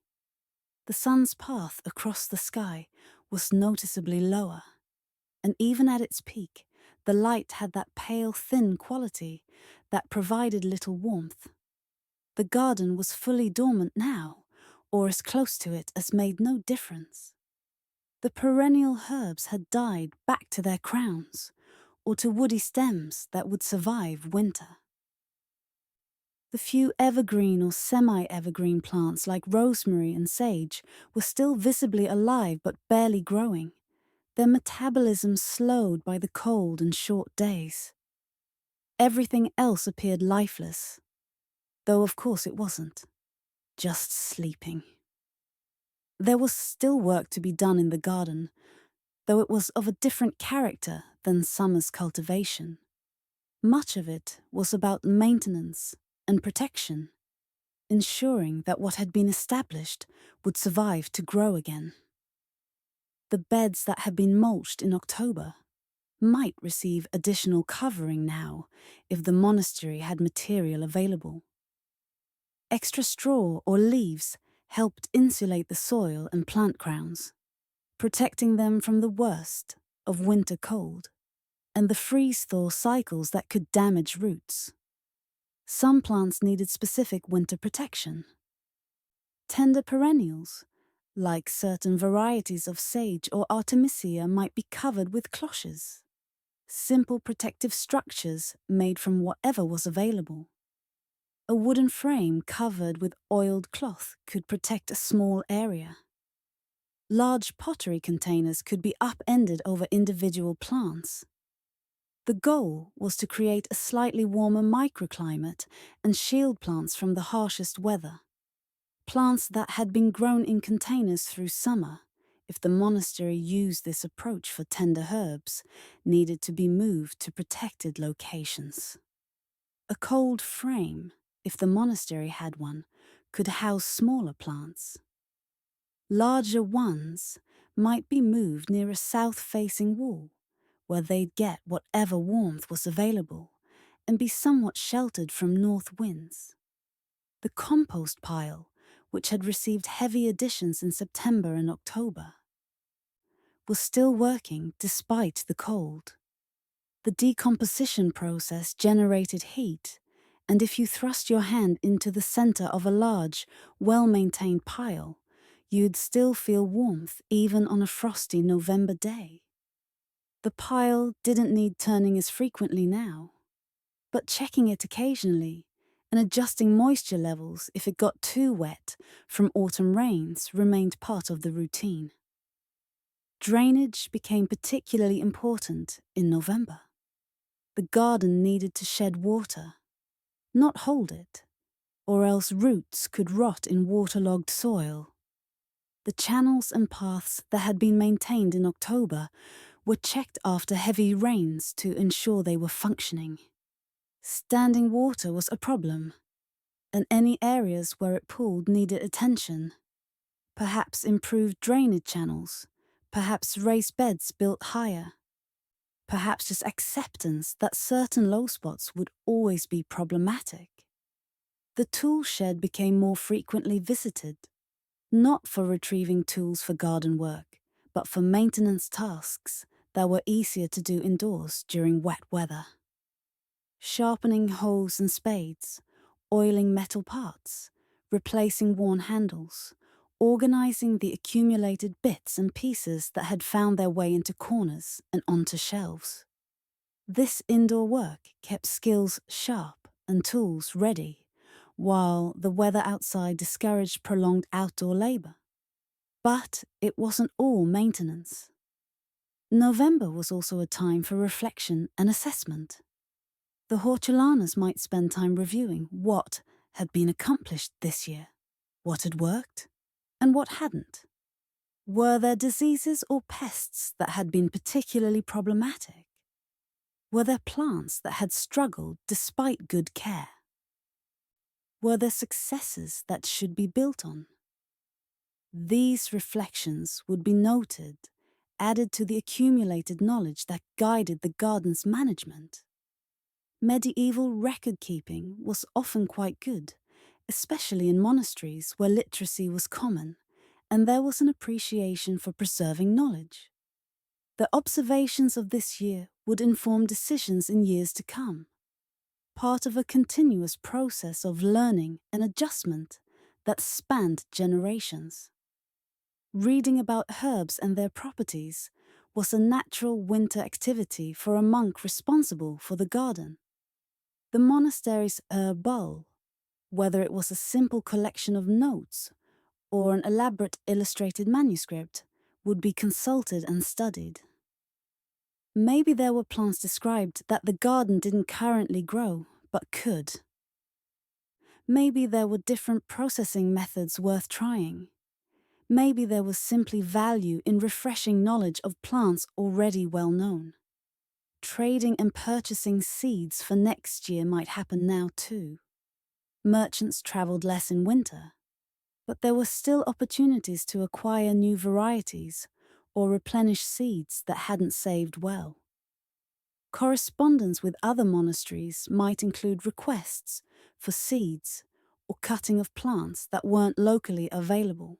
The sun's path across the sky was noticeably lower, and even at its peak, the light had that pale, thin quality that provided little warmth. The garden was fully dormant now, or as close to it as made no difference. The perennial herbs had died back to their crowns, or to woody stems that would survive winter. The few evergreen or semi-evergreen plants like rosemary and sage were still visibly alive but barely growing, their metabolism slowed by the cold and short days. Everything else appeared lifeless, though of course it wasn't, just sleeping. There was still work to be done in the garden, though it was of a different character than summer's cultivation. Much of it was about maintenance and protection, ensuring that what had been established would survive to grow again. The beds that had been mulched in October might receive additional covering now if the monastery had material available. Extra straw or leaves helped insulate the soil and plant crowns, protecting them from the worst of winter cold and the freeze-thaw cycles that could damage roots. Some plants needed specific winter protection. Tender perennials, like certain varieties of sage or artemisia, might be covered with cloches, simple protective structures made from whatever was available. A wooden frame covered with oiled cloth could protect a small area. Large pottery containers could be upended over individual plants. The goal was to create a slightly warmer microclimate and shield plants from the harshest weather. Plants that had been grown in containers through summer, if the monastery used this approach for tender herbs, needed to be moved to protected locations. A cold frame, if the monastery had one, could house smaller plants. Larger ones might be moved near a south-facing wall, where they'd get whatever warmth was available and be somewhat sheltered from north winds. The compost pile, which had received heavy additions in September and October, was still working despite the cold. The decomposition process generated heat, and if you thrust your hand into the center of a large, well-maintained pile, you'd still feel warmth even on a frosty November day. The pile didn't need turning as frequently now, but checking it occasionally and adjusting moisture levels if it got too wet from autumn rains remained part of the routine. Drainage became particularly important in November. The garden needed to shed water, not hold it, or else roots could rot in waterlogged soil. The channels and paths that had been maintained in October were checked after heavy rains to ensure they were functioning. Standing water was a problem, and any areas where it pooled needed attention. Perhaps improved drainage channels, perhaps raised beds built higher, perhaps just acceptance that certain low spots would always be problematic. The tool shed became more frequently visited, not for retrieving tools for garden work, but for maintenance tasks that were easier to do indoors during wet weather. Sharpening hoes and spades, oiling metal parts, replacing worn handles, organizing the accumulated bits and pieces that had found their way into corners and onto shelves. This indoor work kept skills sharp and tools ready, while the weather outside discouraged prolonged outdoor labor. But it wasn't all maintenance. November was also a time for reflection and assessment. The hortulanas might spend time reviewing what had been accomplished this year, what had worked, and what hadn't. Were there diseases or pests that had been particularly problematic? Were there plants that had struggled despite good care? Were there successes that should be built on? These reflections would be noted, added to the accumulated knowledge that guided the garden's management. Medieval record-keeping was often quite good, especially in monasteries where literacy was common, and there was an appreciation for preserving knowledge. The observations of this year would inform decisions in years to come, part of a continuous process of learning and adjustment that spanned generations. Reading about herbs and their properties was a natural winter activity for a monk responsible for the garden. The monastery's herbal, whether it was a simple collection of notes or an elaborate illustrated manuscript, would be consulted and studied. Maybe there were plants described that the garden didn't currently grow, but could. Maybe there were different processing methods worth trying. Maybe there was simply value in refreshing knowledge of plants already well known. Trading and purchasing seeds for next year might happen now too. Merchants travelled less in winter, but there were still opportunities to acquire new varieties or replenish seeds that hadn't saved well. Correspondence with other monasteries might include requests for seeds or cutting of plants that weren't locally available.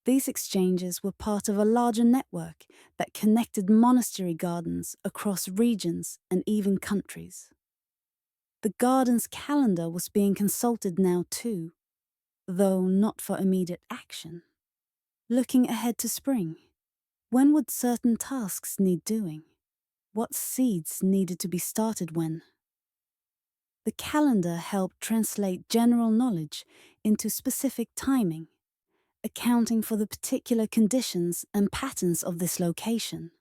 These exchanges were part of a larger network that connected monastery gardens across regions and even countries. The garden's calendar was being consulted now too, though not for immediate action. Looking ahead to spring, when would certain tasks need doing? What seeds needed to be started when? The calendar helped translate general knowledge into specific timing, accounting for the particular conditions and patterns of this location.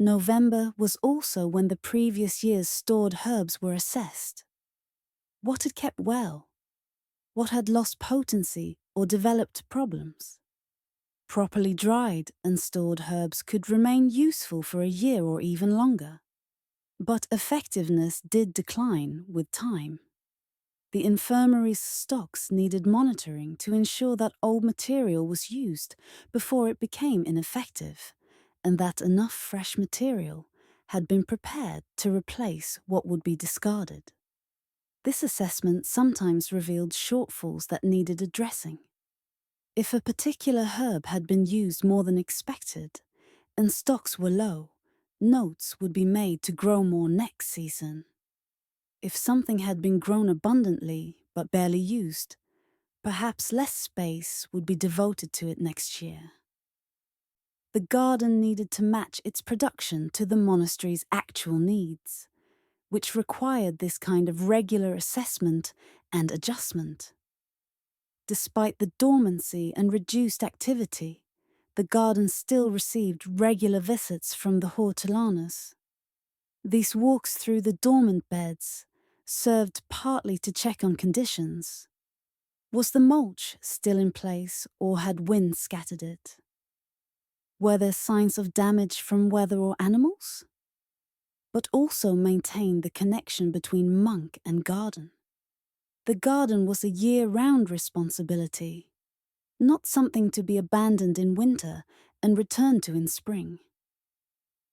November was also when the previous year's stored herbs were assessed. What had kept well? What had lost potency or developed problems? Properly dried and stored herbs could remain useful for a year or even longer, but effectiveness did decline with time. The infirmary's stocks needed monitoring to ensure that old material was used before it became ineffective, and that enough fresh material had been prepared to replace what would be discarded. This assessment sometimes revealed shortfalls that needed addressing. If a particular herb had been used more than expected, and stocks were low, notes would be made to grow more next season. If something had been grown abundantly but barely used, perhaps less space would be devoted to it next year. The garden needed to match its production to the monastery's actual needs, which required this kind of regular assessment and adjustment. Despite the dormancy and reduced activity, the garden still received regular visits from the hortulanas. These walks through the dormant beds served partly to check on conditions. Was the mulch still in place or had wind scattered it? Were there signs of damage from weather or animals? But also maintained the connection between monk and garden. The garden was a year-round responsibility, not something to be abandoned in winter and returned to in spring.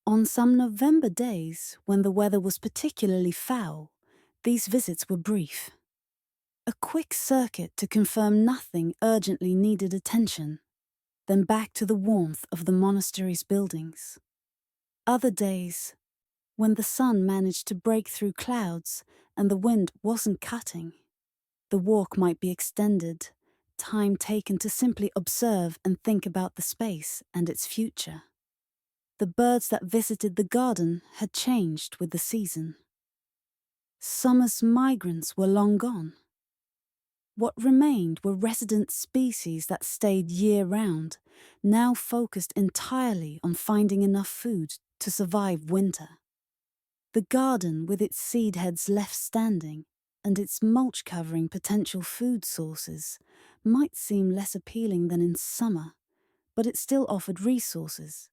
On some November days, when the weather was particularly foul, these visits were brief. A quick circuit to confirm nothing urgently needed attention, then back to the warmth of the monastery's buildings. Other days, when the sun managed to break through clouds and the wind wasn't cutting, the walk might be extended, time taken to simply observe and think about the space and its future. The birds that visited the garden had changed with the season. Summer's migrants were long gone. What remained were resident species that stayed year-round, now focused entirely on finding enough food to survive winter. The garden, with its seed heads left standing and its mulch covering potential food sources, might seem less appealing than in summer, but it still offered resources.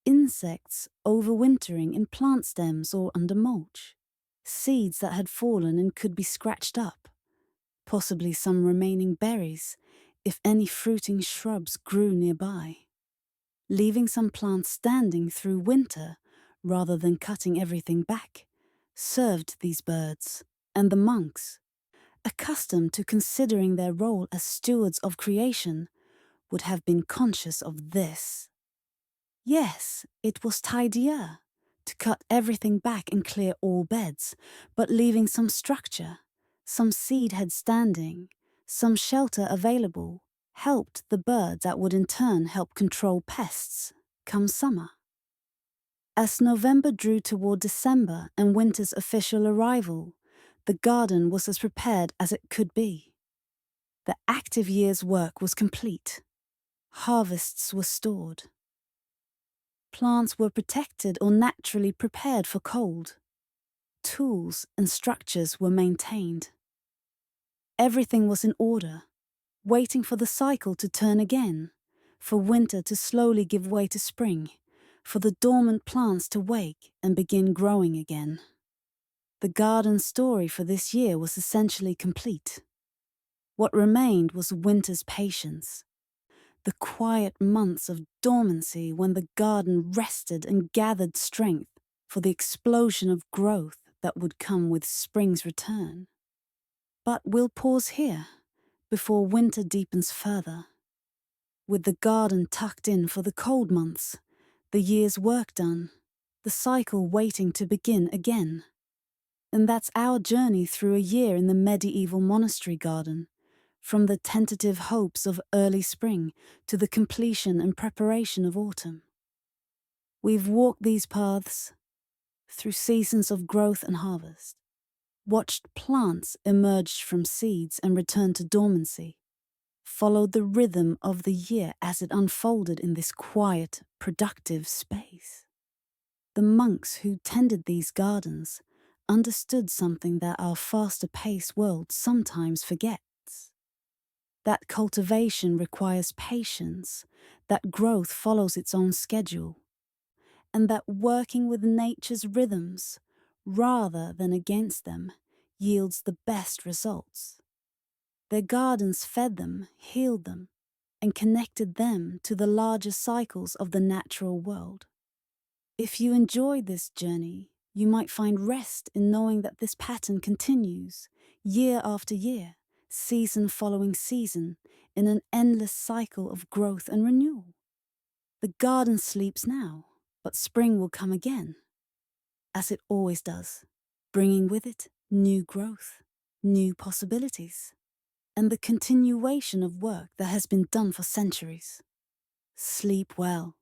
Insects overwintering in plant stems or under mulch, seeds that had fallen and could be scratched up, possibly some remaining berries, if any fruiting shrubs grew nearby. Leaving some plants standing through winter, rather than cutting everything back, served these birds, and the monks, accustomed to considering their role as stewards of creation, would have been conscious of this. Yes, it was tidier to cut everything back and clear all beds, but leaving some structure, some seed head standing, some shelter available, helped the birds that would in turn help control pests come summer. As November drew toward December and winter's official arrival, the garden was as prepared as it could be. The active year's work was complete. Harvests were stored. Plants were protected or naturally prepared for cold. Tools and structures were maintained. Everything was in order, waiting for the cycle to turn again, for winter to slowly give way to spring, for the dormant plants to wake and begin growing again. The garden story for this year was essentially complete. What remained was winter's patience, the quiet months of dormancy when the garden rested and gathered strength for the explosion of growth that would come with spring's return. But we'll pause here before winter deepens further. With the garden tucked in for the cold months, the year's work done, the cycle waiting to begin again. And that's our journey through a year in the medieval monastery garden, from the tentative hopes of early spring to the completion and preparation of autumn. We've walked these paths through seasons of growth and harvest, watched plants emerge from seeds and return to dormancy, followed the rhythm of the year as it unfolded in this quiet, productive space. The monks who tended these gardens understood something that our faster-paced world sometimes forgets. That cultivation requires patience, that growth follows its own schedule, and that working with nature's rhythms, rather than against them, yields the best results. Their gardens fed them, healed them, and connected them to the larger cycles of the natural world. If you enjoyed this journey, you might find rest in knowing that this pattern continues, year after year, season following season, in an endless cycle of growth and renewal. The garden sleeps now, but spring will come again, as it always does, bringing with it new growth, new possibilities, and the continuation of work that has been done for centuries. Sleep well.